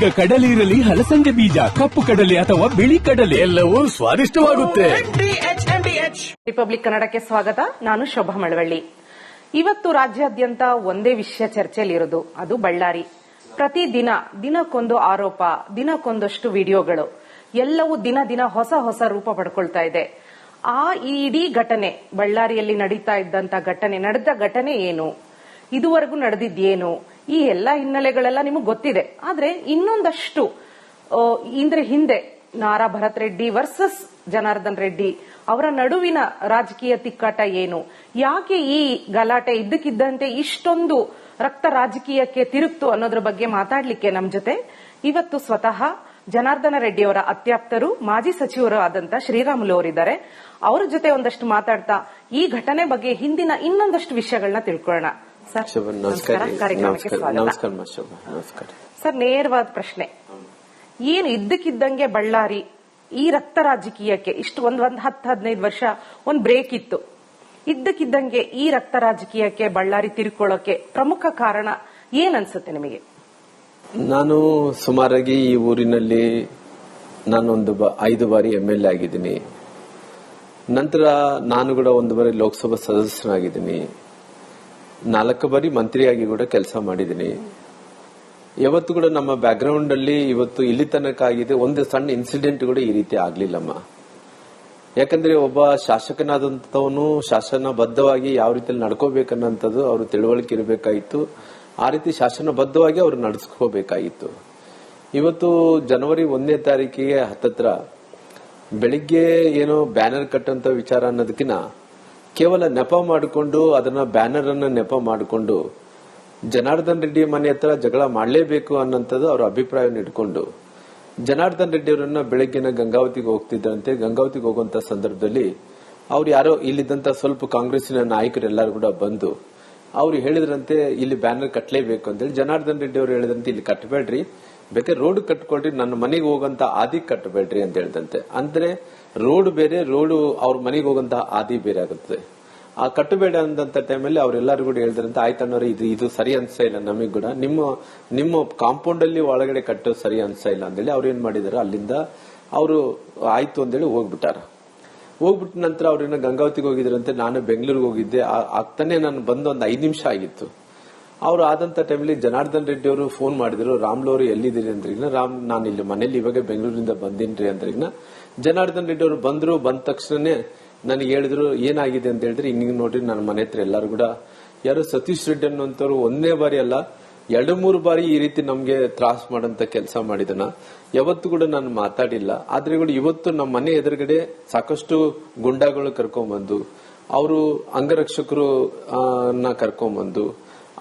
ಈಗ ಕಡಲೆ ಇರಲಿ, ಹಲಸಂದೆ ಬೀಜ, ಕಪ್ಪು ಕಡಲೆ ಅಥವಾ ಬಿಳಿ ಕಡಲೆ ಎಲ್ಲವೂ ಸ್ವಾದಿಷ್ಟವಾಗುತ್ತೆ. ರಿಪಬ್ಲಿಕ್ ಕನ್ನಡಕ್ಕೆ ಸ್ವಾಗತ. ನಾನು ಶೋಭಾ ಮಳವಳ್ಳಿ. ಇವತ್ತು ರಾಜ್ಯಾದ್ಯಂತ ಒಂದೇ ವಿಷಯ ಚರ್ಚೆಯಲ್ಲಿರೋದು, ಅದು ಬಳ್ಳಾರಿ. ಪ್ರತಿದಿನ ದಿನಕ್ಕೊಂದು ಆರೋಪ, ದಿನಕ್ಕೊಂದಷ್ಟು ವಿಡಿಯೋಗಳು, ಎಲ್ಲವೂ ದಿನ ದಿನ ಹೊಸ ಹೊಸ ರೂಪ ಪಡ್ಕೊಳ್ತಾ ಇದೆ. ಈ ಇಡೀ ಘಟನೆ, ಬಳ್ಳಾರಿಯಲ್ಲಿ ನಡೀತಾ ಇದ್ದಂತ ಘಟನೆ, ನಡೆದ ಘಟನೆ ಏನು, ಇದುವರೆಗೂ ನಡೆದಿದ್ದೇನು, ಈ ಎಲ್ಲಾ ಹಿನ್ನೆಲೆಗಳೆಲ್ಲ ನಿಮಗೆ ಗೊತ್ತಿದೆ. ಆದ್ರೆ ಇನ್ನೊಂದಷ್ಟು ಹಿಂದೆ ನಾರಾ ಭರತ್ ರೆಡ್ಡಿ ವರ್ಸಸ್ ಜನಾರ್ದನ್ ರೆಡ್ಡಿ ಅವರ ನಡುವಿನ ರಾಜಕೀಯ ತಿಕ್ಕಾಟ ಏನು, ಯಾಕೆ ಈ ಗಲಾಟೆ ಇದ್ದಕ್ಕಿದ್ದಂತೆ ಇಷ್ಟೊಂದು ರಕ್ತ ರಾಜಕೀಯಕ್ಕೆ ತಿರುಗ್ತು ಅನ್ನೋದ್ರ ಬಗ್ಗೆ ಮಾತಾಡ್ಲಿಕ್ಕೆ ನಮ್ ಜೊತೆ ಇವತ್ತು ಸ್ವತಃ ಜನಾರ್ದನ ರೆಡ್ಡಿ ಅವರ ಅತ್ಯಾಪ್ತರು, ಮಾಜಿ ಸಚಿವರು ಆದಂತ ಶ್ರೀರಾಮುಲು ಅವರಿದ್ದಾರೆ. ಅವರ ಜೊತೆ ಒಂದಷ್ಟು ಮಾತಾಡ್ತಾ ಈ ಘಟನೆ ಬಗ್ಗೆ ಹಿಂದಿನ ಇನ್ನೊಂದಷ್ಟು ವಿಷಯಗಳನ್ನ ತಿಳ್ಕೊಳ್ಳೋಣ. ಸರ್ ನಮಸ್ಕಾರ, ಕಾರ್ಯಕ್ರಮಕ್ಕೆ ಸ್ವಾಗತ. ಸರ್, ನೇರವಾದ ಪ್ರಶ್ನೆ, ಏನು ಇದ್ದಕ್ಕಿದ್ದಂಗೆ ಬಳ್ಳಾರಿ ಈ ರಕ್ತ ರಾಜಕೀಯಕ್ಕೆ ಇಷ್ಟು ಒಂದು 10-15 ವರ್ಷ ಒಂದು ಬ್ರೇಕ್ ಇತ್ತು, ಇದ್ದಕ್ಕಿದ್ದಂಗೆ ಈ ರಕ್ತ ರಾಜಕೀಯಕ್ಕೆ ಬಳ್ಳಾರಿ ತಿರುಕೊಳ್ಳೋಕೆ ಪ್ರಮುಖ ಕಾರಣ ಏನನ್ಸುತ್ತೆ ನಿಮಗೆ? ನಾನು ಸುಮಾರಾಗಿ ಈ ಊರಿನಲ್ಲಿ ನಾನೊಂದು 5 ಬಾರಿ MLA ಆಗಿದ್ದೀನಿ. ನಂತರ ನಾನು ಕೂಡ 1 ಬಾರಿ ಲೋಕಸಭಾ ಸದಸ್ಯನಾಗಿದ್ದೀನಿ. 4 ಬಾರಿ ಮಂತ್ರಿಯಾಗಿ ಕೂಡ ಕೆಲಸ ಮಾಡಿದ್ದೀನಿ. ಯಾವತ್ತು ಕೂಡ ನಮ್ಮ ಬ್ಯಾಕ್ ಗ್ರೌಂಡ್ ಅಲ್ಲಿ ಇವತ್ತು ಇಲ್ಲಿ ತನಕ ಆಗಿದೆ ಒಂದು ಸಣ್ಣ ಇನ್ಸಿಡೆಂಟ್ ಕೂಡ ಈ ರೀತಿ ಆಗ್ಲಿಲ್ಲಮ್ಮ. ಯಾಕಂದ್ರೆ ಒಬ್ಬ ಶಾಸಕನಾದಂತವನು ಶಾಸನಬದ್ಧವಾಗಿ ಯಾವ ರೀತಿ ನಡ್ಕೋಬೇಕನ್ನಂಥದ್ದು ಅವರು ತಿಳುವಳಿಕೆ ಇರಬೇಕಾಗಿತ್ತು. ಆ ರೀತಿ ಶಾಸನಬದ್ಧವಾಗಿ ಅವರು ನಡೆಸ್ಕೋಬೇಕಾಗಿತ್ತು. ಇವತ್ತು ಜನವರಿ 1ನೇ ತಾರೀಕಿಗೆ ಹತ್ತತ್ರ ಬೆಳಿಗ್ಗೆ ಏನೋ ಬ್ಯಾನರ್ ಕಟ್ಟಂತ ವಿಚಾರ ಅನ್ನೋದಕ್ಕಿಂತ ಕೇವಲ ನೆಪ ಮಾಡಿಕೊಂಡು ಅದನ್ನ ಬ್ಯಾನರ್ ಅನ್ನ ನೆಪ ಮಾಡಿಕೊಂಡು ಜನಾರ್ದನ್ ರೆಡ್ಡಿ ಮನೆ ಹತ್ರ ಜಗಳ ಮಾಡಲೇಬೇಕು ಅನ್ನೋಂಥದ್ದು ಅವರ ಅಭಿಪ್ರಾಯವನ್ನು ಇಟ್ಕೊಂಡು ಜನಾರ್ದನ್ ರೆಡ್ಡಿ ಅವರನ್ನ ಬೆಳಗ್ಗೆನ ಗಂಗಾವತಿಗೆ ಹೋಗ್ತಿದ್ದಂತೆ. ಗಂಗಾವತಿಗೆ ಹೋಗುವಂತ ಸಂದರ್ಭದಲ್ಲಿ ಅವ್ರು ಯಾರೋ ಇಲ್ಲಿದ್ದಂತ ಸ್ವಲ್ಪ ಕಾಂಗ್ರೆಸ್ಸಿನ ನಾಯಕರೆಲ್ಲರೂ ಕೂಡ ಬಂದು ಅವ್ರು ಹೇಳಿದ್ರಂತೆ ಇಲ್ಲಿ ಬ್ಯಾನರ್ ಕಟ್ಟಲೇಬೇಕು ಅಂತೇಳಿ. ಜನಾರ್ದನ್ ರೆಡ್ಡಿ ಅವರು ಹೇಳಿದ್ರಂತೆ ಇಲ್ಲಿ ಕಟ್ಟಬೇಡ್ರಿ, ಬೇಕಾದ್ರೆ ರೋಡ್ ಕಟ್ಕೊಳ್ರಿ, ನನ್ನ ಮನೆಗೆ ಹೋಗಂತ ಆದಿ ಕಟ್ಟಬೇಡ್ರಿ ಅಂತ ಹೇಳಿದಂತೆ. ಅಂದ್ರೆ ರೋಡ್ ಬೇರೆ, ರೋಡ್ ಅವ್ರ ಮನೆಗೆ ಹೋಗಂತ ಆದಿ ಬೇರೆ ಆಗುತ್ತೆ. ಆ ಕಟ್ಟಬೇಡ ಅಂದಂತ ಟೈಮಲ್ಲಿ ಅವರೆಲ್ಲರೂ ಕೂಡ ಹೇಳಿದ್ರಂತೆ ಆಯ್ತಣ್ಣವ್ರೆ ಇದು ಸರಿ ಅನ್ಸ್ತಾ ಇಲ್ಲ ನಮಗ್ ಕೂಡ, ನಿಮ್ಮ ಕಾಂಪೌಂಡ್ ಅಲ್ಲಿ ಒಳಗಡೆ ಕಟ್ಟೋದು ಸರಿ ಅನ್ಸ್ತಾ ಇಲ್ಲ ಅಂತೇಳಿ ಅವ್ರು ಏನ್ ಮಾಡಿದಾರೆ ಅಲ್ಲಿಂದ ಅವರು ಆಯ್ತು ಅಂತೇಳಿ ಹೋಗ್ಬಿಟ್ಟಾರ. ಹೋಗ್ಬಿಟ್ಟ ನಂತರ ಅವ್ರನ್ನ ಗಂಗಾವತಿಗೆ ಹೋಗಿದ್ರಂತೆ. ನಾನು ಬೆಂಗಳೂರಿಗೆ ಹೋಗಿದ್ದೆ. ಆಗ್ತಾನೆ ನಾನು ಬಂದು ಒಂದು 5 ನಿಮಿಷ ಆಗಿತ್ತು. ಅವ್ರು ಆದಂತ ಟೈಮಲ್ಲಿ ಜನಾರ್ದನ್ ರೆಡ್ಡಿ ಅವರು ಫೋನ್ ಮಾಡಿದ್ರು, ರಾಮ್ಲು ಅವರು ಎಲ್ಲಿದ್ದೀರಿ ಅಂದ್ರಿಗಿನ, ನಾನು ಇಲ್ಲಿ ಮನೇಲಿ ಇವಾಗ ಬೆಂಗಳೂರಿಂದ ಬಂದಿನ್ರಿ ಅಂದ್ರಿಗಿನ. ಜನಾರ್ದನ್ ರೆಡ್ಡಿ ಅವರು ಬಂದ ತಕ್ಷಣನೇ ನನಗೆ ಹೇಳಿದ್ರು ಏನಾಗಿದೆ ಅಂತ ಹೇಳಿದ್ರೆ, ಹಿಂಗ್ ನೋಡ್ರಿ ನನ್ನ ಮನೆ ಹತ್ರ ಎಲ್ಲರೂ ಕೂಡ ಯಾರು ಸತೀಶ್ ರೆಡ್ಡಿ ಅನ್ನೋಂಥವ್ರು 1ನೇ ಬಾರಿ ಅಲ್ಲ 2-3 ಬಾರಿ ಈ ರೀತಿ ನಮ್ಗೆ ತ್ರಾಸ್ ಮಾಡಂತ ಕೆಲಸ ಮಾಡಿದನ. ಯಾವತ್ತು ಕೂಡ ನಾನು ಮಾತಾಡಿಲ್ಲ. ಆದ್ರೆ ಕೂಡ ಇವತ್ತು ನಮ್ಮ ಮನೆ ಎದುರುಗಡೆ ಸಾಕಷ್ಟು ಗುಂಡಾಗಳು ಕರ್ಕೊಂಡ್ಬಂದು ಅವರು ಅಂಗರಕ್ಷಕರು ಕರ್ಕೊಂಡ್ಬಂದು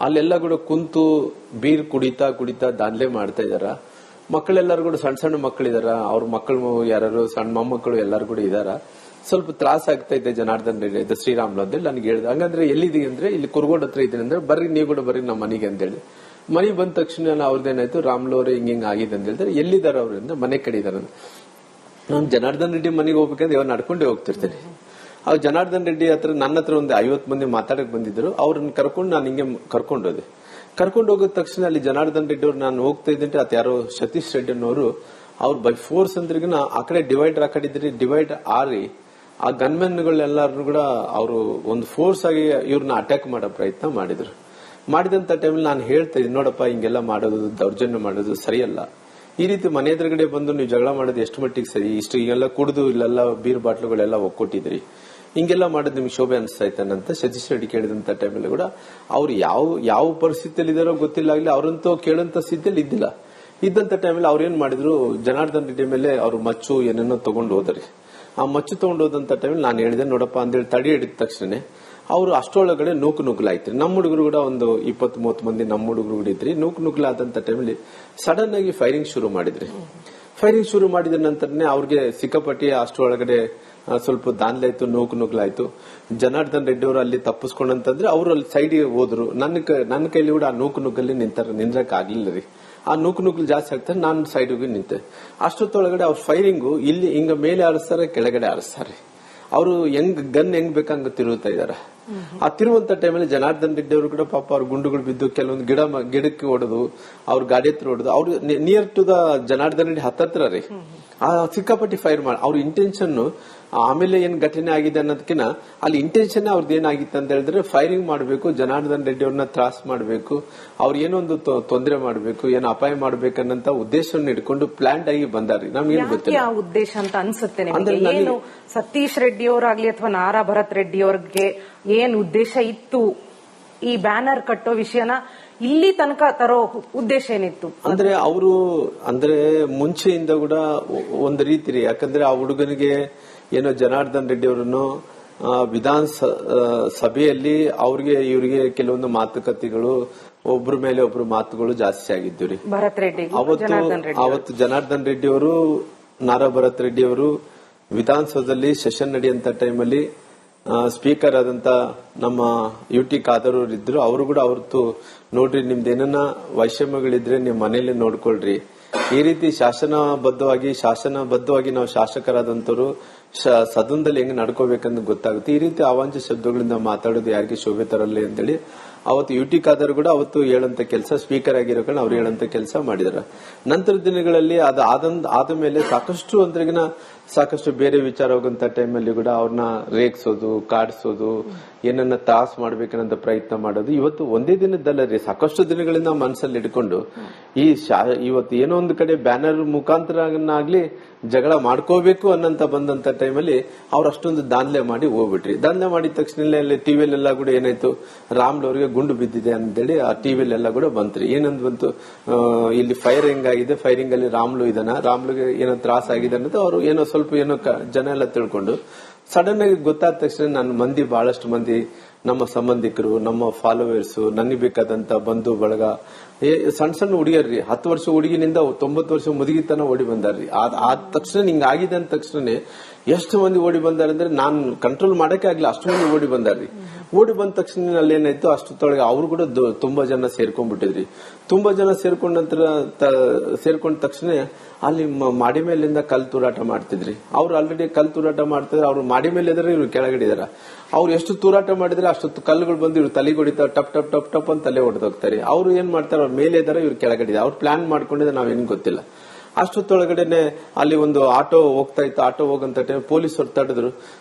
ಅಲ್ಲೆಲ್ಲ ಕೂಡ ಕುಂತು ಬೀರ್ ಕುಡಿತಾ ದಾಂಧಲೆ ಮಾಡ್ತಾ ಇದಾರ. ಮಕ್ಕಳೆಲ್ಲರೂ ಕೂಡ ಸಣ್ಣ ಮಕ್ಕಳಿದಾರ, ಅವ್ರ ಮಕ್ಕಳು ಯಾರು ಸಣ್ಣ ಮೊಮ್ಮಕ್ಕಳು ಎಲ್ಲರೂ ಕೂಡ ಇದಾರ. ಸ್ವಲ್ಪ ತ್ರಾಸ ಆಗ್ತಾ ಇದೆ ಜನಾರ್ದನ್ ರೆಡ್ಡಿ ಶ್ರೀರಾಮ್ಲು ಅಂತೇಳಿ ನನಗೆ ಹೇಳಿದ. ಹಂಗಂದ್ರೆ ಎಲ್ಲಿದ್ದೀವಿ ಅಂದ್ರೆ ಇಲ್ಲಿ ಕುರ್ಗೋಡ್ ಹತ್ರ ಇದ್ದೀನಿ ಅಂದ್ರೆ ಬರ್ರಿ ನೀವು ಕೂಡ ಬರ್ರಿ ನಮ್ಮ ಮನೆಗೆ ಅಂತೇಳಿ. ಮನೆಗೆ ಬಂದ ತಕ್ಷಣ ಅವ್ರದ್ದೇನಾಯ್ತು, ರಾಮ್ಲು ಅವರೇ ಹಿಂಗ್ ಆಗಿದೆ ಅಂತ ಹೇಳಿದ್ರೆ ಎಲ್ಲಿದ್ದಾರೆ ಅವ್ರಿಂದ ಮನೆ ಕಡೆ ಇದಾರೆ. ನಾನು ಜನಾರ್ದನ್ ರೆಡ್ಡಿ ಮನೆಗೆ ಹೋಗ್ಬೇಕಂದ್ರೆ ಇವಾಗ ನಡ್ಕೊಂಡೇ ಹೋಗ್ತಿರ್ತೇನೆ. ಅವ್ರು ಜನಾರ್ದನ್ ರೆಡ್ಡಿ ಹತ್ರ ನನ್ನ ಹತ್ರ ಒಂದು 50 ಮಂದಿ ಮಾತಾಡಕ್ ಬಂದಿದ್ರು. ಅವ್ರನ್ನ ಕರ್ಕೊಂಡು ನಾನು ಹಿಂಗೆ ಕರ್ಕೊಂಡೋದೆ. ಕರ್ಕೊಂಡು ಹೋಗಿದ ತಕ್ಷಣ ಅಲ್ಲಿ ಜನಾರ್ದನ್ ರೆಡ್ಡಿ ಅವ್ರು ನಾನು ಹೋಗ್ತಾ ಇದ್ದಂತೆ ಅತ್ ಯಾರೋ ಸತೀಶ್ ರೆಡ್ಡಿ ಅನ್ನೋರು ಅವ್ರು ಬೈ ಫೋರ್ಸ್ ಅಂದ್ರಿಗಿನ ಆ ಕಡೆ ಡಿವೈಡರ್ ಆ ಕಡೆ ಇದ್ರಿ ಡಿವೈಡ್ ಆರಿ ಆ ಗನ್ಮೆನ್ಗಳೆಲ್ಲರೂ ಕೂಡ ಅವರು ಒಂದು ಫೋರ್ಸ್ ಆಗಿ ಇವ್ರನ್ನ ಅಟ್ಯಾಕ್ ಮಾಡೋ ಪ್ರಯತ್ನ ಮಾಡಿದ್ರು. ಮಾಡಿದಂತ ಟೈಮಲ್ಲಿ ನಾನು ಹೇಳ್ತಾ ಇದ್ದೀನಿ, ನೋಡಪ್ಪ ಹಿಂಗೆಲ್ಲ ಮಾಡೋದು ದೌರ್ಜನ್ಯ ಮಾಡೋದು ಸರಿಯಲ್ಲ. ಈ ರೀತಿ ಮನೆ ಎದುರುಗಡೆ ಬಂದು ನೀವು ಜಗಳ ಮಾಡೋದು ಎಷ್ಟು ಮಟ್ಟಿಗೆ ಸರಿ, ಇಷ್ಟು ಈಗೆಲ್ಲ ಕುಡಿದು ಇಲ್ಲೆಲ್ಲ ಬೀರ್ ಬಾಟ್ಲುಗಳೆಲ್ಲ ಒಕ್ಕೊಟ್ಟಿದ್ರಿ, ಹಿಂಗೆಲ್ಲ ಮಾಡೋದು ನಿಮ್ಗೆ ಶೋಭೆ ಅನಿಸ್ತಾ ಇತ್ತಾನಂತ ಸತೀಶ್ ರೆಡ್ಡಿ ಕೇಳಿದಂತ ಟೈಮಲ್ಲಿ ಕೂಡ ಅವ್ರು ಯಾವ ಪರಿಸ್ಥಿತಿಯಲ್ಲಿ ಇದಾರೋ ಗೊತ್ತಿಲ್ಲ, ಅವ್ರಂತೂ ಕೇಳಂತ ಸ್ಥಿತಿಯಲ್ಲಿ ಇದ್ದಿಲ್ಲ. ಇದ್ದಂತ ಟೈಮಲ್ಲಿ ಅವ್ರು ಏನ್ ಮಾಡಿದ್ರು, ಜನಾರ್ದನ್ ರೆಡ್ಡಿ ಮೇಲೆ ಅವ್ರು ಮಚ್ಚು ಏನೇನೋ ತಗೊಂಡು ಹೋದ್ರಿ. ಆ ಮಚ್ಚು ತಗೊಂಡು ಹೋದಂತ ಟೈಮಲ್ಲಿ ನಾನು ಹೇಳಿದೆ, ನೋಡಪ್ಪ ಅಂತೇಳಿ ತಡಿ ಹಿಡಿದ ತಕ್ಷಣ ಅವರು ಅಷ್ಟೊಳಗಡೆ ನೂಕುನುಗ್ಲಾಯ್ತು. ನಮ್ಮ ಹುಡುಗರು ಕೂಡ ಒಂದು 20-30 ಮಂದಿ ನಮ್ಮ ಹುಡುಗರು ಕೂಡ ಇದ್ರಿ. ನೂಕುನುಗ್ಲಾದಂತ ಟೈಮಲ್ಲಿ ಸಡನ್ ಆಗಿ ಫೈರಿಂಗ್ ಶುರು ಮಾಡಿದ್ರಿ. ಫೈರಿಂಗ್ ಶುರು ಮಾಡಿದ ನಂತರನೇ ಅವ್ರಿಗೆ ಸಿಕ್ಕಾಪಟ್ಟಿ ಅಷ್ಟೊಳಗಡೆ ಸ್ವಲ್ಪ ದಾನ್ಲಾಯ್ತು, ನೂಕುನುಗ್ಲಾಯ್ತು. ಜನಾರ್ದನ್ ರೆಡ್ಡಿ ಅವರು ಅಲ್ಲಿ ತಪ್ಪಿಸ್ಕೊಂಡಂತಂದ್ರೆ ಅವರು ಅಲ್ಲಿ ಸೈಡ್ಗೆ ಹೋದ್ರು. ನನ್ನ ಕೈಲಿ ಕೂಡ ಆ ನೂಕುನುಗ್ಗಲ್ಲಿ ನಿಂದ್ರಕ್ ಆಗ್ಲಿಲ್ಲ ರೀ. ಆ ನೂಕುನುಗ್ಲು ಜಾಸ್ತಿ ಆಗ್ತಾರೆ, ನಾನು ಸೈಡ್ ಹೋಗಿ ನಿಂತೆ. ಅಷ್ಟೊತ್ತೊಳಗಡೆ ಅವ್ರ ಫೈರಿಂಗು ಇಲ್ಲಿ ಹಿಂಗ ಮೇಲೆ ಆರಿಸ್ತಾರೆ, ಕೆಳಗಡೆ ಆರಿಸ್ತಾರೆ. ಅವರು ಗನ್ ಹೆಂಗ್ ಬೇಕಂಗ ತಿರುಗುತ್ತಾ ಇದಾರೆ. ಆ ತಿರುವಂತ ಟೈಮಲ್ಲಿ ಜನಾರ್ದನ್ ರೆಡ್ಡಿ ಅವರು ಕೂಡ ಪಾಪ ಅವ್ರ ಗುಂಡುಗಳು ಬಿದ್ದು ಕೆಲವೊಂದು ಗಿಡಕ್ಕೆ ಹೊಡೆದು ಅವ್ರ ಗಾಡಿ ಹತ್ರ ಹೊಡೆದು ಅವ್ರು near to the Janardhan Reddy ಹತ್ತತ್ರ ರೀ ಆ ಸಿಕ್ಕಾಪಟ್ಟಿ ಫೈರ್ ಮಾಡಿ ಅವ್ರ ಇಂಟೆನ್ಷನ್ ಆಮೇಲೆ ಏನ್ ಘಟನೆ ಆಗಿದೆ ಅನ್ನೋದಕ್ಕಿಂತ ಅಲ್ಲಿ ಇಂಟೆನ್ಷನ್ ಅವ್ರದ್ದು ಏನಾಗಿತ್ತು ಅಂತ ಹೇಳಿದ್ರೆ ಫೈರಿಂಗ್ ಮಾಡಬೇಕು, ಜನಾರ್ದನ್ ರೆಡ್ಡಿ ಅವ್ರನ್ನ ತ್ರಾಸ್ ಮಾಡಬೇಕು, ಅವ್ರ ಏನೊಂದು ತೊಂದರೆ ಮಾಡಬೇಕು, ಏನು ಅಪಾಯ ಮಾಡ್ಬೇಕನ್ನಂತ ಉದ್ದೇಶವನ್ನು ಇಟ್ಕೊಂಡು ಪ್ಲಾನ್ ಆಗಿ ಬಂದಾರಿ. ನಮ್ಗೇನು ಗೊತ್ತಿಲ್ಲ ಆ ಉದ್ದೇಶ ಅಂತ ಅನ್ಸುತ್ತೆ ನಿಮಗೆ. ಏನು ಸತೀಶ್ ರೆಡ್ಡಿ ಅವರಾಗ್ಲಿ ಅಥವಾ ನಾರಾ ಭರತ್ ರೆಡ್ಡಿ ಅವ್ರಿಗೆ ಏನ್ ಉದ್ದೇಶ ಇತ್ತು ಈ ಬ್ಯಾನರ್ ಕಟ್ಟೋ ವಿಷಯನ ಇಲ್ಲಿ ತನಕ ತರೋ ಉದ್ದೇಶ ಏನಿತ್ತು? ಅಂದ್ರೆ ಅವರು ಅಂದ್ರೆ ಮುಂಚೆಯಿಂದ ಕೂಡ ಒಂದು ರೀತಿ ರೀ, ಯಾಕಂದ್ರೆ ಆ ಹುಡುಗನಿಗೆ ಏನೋ ಜನಾರ್ದನ್ ರೆಡ್ಡಿ ಅವರನ್ನು ವಿಧಾನ ಸಭೆಯಲ್ಲಿ ಅವ್ರಿಗೆ ಇವರಿಗೆ ಕೆಲವೊಂದು ಮಾತುಕತೆಗಳು ಒಬ್ರ ಮೇಲೆ ಒಬ್ರು ಮಾತುಗಳು ಜಾಸ್ತಿ ಆಗಿದ್ದು ರೀ. ಭರತ್ ರೆಡ್ಡಿ ಅವತ್ತು ಜನಾರ್ದನ್ ರೆಡ್ಡಿ ಅವರು ನಾರಾ ಭರತ್ ರೆಡ್ಡಿ ಅವರು ವಿಧಾನಸೌಧದಲ್ಲಿ ಸೆಷನ್ ನಡೆಯುವಂತ ಟೈಮಲ್ಲಿ ಸ್ಪೀಕರ್ ಆದಂತ ನಮ್ಮ UT ಖಾದರ್ ಅವರು ಇದ್ರು. ಅವರು ಕೂಡ ಅವ್ರದ್ದು ನೋಡ್ರಿ ನಿಮ್ದೇನ ವೈಷಮ್ಯಗಳಿದ್ರೆ ನಿಮ್ ಮನೇಲಿ ನೋಡ್ಕೊಳ್ರಿ, ಈ ರೀತಿ ಶಾಸನಬದ್ಧವಾಗಿ ನಾವು ಶಾಸಕರಾದಂತವ್ರು ಸದನದಲ್ಲಿ ಹೆಂಗ್ ನಡ್ಕೋಬೇಕಂತ ಗೊತ್ತಾಗುತ್ತೆ. ಈ ರೀತಿ ಅವಾಂಛ ಶಬ್ದಗಳಿಂದ ಮಾತಾಡೋದು ಯಾರಿಗೆ ಶೋಭೆ ತರಲ್ಲ ಅಂತೇಳಿ ಅವತ್ತು UT ಖಾದರ್ ಕೂಡ ಅವತ್ತು ಹೇಳಂತ ಕೆಲಸ, ಸ್ಪೀಕರ್ ಆಗಿರೋ ಕಾರಣ ಅವ್ರು ಹೇಳಂತ ಕೆಲಸ ಮಾಡಿದಾರೆ. ನಂತರ ದಿನಗಳಲ್ಲಿ ಆದ ಮೇಲೆ ಸಾಕಷ್ಟು ಬೇರೆ ವಿಚಾರ ಹೋಗಂತ ಟೈಮಲ್ಲಿ ಕೂಡ ಅವ್ರನ್ನ ರೇಗಿಸೋದು, ಕಾಡಿಸೋದು, ಏನನ್ನ ತ್ರಾಸ್ ಮಾಡ್ಬೇಕನ್ನೋ ಪ್ರಯತ್ನ ಮಾಡೋದು. ಇವತ್ತು ಒಂದೇ ದಿನದಲ್ಲ ರೀ, ಸಾಕಷ್ಟು ದಿನಗಳಿಂದ ಮನಸ್ಸಲ್ಲಿ ಇಟ್ಕೊಂಡು ಇವತ್ತು ಏನೋ ಒಂದು ಕಡೆ ಬ್ಯಾನರ್ ಮುಖಾಂತರನಾಗ್ಲಿ ಜಗಳ ಮಾಡ್ಕೋಬೇಕು ಅನ್ನಂತ ಬಂದಂತ ಟೈಮಲ್ಲಿ ಅವ್ರು ಅಷ್ಟೊಂದು ದಾಂಧಲೆ ಮಾಡಿ ಹೋಗ್ಬಿಟ್ರಿ. ದಾಂಧಲೆ ಮಾಡಿದ ತಕ್ಷಣ ಟಿವಿಯಲ್ಲೆಲ್ಲ ಕೂಡ ಏನಾಯ್ತು, ರಾಮ್ಲು ಅವರಿಗೆ ಗುಂಡು ಬಿದ್ದಿದೆ ಅಂತೇಳಿ ಆ ಟಿವಿಯಲ್ಲೆಲ್ಲ ಕೂಡ ಬಂತ್ರಿ. ಏನಂದ್ ಬಂತು, ಇಲ್ಲಿ ಫೈರ್ ಹೆಂಗಾಗಿದೆ, ಫೈರಿಂಗ್ ಅಲ್ಲಿ ರಾಮ್ಲುಗೆ ಏನೋ ತ್ರಾಸ ಆಗಿದೆ ಅನ್ನೋದು ಅವರು ಏನೋ ಸ್ವಲ್ಪ ಜನ ಎಲ್ಲ ತಿಳ್ಕೊಂಡು ಸಡನ್ ಆಗಿ ಗೊತ್ತಾದ ತಕ್ಷಣ ನನ್ನ ಬಹಳಷ್ಟು ಮಂದಿ ನಮ್ಮ ಸಂಬಂಧಿಕರು, ನಮ್ಮ ಫಾಲೋವರ್ಸ್, ನನಗೆ ಬೇಕಾದಂತ ಬಂಧು ಬಳಗ, ಸಣ್ಣ ಹುಡುಗಿಯರ್ರಿ, 10 ವರ್ಷ ಹುಡುಗಿನಿಂದ 90 ವರ್ಷ ಮುದುಗಿತನ ಓಡಿ ಬಂದಾರ್ರಿ. ಆದ ತಕ್ಷಣ ಹಿಂಗ ಆಗಿದೆ ಅಂದ ತಕ್ಷಣ ಎಷ್ಟು ಮಂದಿ ಓಡಿ ಬಂದಾರೆ ಅಂದ್ರೆ ನಾನು ಕಂಟ್ರೋಲ್ ಮಾಡಕ್ಕೆ ಆಗ್ಲಿ, ಅಷ್ಟು ಮಂದಿ ಓಡಿ ಬಂದಾರ್ರಿ. ಓಡಿ ಬಂದ ತಕ್ಷಣ ಅಲ್ಲಿ ಏನಾಯ್ತು, ಅಷ್ಟೊತ್ತೊಳಗೆ ಅವ್ರು ಕೂಡ ತುಂಬಾ ಜನ ಸೇರ್ಕೊಂಡ್ಬಿಟ್ಟಿದ್ರಿ. ತುಂಬಾ ಜನ ಸೇರ್ಕೊಂಡ ತಕ್ಷಣ ಅಲ್ಲಿ ಮಾಡಿ ಮೇಲಿಂದ ಕಲ್ ತೂರಾಟ ಮಾಡ್ತಿದ್ರಿ. ಅವ್ರು ಆಲ್ರೆಡಿ ಕಲ್ ತೂರಾಟ ಮಾಡ್ತಿದ್ರೆ ಅವ್ರು ಮಾಡಿ ಮೇಲೆ ಇದ್ರೆ ಇವ್ರು ಕೆಳಗಡಿದಾರ. ಅವ್ರು ಎಷ್ಟು ತೂರಾಟ ಮಾಡಿದ್ರೆ ಅಷ್ಟು ಕಲ್ಲುಗಳು ಬಂದು ಇವ್ರು ತಲೆಗೆ ಹೊಡಿತಾವ, ಟಪ್ ಟಪ್ ಟಪ್ ಟಪ್ ಅಂತ ತಲೆ ಹೊಡೆದೋಗ್ತಾರೆ. ಅವ್ರು ಏನ್ ಮಾಡ್ತಾರೆ, ಅವ್ರ ಮೇಲೆ ಇದಾರೆ, ಇವ್ರು ಕೆಳಗಡೆ. ಅವ್ರು ಪ್ಲಾನ್ ಮಾಡ್ಕೊಂಡಿದ್ರೆ ನಾವೇನು ಗೊತ್ತಿಲ್ಲ. ಅಷ್ಟೊತ್ತೊಳಗಡೆನೆ ಅಲ್ಲಿ ಒಂದು ಆಟೋ ಹೋಗ್ತಾ ಇತ್ತು. ಆಟೋ ಹೋಗಂತ ಟೈಮ್ ಪೊಲೀಸರು ತಡಿದ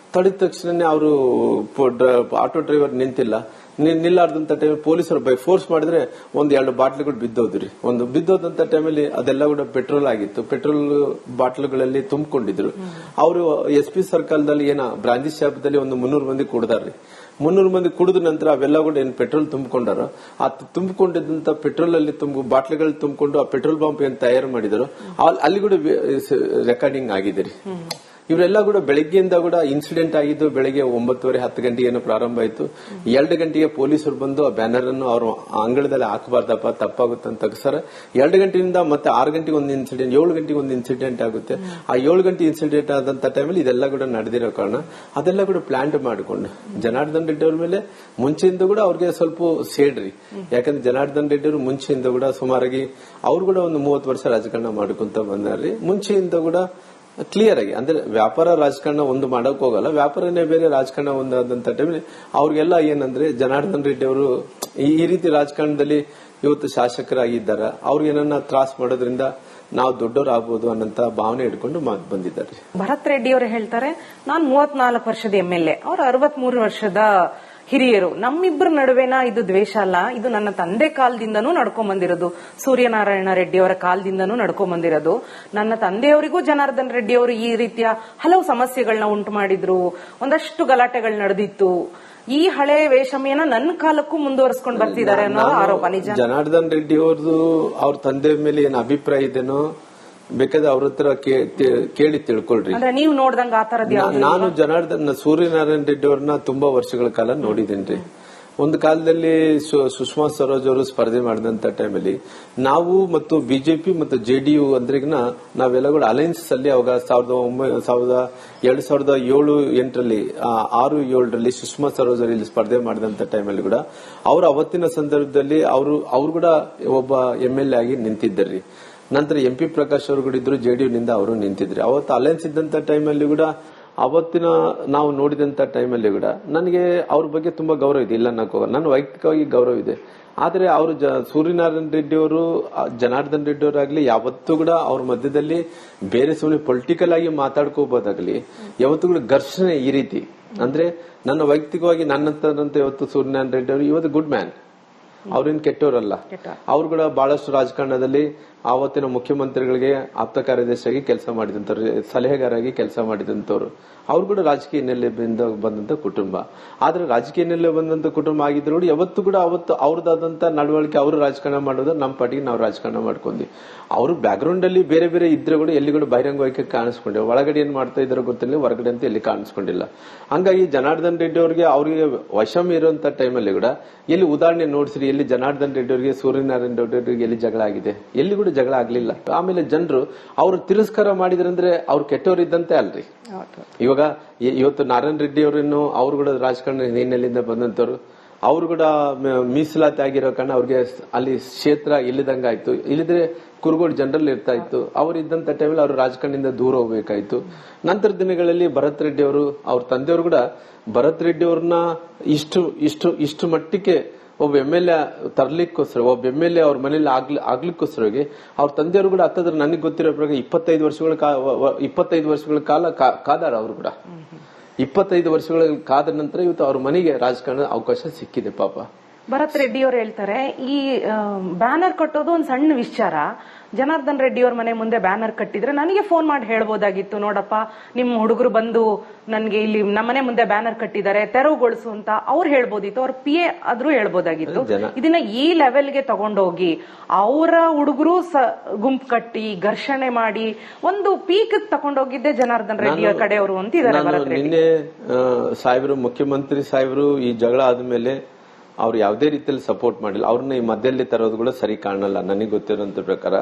ತಕ್ಷಣ ಅವರು ಆಟೋ ಡ್ರೈವರ್ ನಿಲ್ಲಾರ್ದಂತ ಟೈಮ್ ಪೊಲೀಸರು ಬೈ ಫೋರ್ಸ್ ಮಾಡಿದ್ರೆ 1-2 ಬಾಟ್ಲುಗಳು ಬಿದ್ದೋದ್ರಿ. ಒಂದು ಬಿದ್ದೋದಂತ ಟೈಮಲ್ಲಿ ಅದೆಲ್ಲ ಕೂಡ ಪೆಟ್ರೋಲ್ ಆಗಿತ್ತು. ಪೆಟ್ರೋಲ್ ಬಾಟ್ಲುಗಳಲ್ಲಿ ತುಂಬಿಕೊಂಡಿದ್ರು. ಅವರು SP ಸರ್ಕಲ್ದಲ್ಲಿ ಬ್ರಾಂಚಿ ಶಾಪದಲ್ಲಿ ಒಂದು 300 ಮಂದಿ ಕುಡ್ದಾರ್ರಿ. 300 ಮಂದಿ ಕುಡಿದ ನಂತರ ಅವೆಲ್ಲ ಕೂಡ ಏನ್ ಪೆಟ್ರೋಲ್ ತುಂಬಿಕೊಂಡಾರ, ಆ ತುಂಬಿಕೊಂಡಿದ್ದಂತ ಪೆಟ್ರೋಲ್ ಅಲ್ಲಿ ಬಾಟ್ಲಿಗಳು ತುಂಬಿಕೊಂಡು ಆ ಪೆಟ್ರೋಲ್ ಪಂಪ್ ಏನ್ ತಯಾರು ಮಾಡಿದಾರೋ ಅಲ್ಲಿ ಕೂಡ ರೆಕಾರ್ಡಿಂಗ್ ಆಗಿದೆ ರೀ. ಇವರೆಲ್ಲ ಕೂಡ ಬೆಳಗ್ಗೆಯಿಂದ ಕೂಡ ಇನ್ಸಿಡೆಂಟ್ ಆಗಿದ್ದು ಬೆಳಗ್ಗೆ 9:30-10 ಗಂಟೆಗೆ ಏನೋ ಪ್ರಾರಂಭ ಆಯ್ತು. 2 ಗಂಟೆಗೆ ಪೊಲೀಸರು ಬಂದು ಆ ಬ್ಯಾನರ್ ಅನ್ನು ಅವ್ರ ಅಂಗಳದಲ್ಲಿ ಹಾಕಬಾರ್ದಪ್ಪ, ತಪ್ಪಾಗುತ್ತೆ ಅಂತ ಸರ್ 2 ಗಂಟೆಯಿಂದ ಮತ್ತೆ 6 ಗಂಟೆಗೆ ಒಂದು ಇನ್ಸಿಡೆಂಟ್, 7 ಗಂಟೆಗೆ ಒಂದು ಇನ್ಸಿಡೆಂಟ್ ಆಗುತ್ತೆ. ಆ 7 ಗಂಟೆ ಇನ್ಸಿಡೆಂಟ್ ಆದಂತ ಟೈಮಲ್ಲಿ ಇದೆಲ್ಲ ಕೂಡ ನಡೆದಿರೋ ಕಾರಣ ಅದೆಲ್ಲ ಕೂಡ ಪ್ಲಾನ್ ಮಾಡಿಕೊಂಡು ಜನಾರ್ದನ್ ರೆಡ್ಡಿ ಅವ್ರ ಮೇಲೆ ಮುಂಚೆಯಿಂದ ಕೂಡ ಅವ್ರಿಗೆ ಸ್ವಲ್ಪ ಸೇಡ್ರಿ. ಯಾಕಂದ್ರೆ ಜನಾರ್ದನ್ ರೆಡ್ಡಿ ಅವರು ಮುಂಚೆಯಿಂದ ಕೂಡ ಸುಮಾರಾಗಿ ಅವ್ರು ಕೂಡ ಒಂದು 30 ವರ್ಷ ರಾಜಕಾರಣ ಮಾಡ್ಕೊಂತ ಬಂದಾರ್ರಿ. ಮುಂಚೆಯಿಂದ ಕೂಡ ಕ್ಲಿಯರ್ ಆಗಿ ಅಂದ್ರೆ ವ್ಯಾಪಾರ ರಾಜಕಾರಣ ಒಂದು ಮಾಡಕ್ ಹೋಗಲ್ಲ, ವ್ಯಾಪಾರನೇ ಬೇರೆ ರಾಜಕಾರಣ ಒಂದಾದಂತ ಟೈಮ್ ಅವ್ರಿಗೆಲ್ಲ ಏನಂದ್ರೆ ಜನಾರ್ದನ್ ರೆಡ್ಡಿ ಅವರು ಈ ರೀತಿ ರಾಜಕಾರಣದಲ್ಲಿ ಇವತ್ತು ಶಾಸಕರಾಗಿದ್ದಾರೆ, ಅವ್ರಿಗೇನನ್ನ ತ್ರಾಸ್ ಮಾಡೋದ್ರಿಂದ ನಾವು ದೊಡ್ಡವರಾಗಬಹುದು ಅನ್ನಂತ ಭಾವನೆ ಇಟ್ಕೊಂಡು ಬಂದಿದ್ದಾರೆ. ಭರತ್ ರೆಡ್ಡಿ ಅವರು ಹೇಳ್ತಾರೆ, ನಾನು 34 ವರ್ಷದ MLA, ಅವ್ರು 63 ವರ್ಷದ ಹಿರಿಯರು. ನಮ್ಮಿಬ್ಬರ ನಡುವೆನ ಇದು ದ್ವೇಷ ಅಲ್ಲ, ಇದು ನನ್ನ ತಂದೆ ಕಾಲದಿಂದನೂ ನಡ್ಕೊಂಡ್ ಬಂದಿರೋದು, ಸೂರ್ಯನಾರಾಯಣ ರೆಡ್ಡಿ ಅವರ ಕಾಲದಿಂದನೂ ನಡ್ಕೊಂಡ್ ಬಂದಿರೋದು. ನನ್ನ ತಂದೆಯವರಿಗೂ ಜನಾರ್ದನ್ ರೆಡ್ಡಿ ಅವರು ಈ ರೀತಿಯ ಹಲವು ಸಮಸ್ಯೆಗಳನ್ನ ಉಂಟು ಮಾಡಿದ್ರು, ಒಂದಷ್ಟು ಗಲಾಟೆಗಳು ನಡೆದಿತ್ತು. ಈ ಹಳೆ ವೇಷಮೆಯನ್ನ ನನ್ನ ಕಾಲಕ್ಕೂ ಮುಂದುವರಿಸಿಕೊಂಡು ಬರ್ತಿದ್ದಾರೆ ಅನ್ನೋ ಆರೋಪ ನಿಜ. ಜನಾರ್ದನ್ ರೆಡ್ಡಿ ಅವ್ರದ್ದು ಅವ್ರ ತಂದೆ ಮೇಲೆ ಏನ್ ಅಭಿಪ್ರಾಯ ಇದೆನೋ ಬೇಕಾದ್ರೆ ಅವ್ರ ಹತ್ರ ಕೇಳಿ ತಿಳ್ಕೊಳ್ರಿ. ನೀವು ನೋಡ್ದಂಗ ಆ ತರದ್ ನಾನು ಸೂರ್ಯನಾರಾಯಣ ರೆಡ್ಡಿ ಅವ್ರನ್ನ ತುಂಬಾ ವರ್ಷಗಳ ಕಾಲ ನೋಡಿದ್ದೇನ್ರಿ. ಒಂದು ಕಾಲದಲ್ಲಿ ಸುಷ್ಮಾ ಸ್ವರಾಜ್ ಅವರು ಸ್ಪರ್ಧೆ ಮಾಡಿದಂತ ಟೈಮಲ್ಲಿ ನಾವು ಮತ್ತು ಬಿಜೆಪಿ ಮತ್ತು JDU ಅಂದ್ರೆಗಿನ ನಾವೆಲ್ಲ ಕೂಡ ಅಲೈನ್ಸ್ ಅಲ್ಲಿ ಅವಾಗ 2007-8ರಲ್ಲಿ 6-7ರಲ್ಲಿ ಸುಷ್ಮಾ ಸ್ವರಾಜ್ ಅವರು ಇಲ್ಲಿ ಸ್ಪರ್ಧೆ ಮಾಡಿದಂತ ಟೈಮಲ್ಲಿ ಕೂಡ ಅವರು ಅವತ್ತಿನ ಸಂದರ್ಭದಲ್ಲಿ ಅವರು ಕೂಡ ಒಬ್ಬ MLA ಆಗಿ ನಿಂತಿದ್ದರಿ. ನಂತರ MP ಪ್ರಕಾಶ್ ಅವರು ಕೂಡ ಇದ್ರು, JDU ನಿಂದ ಅವರು ನಿಂತಿದ್ರು. ಅವತ್ತು ಅಲೈನ್ಸ್ ಇದ್ದಂತ ಟೈಮಲ್ಲಿ ಕೂಡ ಅವತ್ತಿನ ನಾವು ನೋಡಿದಂತ ಟೈಮಲ್ಲಿ ಕೂಡ ನನಗೆ ಅವ್ರ ಬಗ್ಗೆ ತುಂಬಾ ಗೌರವ ಇದೆ, ಇಲ್ಲ ನನ್ನ ವೈಯಕ್ತಿಕವಾಗಿ ಗೌರವ ಇದೆ. ಆದ್ರೆ ಅವರು ಸೂರ್ಯನಾರಾಯಣ ರೆಡ್ಡಿ ಅವರು, ಜನಾರ್ದನ್ ರೆಡ್ಡಿ ಅವರಾಗ್ಲಿ ಯಾವತ್ತೂ ಕೂಡ ಅವ್ರ ಮಧ್ಯದಲ್ಲಿ ಬೇರೆ ಸುಮ್ಮನೆ ಪೊಲಿಟಿಕಲ್ ಆಗಿ ಮಾತಾಡ್ಕೋಬಹುದಾಗ್ಲಿ, ಯಾವತ್ತೂ ಕೂಡ ಘರ್ಷಣೆ ಈ ರೀತಿ ಅಂದ್ರೆ ನನ್ನ ವೈಯಕ್ತಿಕವಾಗಿ ನನ್ನಂತ ಇವತ್ತು ಸೂರ್ಯನಾರಾಯಣ ರೆಡ್ಡಿ ಅವರು ಇವತ್ತು ಗುಡ್ ಮ್ಯಾನ್, ಅವ್ರೇನ್ ಕೆಟ್ಟವರಲ್ಲ. ಅವ್ರು ಕೂಡ ಬಹಳಷ್ಟು ರಾಜಕಾರಣದಲ್ಲಿ ಆವತ್ತಿನ ಮುಖ್ಯಮಂತ್ರಿಗಳಿಗೆ ಆಪ್ತ ಕಾರ್ಯದರ್ಶಿಯಾಗಿ ಕೆಲಸ ಮಾಡಿದಂತವ್ರು, ಸಲಹೆಗಾರಾಗಿ ಕೆಲಸ ಮಾಡಿದಂತವ್ರು. ಅವ್ರು ಕೂಡ ರಾಜಕೀಯ ಹಿನ್ನೆಲೆಯಿಂದ ಬಂದಂತ ಕುಟುಂಬ. ಆದ್ರೆ ರಾಜಕೀಯ ಹಿನ್ನೆಲೆ ಬಂದಂತ ಕುಟುಂಬ ಆಗಿದ್ರು ಕೂಡ ಯಾವತ್ತು ಕೂಡ ಅವತ್ತು ಅವ್ರದಾದಂತ ನಡವಳಿಕೆ, ಅವರು ರಾಜಕಾರಣ ಮಾಡೋದು, ನಮ್ಮ ಪಾಟಿಗೆ ನಾವು ರಾಜಕಾರಣ ಮಾಡ್ಕೊಂಡ್ವಿ. ಅವರು ಬ್ಯಾಕ್ ಗ್ರೌಂಡ್ ಅಲ್ಲಿ ಬೇರೆ ಬೇರೆ ಇದ್ರೆ ಕೂಡ ಎಲ್ಲಿ ಕೂಡ ಬಹಿರಂಗವಾಗಿ ಕಾಣಿಸ್ಕೊಂಡಿಲ್ಲ. ಒಳಗಡೆ ಏನ್ ಮಾಡ್ತಾ ಇದಾರೋ ಗೊತ್ತಿಲ್ಲ, ಹೊರಗಡೆ ಅಂತ ಎಲ್ಲಿ ಕಾಣಿಸ್ಕೊಂಡಿಲ್ಲ. ಹಂಗಾಗಿ ಜನಾರ್ದನ್ ರೆಡ್ಡಿ ಅವ್ರಿಗೆ ವಶಮ್ ಇರುವಂತ ಟೈಮಲ್ಲಿ ಕೂಡ ಎಲ್ಲಿ ಉದಾಹರಣೆ ನೋಡಿಸ್ರಿ, ಎಲ್ಲಿ ಜನಾರ್ದನ್ ರೆಡ್ಡಿ ಅವರಿಗೆ ಸೂರ್ಯನಾರಾಯಣ ರೆಡ್ಡಿ ಅವರಿಗೆ ಎಲ್ಲಿ ಜಗಳ ಆಗಿದೆ? ಎಲ್ಲಿ ಕೂಡ ಜಗಳ ಆಗ್ಲಿಲ್ಲ. ಆಮೇಲೆ ಜನರು ಅವ್ರು ತಿರಸ್ಕಾರ ಮಾಡಿದ್ರಂದ್ರೆ ಅವ್ರು ಕೆಟ್ಟವ್ರು ಇದ್ದಂತೆ ಅಲ್ರಿ. ಇವಾಗ ಇವತ್ತು ನಾರಾಯಣ ರೆಡ್ಡಿ ಅವರನ್ನು ಅವ್ರು ಕೂಡ ರಾಜಕಾರಣ ಹಿನ್ನೆಲೆಯಿಂದ ಬಂದಂತವ್ರು, ಅವ್ರು ಕೂಡ ಮೀಸಲಾತಿ ಆಗಿರೋ ಕಾರಣ ಅವ್ರಿಗೆ ಅಲ್ಲಿ ಕ್ಷೇತ್ರ ಇಲ್ಲದಂಗ ಆಯ್ತು. ಇಲ್ಲಿದ್ರೆ ಕುರುಗೋಡು ಜನರಲ್ ಇರ್ತಾ ಇತ್ತು. ಅವ್ರು ಇದ್ದಂತ ಟೈಮಲ್ಲಿ ಅವ್ರು ರಾಜಕಾರಣದಿಂದ ದೂರ ಹೋಗ್ಬೇಕಾಯ್ತು. ನಂತರ ದಿನಗಳಲ್ಲಿ ಭರತ್ ರೆಡ್ಡಿ ಅವರು, ಅವ್ರ ತಂದೆಯವರು ಕೂಡ ಭರತ್ ರೆಡ್ಡಿ ಅವ್ರನ್ನ ಇಷ್ಟು ಮಟ್ಟಿಗೆ ಒಬ್ಬ MLA ತರ್ಲಿಕ್ಕೋಸ್ಕರ, ಒಬ್ಬ MLA ಅವ್ರ ಮನೇಲಿ ಆಗ್ಲಿಕ್ಕೋಸ್ಕರವಾಗಿ ಅವ್ರ ತಂದೆಯವರು ಕೂಡ ಹತ್ತದ್ರ ನನಗೆ ಗೊತ್ತಿರೋ ಪ್ರಕಾರ 25 ವರ್ಷಗಳ ಕಾಲ ಕಾದಾರ. ಅವರು ಕೂಡ 25 ವರ್ಷಗಳ ಕಾದ ನಂತರ ಇವತ್ತು ಅವ್ರ ಮನೆಗೆ ರಾಜಕಾರಣ ಅವಕಾಶ ಸಿಕ್ಕಿದೆ. ಪಾಪ ಭರತ್ ರೆಡ್ಡಿ ಅವರು ಹೇಳ್ತಾರೆ, ಈ ಬ್ಯಾನರ್ ಕಟ್ಟೋದು ಒಂದ್ ಸಣ್ಣ ವಿಚಾರ. ಜನಾರ್ದನ್ ರೆಡ್ಡಿ ಅವ್ರ ಮನೆ ಮುಂದೆ ಬ್ಯಾನರ್ ಕಟ್ಟಿದ್ರೆ ನನಗೆ ಫೋನ್ ಮಾಡಿ ಹೇಳ್ಬೋದಾಗಿತ್ತು, ನೋಡಪ್ಪ ನಿಮ್ ಹುಡುಗರು ಬಂದು ನನ್ಗೆ ಇಲ್ಲಿ ನಮ್ಮನೆ ಮುಂದೆ ಬ್ಯಾನರ್ ಕಟ್ಟಿದ್ದಾರೆ, ತೆರವುಗೊಳಿಸು ಅಂತ ಅವ್ರು ಹೇಳ್ಬೋದಿತ್ತು, ಅವ್ರ PA ಆದ್ರೂ ಹೇಳ್ಬೋದಾಗಿತ್ತು. ಇದನ್ನ ಈ ಲೆವೆಲ್ಗೆ ತಗೊಂಡೋಗಿ ಅವರ ಹುಡುಗರು ಗುಂಪು ಕಟ್ಟಿ ಘರ್ಷಣೆ ಮಾಡಿ ಒಂದು ಪೀಕ್ ತಗೊಂಡೋಗಿದ್ದೆ ಜನಾರ್ದನ್ ರೆಡ್ಡಿ ಅವ್ರ ಕಡೆಯವರು ಅಂತಿದ್ದಾರೆ ಭರತ್ ರೆಡ್ಡಿ. ನಿನ್ನೆ ಸಾಹೇಬರು, ಮುಖ್ಯಮಂತ್ರಿ ಸಾಹೇಬರು ಈ ಜಗಳ ಆದ್ಮೇಲೆ ಅವ್ರು ಯಾವುದೇ ರೀತಿಯಲ್ಲಿ ಸಪೋರ್ಟ್ ಮಾಡಿಲ್ಲ. ಅವ್ರನ್ನ ಈ ಮಧ್ಯದಲ್ಲಿ ತರೋದು ಕೂಡ ಸರಿ ಕಾಣಲ್ಲ ನನಗೆ ಗೊತ್ತಿರೋಂತ ಪ್ರಕಾರ.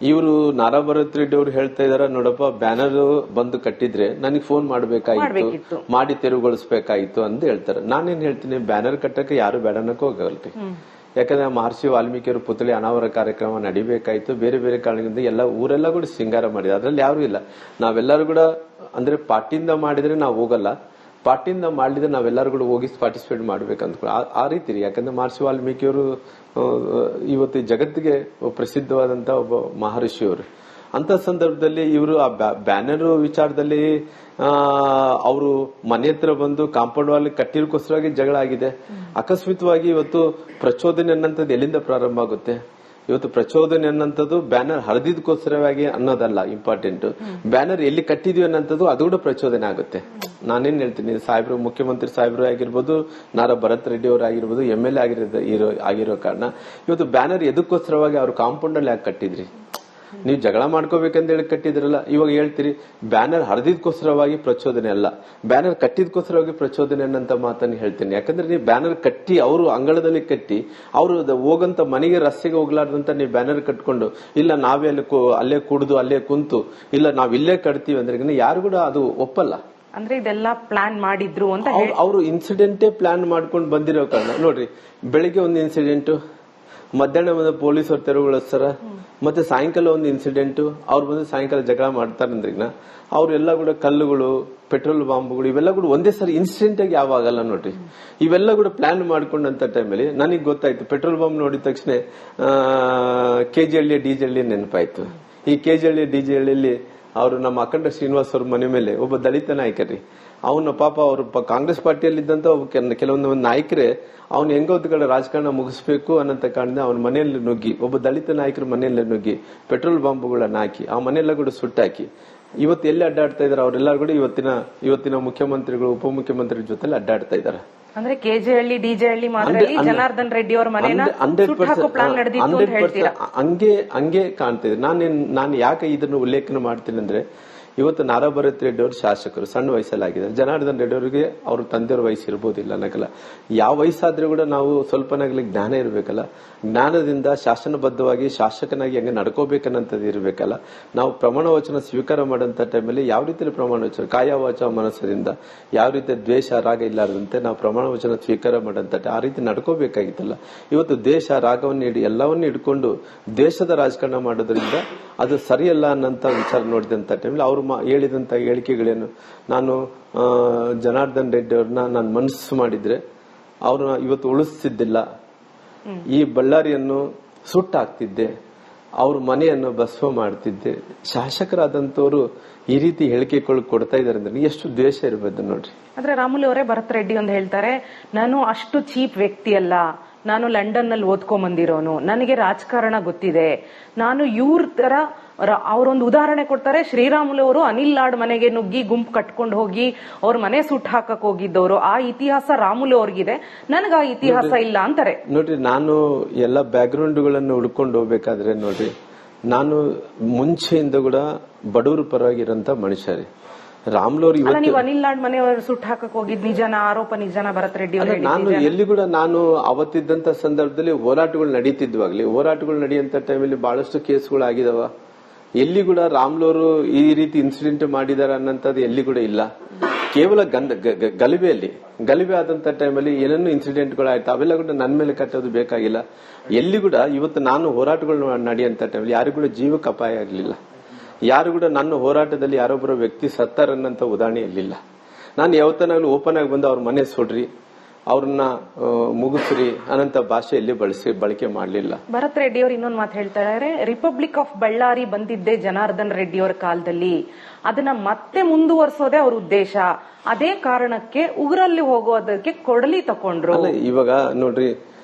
ಇವರು ನಾರಾ ಭರತ್ ರೆಡ್ಡಿ ಅವರು ಹೇಳ್ತಾ ಇದಾರೆ, ನೋಡಪ್ಪ ಬ್ಯಾನರ್ ಬಂದು ಕಟ್ಟಿದ್ರೆ ನನಗೆ ಫೋನ್ ಮಾಡ್ಬೇಕಾಗಿತ್ತು, ಮಾಡಿ ತೆರವುಗೊಳಿಸಬೇಕಾಗಿತ್ತು ಅಂತ ಹೇಳ್ತಾರೆ. ನಾನೇನ್ ಹೇಳ್ತೀನಿ, ಬ್ಯಾನರ್ ಕಟ್ಟಕ್ಕೆ ಯಾರು ಬೇಡನಕ್ಕೂ ಹೋಗಲ್ರಿ. ಯಾಕಂದ್ರೆ ಮಹರ್ಷಿ ವಾಲ್ಮೀಕಿಯವರು ಪುತ್ಥಳಿ ಅನಾವರಣ ಕಾರ್ಯಕ್ರಮ ನಡಿಬೇಕಾಯ್ತು. ಬೇರೆ ಬೇರೆ ಕಾರಣದಿಂದ ಎಲ್ಲ ಊರೆಲ್ಲ ಕೂಡ ಶೃಂಗಾರ ಮಾಡಿದೆ, ಅದ್ರಲ್ಲಿ ಯಾರು ಇಲ್ಲ. ನಾವೆಲ್ಲರೂ ಕೂಡ ಅಂದ್ರೆ ಪಾರ್ಟಿಯಿಂದ ಮಾಡಿದ್ರೆ ನಾವು ಹೋಗಲ್ಲ, ಪಾರ್ಟಿಯಿಂದ ಮಾಡಿದ್ರೆ ನಾವೆಲ್ಲರೂ ಕೂಡ ಹೋಗಿ ಪಾರ್ಟಿಸಿಪೇಟ್ ಮಾಡ್ಬೇಕಂತ ಆ ರೀತಿ ರೀ. ಯಾಕಂದ್ರೆ ಮಹರ್ಷಿ ವಾಲ್ಮೀಕಿಯವರು ಇವತ್ತು ಜಗತ್ತಿಗೆ ಪ್ರಸಿದ್ಧವಾದಂತ ಒಬ್ಬ ಮಹರ್ಷಿಯವರು. ಅಂತ ಸಂದರ್ಭದಲ್ಲಿ ಇವರು ಆ ಬ್ಯಾನರ್ ವಿಚಾರದಲ್ಲಿ ಅವರು ಮನೆ ಹತ್ರ ಬಂದು ಕಾಂಪೌಂಡ್ ವಾಲ್ ಕಟ್ಟಿರೋಕ್ಕೋಸ್ಕರವಾಗಿ ಜಗಳ ಆಗಿದೆ. ಅಕಸ್ಮಿತವಾಗಿ ಇವತ್ತು ಪ್ರಚೋದನೆ ಅನ್ನಂಥದ್ದು ಎಲ್ಲಿಂದ ಪ್ರಾರಂಭ ಆಗುತ್ತೆ? ಇವತ್ತು ಪ್ರಚೋದನೆ ಅನ್ನಂಥದ್ದು ಬ್ಯಾನರ್ ಹರಿದಿದ್ದಕ್ಕೋಸ್ಕರವಾಗಿ ಅನ್ನೋದಲ್ಲ ಇಂಪಾರ್ಟೆಂಟ್, ಬ್ಯಾನರ್ ಎಲ್ಲಿ ಕಟ್ಟಿದ್ವಿ ಅನ್ನೋಂಥದ್ದು ಅದು ಕೂಡ ಪ್ರಚೋದನೆ ಆಗುತ್ತೆ. ನಾನೇನ್ ಹೇಳ್ತೀನಿ, ಸಾಹೇಬ್ರು, ಮುಖ್ಯಮಂತ್ರಿ ಸಾಹೇಬ್ರು ಆಗಿರ್ಬೋದು, ನಾರಾ ಭರತ್ ರೆಡ್ಡಿ ಅವರು ಆಗಿರ್ಬೋದು, MLA ಆಗಿರೋ ಕಾರಣ ಇವತ್ತು ಬ್ಯಾನರ್ ಎದಕ್ಕೋಸ್ಕರವಾಗಿ ಅವ್ರು ಕಾಂಪೌಂಡ್ ಅಲ್ಲಿ ಯಾಕೆ ಕಟ್ಟಿದ್ರಿ? ನೀವು ಜಗಳ ಮಾಡ್ಕೋಬೇಕಂತ ಹೇಳಿ ಕಟ್ಟಿದ್ರಲ್ಲ. ಇವಾಗ ಹೇಳ್ತೀರಿ ಬ್ಯಾನರ್ ಹರಿದಿದ್ಕೋಸ್ಕರವಾಗಿ ಪ್ರಚೋದನೆ ಅಲ್ಲ, ಬ್ಯಾನರ್ ಕಟ್ಟಿದ್ಕೋಸ್ಕರವಾಗಿ ಪ್ರಚೋದನೆ ಅನ್ನಂತ ಮಾತನ್ನು ಹೇಳ್ತೀನಿ. ಯಾಕಂದ್ರೆ ನೀವು ಬ್ಯಾನರ್ ಕಟ್ಟಿ ಅವರು ಅಂಗಳದಲ್ಲಿ ಕಟ್ಟಿ ಅವರು ಹೋಗಂತ ಮನೆಗೆ ರಸ್ತೆಗೆ ಹೋಗ್ಲಾರ್ದಂತ ನೀವು ಬ್ಯಾನರ್ ಕಟ್ಕೊಂಡು ಇಲ್ಲ ನಾವೇ ಅಲ್ಲೇ ಕುಡಿದು ಅಲ್ಲೇ ಕುಂತು ಇಲ್ಲ ನಾವ್ ಇಲ್ಲೇ ಕಟ್ತೀವಿ ಅಂದ್ರೆ ಯಾರು ಕೂಡ ಅದು ಒಪ್ಪಲ್ಲ. ಅಂದ್ರೆ ಇದೆಲ್ಲ ಪ್ಲಾನ್ ಮಾಡಿದ್ರು ಅಂತ ಅವರು ಇನ್ಸಿಡೆಂಟೇ ಪ್ಲಾನ್ ಮಾಡ್ಕೊಂಡು ಬಂದಿರೋ ಕಾರಣ. ನೋಡ್ರಿ, ಬೆಳಿಗ್ಗೆ ಒಂದು ಇನ್ಸಿಡೆಂಟ್, ಮಧ್ಯಾಹ್ನ ಬಂದ ಪೊಲೀಸರು ತೆರವುಗೊಳಿಸ್ತಾರ, ಮತ್ತೆ ಸಾಯಂಕಾಲ ಒಂದು ಇನ್ಸಿಡೆಂಟ್, ಅವ್ರು ಬಂದು ಸಾಯಂಕಾಲ ಜಗಳ ಮಾಡ್ತಾರಂದ್ರಿಗ ಅವ್ರೆಲ್ಲ ಕೂಡ ಕಲ್ಲುಗಳು, ಪೆಟ್ರೋಲ್ ಬಾಂಬ್ಗಳು ಇವೆಲ್ಲ ಕೂಡ ಒಂದೇ ಸರಿ ಇನ್ಸಿಡೆಂಟ್ ಆಗಿ ಯಾವಾಗಲ್ಲ ನೋಡ್ರಿ. ಇವೆಲ್ಲ ಕೂಡ ಪ್ಲಾನ್ ಮಾಡ್ಕೊಂಡಂತ ಟೈಮಲ್ಲಿ ನನಗೆ ಗೊತ್ತಾಯ್ತು, ಪೆಟ್ರೋಲ್ ಬಾಂಬ್ ನೋಡಿದ ತಕ್ಷಣ ಕೆಜಿಹಳ್ಳಿ ಡಿಜೆಹಳ್ಳಿ ನೆನಪಾಯ್ತು. ಈ ಕೆಜಿಹಳ್ಳಿ ಡಿಜೆಹಳ್ಳಿಯಲ್ಲಿ ಅವರು ನಮ್ಮ ಅಖಂಡ ಶ್ರೀನಿವಾಸ್ ಅವ್ರ ಮನೆ ಮೇಲೆ ಒಬ್ಬ ದಲಿತ ನಾಯಕರಿ, ಅವನ ಪಾಪ ಅವರು ಕಾಂಗ್ರೆಸ್ ಪಾರ್ಟಿಯಲ್ಲಿ ಇದ್ದಂತ ಕೆಲವೊಂದು ನಾಯಕರೇ ಅವ್ನು ಹೆಂಗೋದ್ ಕಡೆ ರಾಜಕಾರಣ ಮುಗಿಸ್ಬೇಕು ಅನ್ನಂತ ಕಾರಣದಿಂದ ಅವನ ಮನೆಯಲ್ಲಿ ನುಗ್ಗಿ, ಒಬ್ಬ ದಲಿತ ನಾಯಕರ ಮನೆಯಲ್ಲ ನುಗ್ಗಿ ಪೆಟ್ರೋಲ್ ಬಾಂಬ್ಗಳನ್ನ ಹಾಕಿ ಆ ಮನೆಯೆಲ್ಲ ಕೂಡ ಸುಟ್ಟಾಕಿ ಇವತ್ತು ಎಲ್ಲಿ ಅಡ್ಡಾಡ್ತಾ ಇದಾರೆ ಅವರೆಲ್ಲರೂ ಕೂಡ ಇವತ್ತಿನ ಮುಖ್ಯಮಂತ್ರಿಗಳು, ಉಪಮುಖ್ಯಮಂತ್ರಿ ಜೊತೆ ಅಡ್ಡಾಡ್ತಾ ಇದಾರೆ. ಅಂದ್ರೆ ಕೆಜಿಹಳ್ಳಿ ಡಿಜೆಹಳ್ಳಿ ಮಾತ್ರದಲ್ಲಿ ಜನಾರ್ದನ್ ರೆಡ್ಡಿ ಅವರ ಮನೆಯನ್ನ ಸುಟ್ಟಾಕೋ ಪ್ಲಾನ್ ನಡೆದಿತ್ತು ಅಂತ ಹೇಳ್ತೀರಾ? ಹಂಗೆ ಕಾಣ್ತಿದೆ. ನಾನು ಯಾಕೆ ಇದನ್ನು ಉಲ್ಲೇಖನ ಮಾಡ್ತೀನಿ ಅಂದ್ರೆ, ಇವತ್ತು ನಾರಾ ಭರತ್ ರೆಡ್ಡಿ ಅವರು ಶಾಸಕರು, ಸಣ್ಣ ವಯಸ್ಸಲ್ಲಾಗಿದ್ದಾರೆ. ಜನಾರ್ದನ್ ರೆಡ್ಡಿ ಅವರಿಗೆ ಅವ್ರ ತಂದೆಯವ್ರ ವಯಸ್ಸು ಇರ್ಬೋದಿಲ್ಲ ಅನ್ನಕಲ್ಲ, ಯಾವ ವಯಸ್ಸಾದ್ರೂ ಕೂಡ ನಾವು ಸ್ವಲ್ಪನಾಗ್ಲಿ ಜ್ಞಾನ ಇರ್ಬೇಕಲ್ಲ. ಜ್ಞಾನದಿಂದ ಶಾಸನಬದ್ಧವಾಗಿ ಶಾಸಕನಾಗಿ ಹೆಂಗೆ ನಡ್ಕೋಬೇಕನ್ನಂಥದ್ದು ಇರ್ಬೇಕಲ್ಲ. ನಾವು ಪ್ರಮಾಣ ವಚನ ಸ್ವೀಕಾರ ಮಾಡೋಂಥ ಟೈಮಲ್ಲಿ ಯಾವ ರೀತಿಯಲ್ಲಿ ಪ್ರಮಾಣ ವಚನ, ಕಾಯ ವಾಚ ಮನಸ್ಸದಿಂದ ಯಾವ ರೀತಿ ದ್ವೇಷ ರಾಗ ಇಲ್ಲಾರದಂತೆ ನಾವು ಪ್ರಮಾಣ ವಚನ ಸ್ವೀಕಾರ ಮಾಡೋಂಥ ಆ ರೀತಿ ನಡ್ಕೋಬೇಕಾಗಿತ್ತಲ್ಲ. ಇವತ್ತು ದೇಶ ರಾಗವನ್ನು ಎಲ್ಲವನ್ನೂ ಹಿಡ್ಕೊಂಡು ದೇಶದ ರಾಜಕಾರಣ ಮಾಡೋದ್ರಿಂದ ಅದು ಸರಿಯಲ್ಲ ಅನ್ನಂತ ವಿಚಾರ ನೋಡಿದಂತ ಟೈಮಲ್ಲಿ ಅವ್ರ ಹೇಳಿದಂತ ಹೇಳಿಕೆಗಳೇನು? ನಾನು ಜನಾರ್ದನ್ ರೆಡ್ಡಿ ಅವ್ರನ್ನ ನಾನು ಮನಸ್ಸು ಮಾಡಿದ್ರೆ ಅವ್ರನ್ನ ಇವತ್ತು ಉಳಿಸ್ತಿದ್ದಿಲ್ಲ, ಈ ಬಳ್ಳಾರಿಯನ್ನು ಸುಟ್ಟಾಕ್ತಿದ್ದೆ, ಅವ್ರ ಮನೆಯನ್ನು ಭಸ್ಮ ಮಾಡ್ತಿದ್ದೆ. ಶಾಸಕರಾದಂತವ್ರು ಈ ರೀತಿ ಹೇಳಿಕೆಗಳು ಕೊಡ್ತಾ ಇದಾರೆ ಅಂದ್ರೆ ಎಷ್ಟು ದ್ವೇಷ ಇರಬಹುದು ನೋಡ್ರಿ. ಆದ್ರೆ ರಾಮುಲು ಅವರೇ ಭರತ್ ರೆಡ್ಡಿ ಒಂದು ಹೇಳ್ತಾರೆ, ನಾನು ಅಷ್ಟು ಚೀಪ್ ವ್ಯಕ್ತಿ ಅಲ್ಲ, ನಾನು ಲಂಡನ್ ನಲ್ಲಿ ಓದ್ಕೊಂಡ್ ಬಂದಿರೋನು, ನನಗೆ ರಾಜಕಾರಣ ಗೊತ್ತಿದೆ, ನಾನು ಇವ್ರ ತರ. ಅವರೊಂದು ಉದಾಹರಣೆ ಕೊಡ್ತಾರೆ, ಶ್ರೀರಾಮುಲು ಅವರು ಅನಿಲ್ ಲಾಡ್ ಮನೆಗೆ ನುಗ್ಗಿ ಗುಂಪು ಕಟ್ಕೊಂಡು ಹೋಗಿ ಅವ್ರ ಮನೆ ಸುಟ್ಟು ಹಾಕಕ್ ಹೋಗಿದ್ದವರು. ಆ ಇತಿಹಾಸ ರಾಮುಲು ಅವ್ರಿಗಿದೆ, ನನಗ ಆ ಇತಿಹಾಸ ಇಲ್ಲ ಅಂತಾರೆ. ನೋಡ್ರಿ, ನಾನು ಎಲ್ಲ ಬ್ಯಾಕ್ ಗ್ರೌಂಡ್ಗಳನ್ನು ಹುಡ್ಕೊಂಡು ಹೋಗ್ಬೇಕಾದ್ರೆ ನೋಡ್ರಿ, ನಾನು ಮುಂಚೆಯಿಂದ ಕೂಡ ಬಡವರು ಪರವಾಗಿರಂತ ಮನುಷ್ಯ ರೀ. ರಾಮುಲು ಅವ್ರು ಇವತ್ತು ನೀವು ಅನಿಲ್ ಲಾಡ್ ಮನೆಯವರು ಸುಟ್ಟು ಹಾಕಕ್ ಹೋಗಿದ್ ನಿಜನ, ಆರೋಪ ನಿಜನ ಭರತ್ ರೆಡ್ಡಿ ಅವರು? ನಾನು ಎಲ್ಲಿ ಕೂಡ ನಾನು ಅವತ್ತಿದ್ದಂತ ಸಂದರ್ಭದಲ್ಲಿ ಹೋರಾಟಗಳು ನಡೀತಿದ್ವಾಗ್ಲಿ, ಹೋರಾಟಗಳು ನಡೆಯುವಂತ ಟೈಮಲ್ಲಿ ಬಹಳಷ್ಟು ಕೇಸ್ಗಳು ಆಗಿದಾವ. ಎಲ್ಲಿ ಕೂಡ ರಾಮುಲು ಅವರು ಈ ರೀತಿ ಇನ್ಸಿಡೆಂಟ್ ಮಾಡಿದಾರ ಅನ್ನೋಂಥದ್ದು ಎಲ್ಲಿ ಕೂಡ ಇಲ್ಲ. ಕೇವಲ ಗಲಭೆ ಆದಂತ ಟೈಮಲ್ಲಿ ಏನೇನು ಇನ್ಸಿಡೆಂಟ್ಗಳು ಆಯ್ತು, ಅವೆಲ್ಲ ಕೂಡ ನನ್ನ ಮೇಲೆ ಕಟ್ಟೋದು ಬೇಕಾಗಿಲ್ಲ. ಎಲ್ಲಿ ಕೂಡ ಇವತ್ತು ನಾನು ಹೋರಾಟಗಳು ನಡೆಯುವಂತ ಟೈಮಲ್ಲಿ ಯಾರು ಕೂಡ ಜೀವಕ್ಕೆ ಅಪಾಯ ಆಗಲಿಲ್ಲ. ಯಾರು ಕೂಡ ನನ್ನ ಹೋರಾಟದಲ್ಲಿ ಯಾರೊಬ್ಬರ ವ್ಯಕ್ತಿ ಸತ್ತಾರನ್ನಂತ ಉದಾಹರಣೆ ಇರಲಿಲ್ಲ. ನಾನು ಯಾವತ್ತನಾಗ್ಲೂ ಓಪನ್ ಆಗಿ ಬಂದು ಅವ್ರ ಮನೆ ಸುಡ್ರಿ, ಅವ್ರನ್ನ ಮುಗಿಸ್ರಿ ಅನ್ನಂತ ಭಾಷೆಯಲ್ಲಿ ಬಳಕೆ ಮಾಡಲಿಲ್ಲ. ಭರತ್ ರೆಡ್ಡಿ ಅವರು ಇನ್ನೊಂದು ಮಾತು ಹೇಳ್ತಾ ಇದ್ದಾರೆ, ರಿಪಬ್ಲಿಕ್ ಆಫ್ ಬಳ್ಳಾರಿ ಬಂದಿದ್ದೆ ಜನಾರ್ದನ್ ರೆಡ್ಡಿ ಅವರ ಕಾಲದಲ್ಲಿ, ಅದನ್ನ ಮತ್ತೆ ಮುಂದುವರಿಸೋದೇ ಅವ್ರ ಉದ್ದೇಶ, ಅದೇ ಕಾರಣಕ್ಕೆ ಉಗುರಲ್ಲಿ ಹೋಗೋದಕ್ಕೆ ಕೊಡಲಿ ತಕೊಂಡ್ರು. ಇವಾಗ ನೋಡ್ರಿ,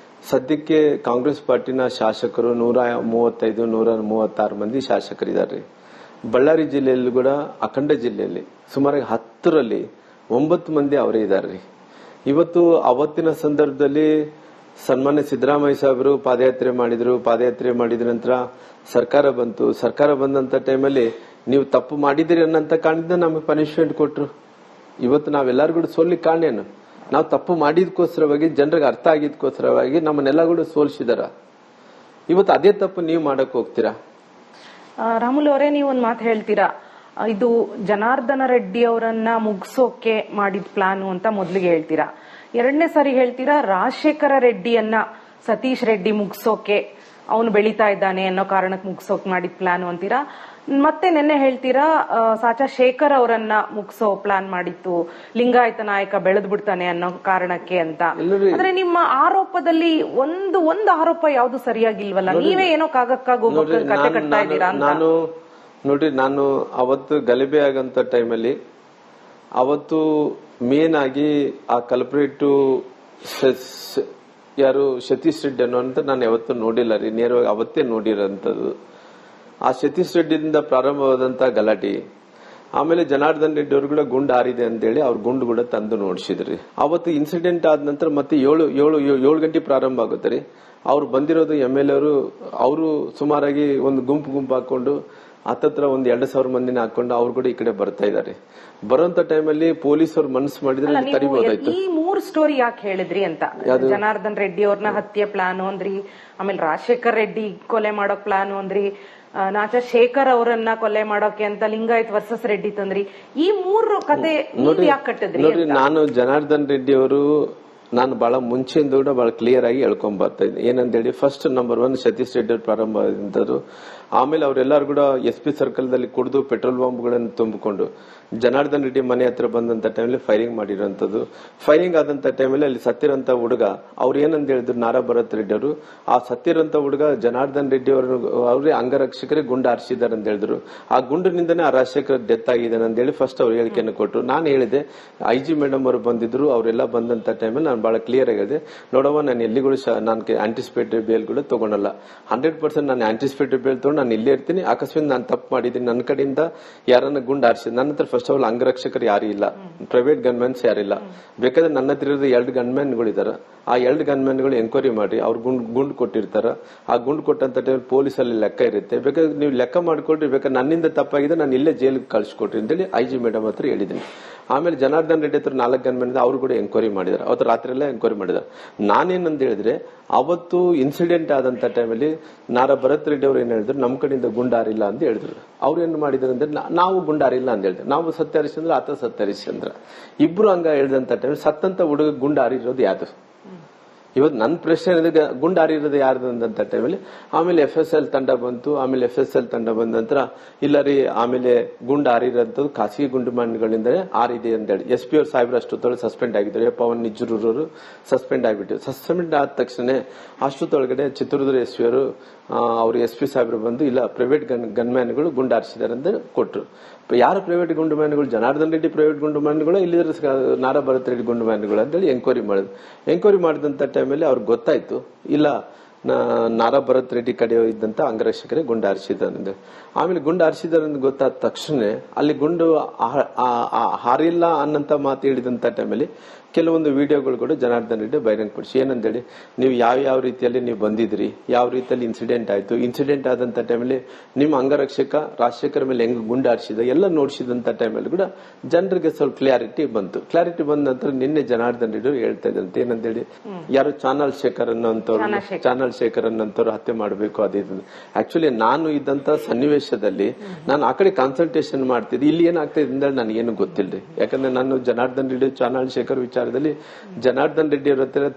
ಸದ್ಯಕ್ಕೆ ಕಾಂಗ್ರೆಸ್ ಪಾರ್ಟಿನ ಶಾಸಕರು 135, 136 ಮಂದಿ ಶಾಸಕರಿದ್ದಾರೆ. ಬಳ್ಳಾರಿ ಜಿಲ್ಲೆಯಲ್ಲಿ ಕೂಡ ಅಖಂಡ ಜಿಲ್ಲೆಯಲ್ಲಿ ಸುಮಾರು 10ರಲ್ಲಿ 9 ಮಂದಿ ಅವರೇ ಇದ್ದಾರೆ. ಇವತ್ತು ಅವತ್ತಿನ ಸಂದರ್ಭದಲ್ಲಿ ಸನ್ಮಾನ್ಯ ಸಿದ್ದರಾಮಯ್ಯ ಸಾಹೇಬರು ಪಾದಯಾತ್ರೆ ಮಾಡಿದ ನಂತರ ಸರ್ಕಾರ ಬಂತು. ಸರ್ಕಾರ ಬಂದಂತ ಟೈಮಲ್ಲಿ ನೀವು ತಪ್ಪು ಮಾಡಿದಿರಿ ಅನ್ನಂತ ಕಾರಣದಿಂದ ನಮಗೆ ಪನಿಷ್ಮೆಂಟ್ ಕೊಟ್ರು. ಇವತ್ತು ನಾವೆಲ್ಲರೂ ಕೂಡ ಸೋಲಿಕ್ಕೆ ಕಾರಣೇನು? ನಾವು ತಪ್ಪು ಮಾಡಿದಕ್ಕೋಸ್ಕರವಾಗಿ, ಜನರಿಗೆ ಅರ್ಥ ಆಗಿದ್ಕೋಸ್ಕರವಾಗಿ ನಮ್ಮನ್ನೆಲ್ಲ ಕೂಡ ಸೋಲಿಸಿದಾರ. ಇವತ್ತು ಅದೇ ತಪ್ಪು ನೀವು ಮಾಡಕ್ ಹೋಗ್ತೀರಾ? ರಾಮುಲು ಅವರೇ, ನೀವು ಒಂದು ಮಾತು ಹೇಳ್ತೀರಾ, ಇದು ಜನಾರ್ದನ ರೆಡ್ಡಿ ಅವರನ್ನ ಮುಗಿಸೋಕೆ ಮಾಡಿದ ಪ್ಲಾನು ಅಂತ ಮೊದಲಿಗೆ ಹೇಳ್ತೀರಾ. ಎರಡನೇ ಸಾರಿ ಹೇಳ್ತೀರಾ ರಾಜಶೇಖರ ರೆಡ್ಡಿಯನ್ನ ಸತೀಶ್ ರೆಡ್ಡಿ ಮುಗಿಸೋಕೆ ಅವನು ಬೆಳೀತಾ ಇದ್ದಾನೆ ಅನ್ನೋ ಕಾರಣಕ್ಕೆ ಮುಗಿಸೋಕೆ ಮಾಡಿದ ಪ್ಲಾನು ಅಂತೀರಾ. ಮತ್ತೆ ನಿನ್ನೆ ಹೇಳ್ತೀರಾ ಸಾಚಾ ಶೇಖರ್ ಅವರನ್ನ ಮುಗಿಸೋ ಪ್ಲಾನ್ ಮಾಡಿತ್ತು, ಲಿಂಗಾಯತ ನಾಯಕ ಬೆಳೆದ್ ಬಿಡ್ತಾನೆ ಅನ್ನೋ ಕಾರಣಕ್ಕೆ ಅಂತ. ಆದ್ರೆ ನಿಮ್ಮ ಆರೋಪದಲ್ಲಿ ಒಂದು ಆರೋಪ ಯಾವ್ದು ಸರಿಯಾಗಿಲ್ವಲ್ಲ, ನೀವೇ ಏನೋ ಕಾಗಕ್ಕಾಗಿ ಕತೆ ಕಟ್ತಾ ಇದ್ದೀರಾ ಅಂತ. ನೋಡ್ರಿ, ನಾನು ಅವತ್ತು ಗಲಭೆ ಆಗಂತ ಟೈಮಲ್ಲಿ ಅವತ್ತು ಮೇನ್ ಆಗಿ ಆ ಕಲ್ಪ್ರೇಟ್ ಯಾರು ಸತೀಶ್ ರೆಡ್ಡಿ ಅನ್ನೋ ಅಂತ ನಾನು ಯಾವತ್ತೂ ನೋಡಿಲ್ಲ ರೀ, ನೇರವಾಗಿ ಅವತ್ತೇ ನೋಡಿರೋಂಥದ್ದು. ಆ ಸತೀಶ್ ರೆಡ್ಡಿಯಿಂದ ಪ್ರಾರಂಭವಾದಂತ ಗಲಾಟೆ, ಆಮೇಲೆ ಜನಾರ್ದನ್ ರೆಡ್ಡಿ ಅವರು ಕೂಡ ಗುಂಡು ಹಾರಿದೆ ಅಂತೇಳಿ ಅವ್ರ ಗುಂಡು ಕೂಡ ತಂದು ನೋಡಿಸಿದ್ರಿ. ಅವತ್ತು ಇನ್ಸಿಡೆಂಟ್ ಆದ ನಂತರ ಮತ್ತೆ 7 ಗಂಟೆ ಪ್ರಾರಂಭ ಆಗುತ್ತೆ ರೀ. ಅವ್ರು ಬಂದಿರೋದು MLA ಅವರು ಸುಮಾರಾಗಿ ಒಂದು ಗುಂಪು ಹಾಕೊಂಡು ಹತ್ತತ್ರ 2,000 ಮಂದಿನ ಹಾಕೊಂಡು ಅವ್ರು ಕೂಡ ಈ ಕಡೆ ಬರ್ತಾ ಇದಾರೆ. ಬರೋಂತ ಟೈಮಲ್ಲಿ ಪೊಲೀಸರು ಮನಸ್ಸು ಮಾಡಿದ್ರೆ ತರಿಬಹುದಾಯ್ತು. ಈ 3 ಸ್ಟೋರಿ ಯಾಕೆ ಹೇಳಿದ್ರಿ ಅಂತ? ಜನಾರ್ದನ್ ರೆಡ್ಡಿ ಅವ್ರನ್ನ ಹತ್ಯೆ ಪ್ಲಾನ್ ಅಂದ್ರಿ, ಆಮೇಲೆ ರಾಜಶೇಖರ್ ರೆಡ್ಡಿ ಕೊಲೆ ಮಾಡೋ ಪ್ಲಾನ್ ಅಂದ್ರಿ, ನಾಚಾ ಶೇಖರ್ ಅವರನ್ನ ಕೊಲೆ ಮಾಡೋಕೆ ಅಂತ ಲಿಂಗಾಯತ್ ವರ್ಸಸ್ ರೆಡ್ಡಿ ತಂದ್ರಿ. ಈ 3 ಕತೆ ಯಾಕೆ ಕಟ್ಟಿದ್ರಿ? ನೋಡ್ರಿ, ನಾನು ಜನಾರ್ದನ್ ರೆಡ್ಡಿ ಅವರು ನಾನು ಬಹಳ ಮುಂಚೆಯಿಂದ ಕೂಡ ಬಹಳ ಕ್ಲಿಯರ್ ಆಗಿ ಹೇಳ್ಕೊಂಡ್ ಬರ್ತಾ ಇದ್ದೆ. ಏನಂತೇಳಿ, ಫಸ್ಟ್ ನಂಬರ್ 1 ಸತೀಶ್ ರೆಡ್ಡಿ ಅವರು ಪ್ರಾರಂಭ ಆದಂತದ್ದು. ಆಮೇಲೆ ಅವರೆಲ್ಲರೂ ಕೂಡ SP ಸರ್ಕಲ್ ದಲ್ಲಿ ಕುಡಿದು ಪೆಟ್ರೋಲ್ ಬಾಂಬ್ಗಳನ್ನು ತುಂಬಿಕೊಂಡು ಜನಾರ್ದನ್ ರೆಡ್ಡಿ ಮನೆ ಹತ್ರ ಬಂದಂತ ಟೈಮಲ್ಲಿ ಫೈರಿಂಗ್ ಮಾಡಿರೋಂಥದ್ದು. ಫೈರಿಂಗ್ ಆದಂತ ಟೈಮಲ್ಲಿ ಅಲ್ಲಿ ಸತ್ತಿರಂತ ಹುಡುಗ ಅವ್ರು ಏನಂತ ಹೇಳಿದ್ರು, ನಾರಾ ಭರತ್ ರೆಡ್ಡಿ ಅವರು, ಆ ಸತ್ತಿರಂತ ಹುಡುಗ ಜನಾರ್ದನ್ ರೆಡ್ಡಿ ಅವರೇ ಅಂಗರಕ್ಷಕರಿಗೆ ಗುಂಡು ಹಾರಿಸಿದ್ದಾರೆ ಅಂತ ಹೇಳಿದ್ರು. ಆ ಗುಂಡಿನಿಂದನೇ ಆ ರಾಜಶೇಖರ್ ಡೆತ್ ಆಗಿದ್ದಾನೆ ಅಂತ ಹೇಳಿ ಫಸ್ಟ್ ಅವ್ರು ಹೇಳಿಕೆಯನ್ನು ಕೊಟ್ಟರು. ನಾನು ಹೇಳಿದೆ, IG ಮೇಡಮ್ ಅವರು ಬಂದಿದ್ರು, ಅವರೆಲ್ಲ ಬಂದಂತ ಟೈಮಲ್ಲಿ ನಾನು ಬಹಳ ಕ್ಲಿಯರ್ ಆಗಿದೆ, ನೋಡವ ನಾನು ಎಲ್ಲಿಗಳು ನಾನು ಆಂಟಿಸಿಪೇಟರಿ ಬೇಲ್ ಕೂಡ ತಗೊಳಲ್ಲ, 100% ನಾನು ಆಂಟಿಸಿಪೇಟರಿ ಬೇಲ್ ತಗೊಂಡು ನಾನು ಇಲ್ಲೇ ಇರ್ತೀನಿ. ಅಕಸ್ಮಾತ್ ನಾನು ತಪ್ಪು ಮಾಡಿದ್ದೀನಿ, ನನ್ನ ಕಡೆಯಿಂದ ಯಾರನ್ನ ಗುಂಡು ಹಾರಿಸಿದ, ನನ್ನ ಹತ್ರ ಫಸ್ಟ್ ಆಫ್ ಆಲ್ ಅಂಗರಕ್ಷಕರು ಯಾರು ಇಲ್ಲ, ಪ್ರೈವೇಟ್ ಗನ್ಮ್ಯಾನ್ಸ್ ಯಾರಿಲ್ಲ. ಬೇಕಾದ್ರೆ ನನ್ನ ಹತ್ರ ಇರೋದು 2 ಗನ್ಮ್ಯಾನ್ಗಳು ಇದಾರೆ. ಆ 2 ಗನ್ಮ್ಯಾನ್ಗಳು ಎನ್ಕ್ವೈರಿ ಮಾಡಿ ಅವ್ರು ಗುಂಡು ಕೊಟ್ಟಿರ್ತಾರ. ಆ ಗುಂಡು ಕೊಟ್ಟಂತ ಟೈಮ್ ಪೊಲೀಸ್ ಅಲ್ಲಿ ಲೆಕ್ಕ ಇರುತ್ತೆ, ಬೇಕಾದ್ರೆ ನೀವು ಲೆಕ್ಕ ಮಾಡ್ಕೊಡ್ರಿ, ಬೇಕಾದ್ರೆ ನನ್ನಿಂದ ತಪ್ಪಾಗಿದೆ ನಾನು ಇಲ್ಲೇ ಜೈಲಿಗೆ ಕಳ್ಸಿಕೊಟ್ರಿ ಅಂತೇಳಿ IG ಮೇಡಮ್ ಹತ್ರ ಹೇಳಿದ್ದೀನಿ. ಆಮೇಲೆ ಜನಾರ್ದನ್ ರೆಡ್ಡಿ ಹತ್ರ 4 ಗನ್ಮ್ಯಾನ್ ಅವ್ರು ಕೂಡ ಎಂಕ್ವೈರಿ ಮಾಡಿದಾರೆ. ಅವತ್ತು ರಾತ್ರಿ ಎಲ್ಲ ಎಂಕ್ವೈರಿ ಮಾಡಿದಾರೆ. ನಾನೇನಂತ ಹೇಳಿದ್ರೆ, ಅವತ್ತು ಇನ್ಸಿಡೆಂಟ್ ಆದಂತ ಟೈಮಲ್ಲಿ ನಾರಾ ಭರತ್ ರೆಡ್ಡಿ ಅವ್ರು ಏನ್ ಹೇಳಿದ್ರು, ನಮ್ ಕಡೆಯಿಂದ ಗುಂಡಾರಿಲ್ಲ ಅಂತ ಹೇಳಿದ್ರು. ಅವ್ರು ಏನ್ ಮಾಡಿದ್ರು ಅಂದ್ರೆ, ನಾವು ಗುಂಡಾರಿಲ್ಲ ಅಂತ ಹೇಳಿದ್ರು. ನಾವು ಸತ್ಯಹರಿಶ್ಚಂದ್ರ, ಆತ ಸತ್ಯಹರಿಶ್ಚಂದ್ರ, ಇಬ್ರು ಹಂಗ ಹೇಳಿದಂತ ಟೈಮ್ ಸತ್ತಂತ ಹುಡುಗ ಗುಂಡಾರಿರೋದು ಯಾವುದು? ಇವತ್ತು ನನ್ನ ಪ್ರಶ್ನೆ ಗುಂಡು ಹಾರಿರೋದು ಯಾರ್ದು ಅಂತ ಟೈಮಲ್ಲಿ ಆಮೇಲೆ FSL ತಂಡ ಬಂತು. ಆಮೇಲೆ FSL ತಂಡ ಬಂದ ನಂತರ ಇಲ್ಲ ರೀ ಆಮೇಲೆ ಗುಂಡು ಹಾರಿರೋಂಥದ್ದು ಖಾಸಗಿ ಗುಂಡುಮಾನ್ಗಳಿಂದಲೇ ಹಾರಿದೆ ಅಂತ ಹೇಳಿ SP ಅವ್ರ ಸಾಹೇಬ್ರು ಅಷ್ಟೊತ್ತೊಳಗೆ ಸಸ್ಪೆಂಡ್ ಆಗಿದ್ದಾರೆ. ಪವನ್ ನಿಜ್ಜೂರವರು ಸಸ್ಪೆಂಡ್ ಆಗಿಬಿಟ್ಟು ಸಸ್ಪೆಂಡ್ ಆದ ತಕ್ಷಣ ಅಷ್ಟೊತ್ತೊಳಗಡೆ ಚಿತ್ರದುರ್ಗ SP ಅವರು ಅವ್ರು SP ಸಾಹೇಬ್ರು ಬಂದು ಇಲ್ಲ ಪ್ರೈವೇಟ್ ಗನ್ಮ್ಯಾನ್ಗಳು ಗುಂಡು ಹಾರಿಸಿದ್ದಾರೆ ಅಂತ ಕೊಟ್ರು. ಯಾರು ಪ್ರೈವೇಟ್ ಗುಂಡುಮ್ಯಾನ್ಗಳು? ಜನಾರ್ದನ್ ರೆಡ್ಡಿ ಪ್ರೈವೇಟ್ ಗುಂಡುಮ್ಯಾನ್ಗಳು, ಇಲ್ಲಿದ್ರೆ ನಾರಾ ಭರತ್ ರೆಡ್ಡಿ ಗುಂಡುಮ್ಯಾನ್ಗಳು ಅಂತೇಳಿ ಎಂಕ್ವೈರಿ ಮಾಡಿದ್ರು. ಎಂಕ್ವೈರಿ ಮಾಡಿದಂತ ಟೈಮಲ್ಲಿ ಅವ್ರಿಗೆ ಗೊತ್ತಾಯ್ತು ಇಲ್ಲ ನಾರಾ ಭರತ್ ರೆಡ್ಡಿ ಕಡೆ ಇದ್ದಂತ ಅಂಗರಕ್ಷಕರೇ ಗುಂಡು ಹಾರಿಸಿದ್ದಾರೆ. ಆಮೇಲೆ ಗುಂಡು ಹಾರಿಸಿದ್ದಾರೆ ಅಂತ ಗೊತ್ತಾದ ತಕ್ಷಣ ಅಲ್ಲಿ ಗುಂಡು ಹಾರಿಲ್ಲ ಅನ್ನಂತ ಮಾತು ಹೇಳಿದಂತ ಟೈಮಲ್ಲಿ ಕೆಲವೊಂದು ವಿಡಿಯೋಗಳು ಕೂಡ ಜನಾರ್ದನ್ ರೆಡ್ಡಿ ಬಹಿರಂಗಪಡಿಸಿ ಏನಂತೇಳಿ ನೀವು ಯಾವ ರೀತಿಯಲ್ಲಿ ನೀವು ಬಂದಿದ್ರಿ, ಯಾವ ರೀತಿಯಲ್ಲಿ ಇನ್ಸಿಡೆಂಟ್ ಆಯ್ತು, ಇನ್ಸಿಡೆಂಟ್ ಆದಂತ ಟೈಮಲ್ಲಿ ನಿಮ್ಮ ಅಂಗರಕ್ಷಕ ರಾಜಶೇಖರ್ ಮೇಲೆ ಹೆಂಗ್ ಗುಂಡು ಹಾರಿಸಿದ ಎಲ್ಲ ನೋಡಿಸಿದಂತ ಟೈಮಲ್ಲಿ ಕೂಡ ಜನರಿಗೆ ಸ್ವಲ್ಪ ಕ್ಲಾರಿಟಿ ಬಂತು. ಕ್ಲಾರಿಟಿ ಬಂದ ನಂತರ ನಿನ್ನೆ ಜನಾರ್ದನ್ ರೆಡ್ಡಿ ಹೇಳ್ತಾ ಇದ್ರಂತೆ ಏನಂತೇಳಿ ಯಾರು ಚಾನಲ್ ಶೇಖರ್ ಅನ್ನೋಂಥವ್ರು ಹತ್ಯೆ ಮಾಡಬೇಕು ಅದೇ. ಆಕ್ಚುಲಿ ನಾನು ಇದ್ದಂತ ಸನ್ನಿವೇಶದಲ್ಲಿ ನಾನು ಆ ಕಡೆ ಕಾನ್ಸಂಟ್ರೇಷನ್ ಮಾಡ್ತಿದ್ದೆ. ಇಲ್ಲಿ ಏನಾಗ್ತಾ ಇದೆ ಅಂದ್ರೆ ನನಗೇನು ಗೊತ್ತಿಲ್ಲರಿ. ಯಾಕಂದ್ರೆ ನಾನು ಜನಾರ್ದನ್ ರೆಡ್ಡಿ ಚಾನಲ್ ಶೇಖರ್ ವಿಚಾರದಲ್ಲಿ ಜನಾರ್ದನ್ ರೆಡ್ಡಿ ಅವ್ರ ಹತ್ರ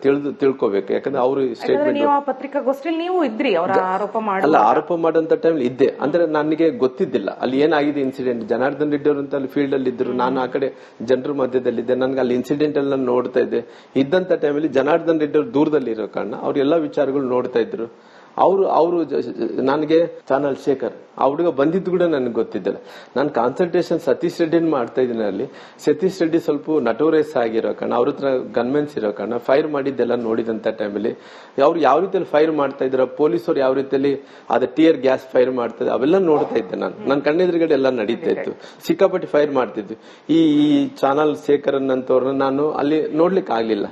ತಿಳ್ಕೋಬೇಕು. ಯಾಕಂದ್ರೆ ಅವರು ಸ್ಟೇಟ್ಮೆಂಟ್ ಪತ್ರಿಕಾಗೋಷ್ಠಿಯಲ್ಲಿ ನೀವು ಇದ್ರಿ ಆರೋಪ ಮಾಡಂತ ಟೈಮ್ ಇದ್ದೆ. ಅಂದ್ರೆ ನನಗೆ ಗೊತ್ತಿದ್ದಿಲ್ಲ ಅಲ್ಲಿ ಏನಾಗಿದೆ ಇನ್ಸಿಡೆಂಟ್. ಜನಾರ್ದನ್ ರೆಡ್ಡಿ ಅವರು ಅಂತ ಅಲ್ಲಿ ಫೀಲ್ಡ್ ಅಲ್ಲಿ ಇದ್ರು, ನಾನು ಆ ಕಡೆ ಜನರ ಮಧ್ಯದಲ್ಲಿದ್ದೆ. ನನ್ಗೆ ಅಲ್ಲಿ ಇನ್ಸಿಡೆಂಟ್ ಎಲ್ಲ ನೋಡ್ತಾ ಇದ್ದೆ. ಇದ್ದಂತ ಟೈಮಲ್ಲಿ ಜನಾರ್ದನ್ ರೆಡ್ಡಿ ಅವರು ದೂರದಲ್ಲಿ ಇರೋ ಕಾರಣ ಅವ್ರ ಎಲ್ಲಾ ವಿಚಾರಗಳು ನೋಡ್ತಾ ಇದ್ರು. ಅವರು ನನಗೆ ಚಾನಲ್ ಶೇಖರ್ ಆ ಹುಡುಗ ಬಂದಿದ್ದು ಕೂಡ ನನಗೆ ಗೊತ್ತಿದ್ದಿಲ್ಲ. ನಾನು ಕಾನ್ಸಂಟ್ರೇಷನ್ ಸತೀಶ್ ರೆಡ್ಡಿ ಮಾಡ್ತಾ ಇದ್ದೀನಿ. ಅಲ್ಲಿ ಸತೀಶ್ ರೆಡ್ಡಿ ಸ್ವಲ್ಪ ನಟೋರೇಸ್ ಆಗಿರೋ ಕಾರಣ ಅವ್ರ ಹತ್ರ ಗನ್ಮೆನ್ಸ್ ಇರೋ ಕಾರಣ ಫೈರ್ ಮಾಡಿದ್ದೆಲ್ಲ ನೋಡಿದಂತ ಟೈಮಲ್ಲಿ ಅವ್ರು ಯಾವ ರೀತಿಯಲ್ಲಿ ಫೈರ್ ಮಾಡ್ತಾ ಇದ್ರ, ಪೊಲೀಸರು ಯಾವ ರೀತಿಯಲ್ಲಿ ಅದ ಟಿಯರ್ ಗ್ಯಾಸ್ ಫೈರ್ ಮಾಡ್ತಾ ಇದ್ರು ಅವೆಲ್ಲ ನೋಡ್ತಾ ಇದ್ದೆ. ನನ್ನ ಕಣ್ಣೆದುರುಗಡೆ ಎಲ್ಲ ನಡೀತಾ ಇತ್ತು. ಸಿಕ್ಕಾಪಟ್ಟಿ ಫೈರ್ ಮಾಡ್ತಿದ್ವಿ. ಈ ಚಾನಲ್ ಶೇಖರ್ ಅನ್ನಂತವ್ರನ್ನ ನಾನು ಅಲ್ಲಿ ನೋಡ್ಲಿಕ್ಕೆ ಆಗ್ಲಿಲ್ಲ.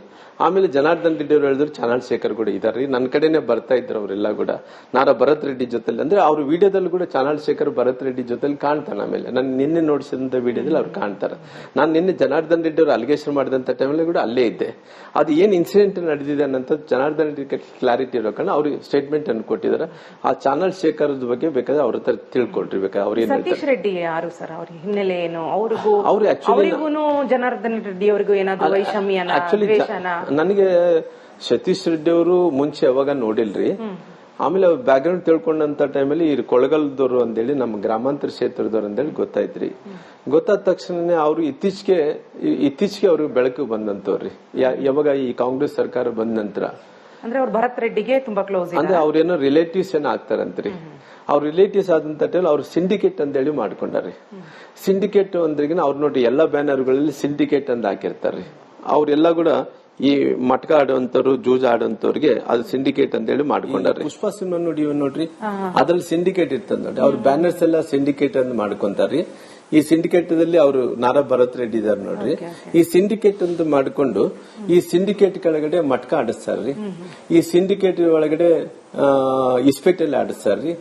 ಆಮೇಲೆ ಜನಾರ್ದನ್ ರೆಡ್ಡಿ ಅವರು ಹೇಳಿದ್ರು ಚಾನಲ್ ಶೇಖರ್ ಕೂಡ ಇದಾರ್ರಿ, ನನ್ನ ಕಡೆನೆ ಬರ್ತಾ ಇದ್ರು ಅವರೆಲ್ಲ ಕೂಡ ನಾರಾ ಭರತ್ ರೆಡ್ಡಿ ಜೊತೆಲಿ. ಅಂದ್ರೆ ಅವ್ರ ವಿಡಿಯೋದಲ್ಲಿ ಕೂಡ ಚಾನಲ್ ಶೇಖರ್ ಭರತ್ ರೆಡ್ಡಿ ಜೊತೆಲಿ ಕಾಣ್ತಾನೆ. ಆಮೇಲೆ ನಾನು ನಿನ್ನೆ ನೋಡಿಸಿದಂತ ವಿಡಿಯೋದಲ್ಲಿ ಅವ್ರು ಕಾಣ್ತಾರೆ. ನಾನು ನಿನ್ನೆ ಜನಾರ್ದನ್ ರೆಡ್ಡಿ ಅವರು ಅಲಿಗೇಷನ್ ಮಾಡಿದಂತ ಟೈಮಲ್ಲಿ ಕೂಡ ಅಲ್ಲೇ ಇದ್ದೆ. ಅದು ಏನ್ ಇನ್ಸಿಡೆಂಟ್ ನಡೆದಿದೆ ಅನ್ನೋದು ಜನಾರ್ದನ್ ರೆಡ್ಡಿ ಕ್ಲಾರಿಟಿ ಇರೋ ಕಾರಣ ಅವ್ರು ಸ್ಟೇಟ್ಮೆಂಟ್ ಅನ್ನು ಕೊಟ್ಟಿದ್ದಾರೆ. ಆ ಚಾನಲ್ ಶೇಖರ್ ಬಗ್ಗೆ ಬೇಕಾದ್ರೆ ಅವ್ರ ಹತ್ರ ತಿಳ್ಕೊಳ್ರಿ. ಬೇಕಾದ್ರೆ ಅವ್ರು ಸತೀಶ್ ರೆಡ್ಡಿ ಯಾರು ಸರ್, ಅವ್ರ ಹಿನ್ನೆಲೆ ಏನು, ಜನಾರ್ದನ್ ರೆಡ್ಡಿ ಅವರಿಗೂ ಏನಾದ್ರು ವೈಷಮ್ಯನ? ನನಗೆ ಸತೀಶ್ ರೆಡ್ಡಿ ಅವರು ಮುಂಚೆ ಯಾವಾಗ ನೋಡಿಲ್ರಿ. ಆಮೇಲೆ ಅವ್ರ ಬ್ಯಾಕ್ ಗ್ರೌಂಡ್ ತಿಳ್ಕೊಂಡಂತ ಟೈಮಲ್ಲಿ ಈ ಕೊಳಗಲ್ದವ್ರು ಅಂತೇಳಿ ನಮ್ಮ ಗ್ರಾಮಾಂತರ ಕ್ಷೇತ್ರದವ್ರು ಅಂತೇಳಿ ಗೊತ್ತಾಯ್ತ್ರಿ. ಗೊತ್ತಾದ ತಕ್ಷಣ ಅವ್ರು ಇತ್ತೀಚೆಗೆ ಅವ್ರಿಗೆ ಬೆಳಕು ಬಂದಂತವ್ರಿ. ಯಾವಾಗ ಈ ಕಾಂಗ್ರೆಸ್ ಸರ್ಕಾರ ಬಂದ ನಂತರ ಅಂದ್ರೆ ಅವ್ರು ಭರತ್ ರೆಡ್ಡಿಗೆ ತುಂಬಾ ಕ್ಲೋಸ್, ಅಂದ್ರೆ ಅವ್ರೇನೋ ರಿಲೇಟಿವ್ಸ್ ಏನೋ ಆಗ್ತಾರಂತ್ರಿ. ಅವ್ರ ರಿಲೇಟಿವ್ಸ್ ಆದಂತ ಟೈಮ್ ಅವ್ರು ಸಿಂಡಿಕೇಟ್ ಅಂತ ಹೇಳಿ ಮಾಡ್ಕೊಂಡಾರಿ. ಸಿಂಡಿಕೇಟ್ ಅಂದ್ರಿಗಿನ ಅವ್ರು ನೋಡಿ ಎಲ್ಲಾ ಬ್ಯಾನರ್ಗಳಲ್ಲಿ ಸಿಂಡಿಕೇಟ್ ಅಂತ ಹಾಕಿರ್ತಾರ್ರಿ. ಅವ್ರೆಲ್ಲಾ ಕೂಡ ಈ ಮಟ್ಕ ಆಡುವಂತವ್ರು, ಜೂಜ್ ಆಡುವಂತವ್ರಿಗೆ ಅದು ಸಿಂಡಿಕೇಟ್ ಅಂತ ಹೇಳಿ ಮಾಡ್ಕೊಂಡಾರೆ. ಪುಷ್ಪ ಸಿನಿಮಾ ನೋಡ್ರಿ, ಅದ್ರಲ್ಲಿ ಸಿಂಡಿಕೇಟ್ ಇರ್ತದ ನೋಡಿ. ಅವ್ರ ಬ್ಯಾನರ್ಸ್ ಎಲ್ಲ ಸಿಂಡಿಕೇಟ್ ಅಂತ ಮಾಡ್ಕೊಂತಾರ್ರಿ. ಈ ಸಿಂಡಿಕೇಟ್ ದಲ್ಲಿ ಅವರು ನಾರಾ ಭರತ್ ರೆಡ್ಡಿ ಇದಾರೆ ನೋಡ್ರಿ. ಈ ಸಿಂಡಿಕೇಟ್ ಅಂತ ಮಾಡ್ಕೊಂಡು ಈ ಸಿಂಡಿಕೇಟ್ ಕೆಳಗಡೆ ಮಟ್ಕ ಆಡಿಸ್ತಾರ್ರಿ. ಈ ಸಿಂಡಿಕೇಟ್ ಒಳಗಡೆ ಇಸ್ಪೆಕ್ಟಲ್ಲಿ ಆಡಿಸ್ತಾರ್ರಿ.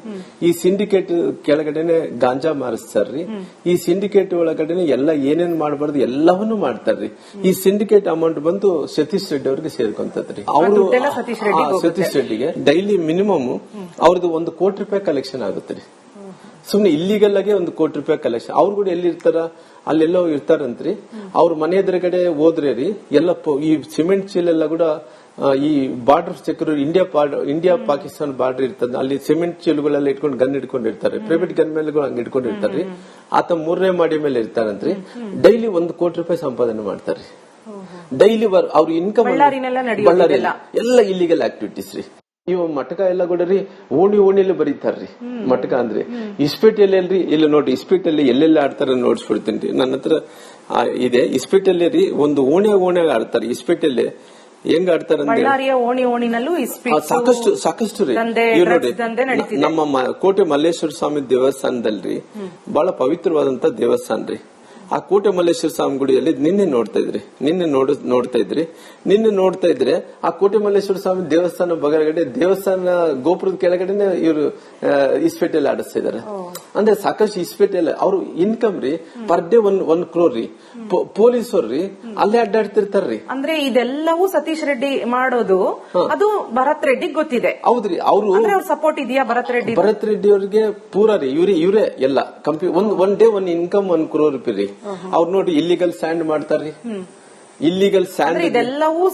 ಈ ಸಿಂಡಿಕೇಟ್ ಕೆಳಗಡೆನೆ ಗಾಂಜಾ ಮಾರಿಸ್ತಾರ್ರಿ. ಈ ಸಿಂಡಿಕೇಟ್ ಒಳಗಡೆ ಎಲ್ಲ ಏನೇನ್ ಮಾಡಬಾರ್ದು ಎಲ್ಲವನ್ನೂ ಮಾಡ್ತಾರ್ರಿ. ಈ ಸಿಂಡಿಕೇಟ್ ಅಮೌಂಟ್ ಬಂದು ಸತೀಶ್ ರೆಡ್ಡಿ ಅವ್ರಿಗೆ ಸೇರ್ಕೊಂತದ್ರಿ. ಅವರು ಸತೀಶ್ ರೆಡ್ಡಿಗೆ ಡೈಲಿ ಮಿನಿಮಮ್ ಅವ್ರದ್ದು 1 ಕೋಟಿ ರೂಪಾಯಿ ಕಲೆಕ್ಷನ್ ಆಗುತ್ತೆ. ಸುಮ್ನೆ ಇಲ್ಲಿಗಲ್ ಆಗಿ 1 ಕೋಟಿ ರೂಪಾಯಿ ಕಲೆಕ್ಷನ್. ಅವ್ರು ಕೂಡ ಎಲ್ಲಿ ಇರ್ತಾರ, ಅಲ್ಲೆಲ್ಲೋ ಇರ್ತಾರಂತ್ರಿ. ಅವ್ರ ಮನೆ ಎದುರುಗಡೆ ಹೋದ್ರೆ ರೀ ಎಲ್ಲ ಈ ಸಿಮೆಂಟ್ ಚೀಲ ಎಲ್ಲ ಕೂಡ ಈ border security India Pakistan border ಇರ್ತದ, ಅಲ್ಲಿ ಸಿಮೆಂಟ್ ಚೀಲಗಳೆಲ್ಲ ಇಟ್ಕೊಂಡು ಗನ್ ಇಟ್ಕೊಂಡಿರ್ತಾರೆ. ಪ್ರೈವೇಟ್ ಗನ್ ಮೇಲೆ ಹಂಗ ಇಟ್ಕೊಂಡಿರ್ತಾರ್ರಿ. ಆತ 3ನೇ ಮಾಡಿ ಮೇಲೆ ಇರ್ತಾರಂತ್ರಿ. ಡೈಲಿ 1 ಕೋಟಿ ರೂಪಾಯಿ ಸಂಪಾದನೆ ಮಾಡ್ತಾರ್ರಿ. ಡೈಲಿ ಅವ್ರ ಇನ್ಕಮ್ ಬಳ್ಳಾರಿ ಎಲ್ಲ ಇಲ್ಲಿಗಲ್ ಆಕ್ಟಿವಿಟೀಸ್ ರೀ. ಇವ್ ಮಟಕ ಎಲ್ಲ ಕೂಡ ರೀ ಓಣಿಯಲ್ಲಿ ಬರೀತಾರ್ರಿ. ಮಟಕ ಅಂದ್ರೆ ಇಸ್ಪೇಟಲ್ಲಿ ಅಲ್ರಿ. ಇಲ್ಲಿ ನೋಡಿ ಇಸ್ಪೇಟಲ್ಲಿ ಎಲ್ಲೆಲ್ಲ ಆಡ್ತಾರ ನೋಡ್ಸ್ಬಿಡ್ತೀನಿ. ನನ್ನ ಹತ್ರ ಇದೆ ಇಸ್ಪೇಟಲ್ಲಿ ರೀ. ಒಂದು ಓಣ್ಯಾಗ ಆಡ್ತಾರೆ. ಇಸ್ಪೇಟಲ್ಲಿ ಹೆಂಗ್ ಆಡ್ತಾರ ಸಾಕಷ್ಟು ರೀ. ನೋಡಿ ನಮ್ಮ ಕೋಟೆ ಮಲ್ಲೇಶ್ವರ ಸ್ವಾಮಿ ದೇವಸ್ಥಾನದಲ್ರಿ ಬಹಳ ಪವಿತ್ರವಾದಂತ ದೇವಸ್ಥಾನ ರೀ. ಆ ಕೋಟೆ ಮಲ್ಲೇಶ್ವರ ಸ್ವಾಮಿ ಗುಡಿಯಲ್ಲಿ ನಿನ್ನೆ ನೋಡ್ತಾ ಇದ್ರೆ ಆ ಕೋಟೆ ಮಲ್ಲೇಶ್ವರ ಸ್ವಾಮಿ ದೇವಸ್ಥಾನ ಬಗಲಗಡೆ ದೇವಸ್ಥಾನ ಗೋಪುರದ ಕೆಳಗಡೆನೆ ಇವರು ಇಸ್ಪೇಟಲ್ಲಿ ಆಡಿಸ್ತಾ ಇದಾರೆ. ಅಂದ್ರೆ ಸಾಕಷ್ಟು ಇಸ್ಪೇಟಲ್ಲಿ ಅವ್ರು ಇನ್ಕಮ್ ರೀ ಪರ್ ಡೇ 1 crore ರೀ. ಪೊಲೀಸರು ರೀ ಅಲ್ಲೇ ಅಡ್ಡಾಡ್ತಿರ್ತಾರ್ರಿ. ಅಂದ್ರೆ ಇದೆಲ್ಲವೂ ಸತೀಶ್ ರೆಡ್ಡಿ ಮಾಡೋದು, ಅದು ಭರತ್ ರೆಡ್ಡಿ ಗೊತ್ತಿದೆ. ಹೌದ್ರಿ. ಅವರು ಸಪೋರ್ಟ್ ಇದೆಯಾ ಭರತ್ ರೆಡ್ಡಿ ಅವ್ರಿಗೆ ಪೂರ ರೀ. ಇವರೇ ಎಲ್ಲ ಒನ್ ಡೇ 1 ಇನ್ಕಮ್ 1 crore ರೂಪಾಯಿ ರೀ. ಅವ್ರು ನೋಡಿ ಇಲ್ಲಿಗಲ್ ಸ್ಟ್ಯಾಂಡ್ ಮಾಡ್ತಾರ್ರಿ. ಇಲ್ಲಿಗಲ್ ಸ್ಯಾಂಡ್ ಇದೆಲ್ಲವೂ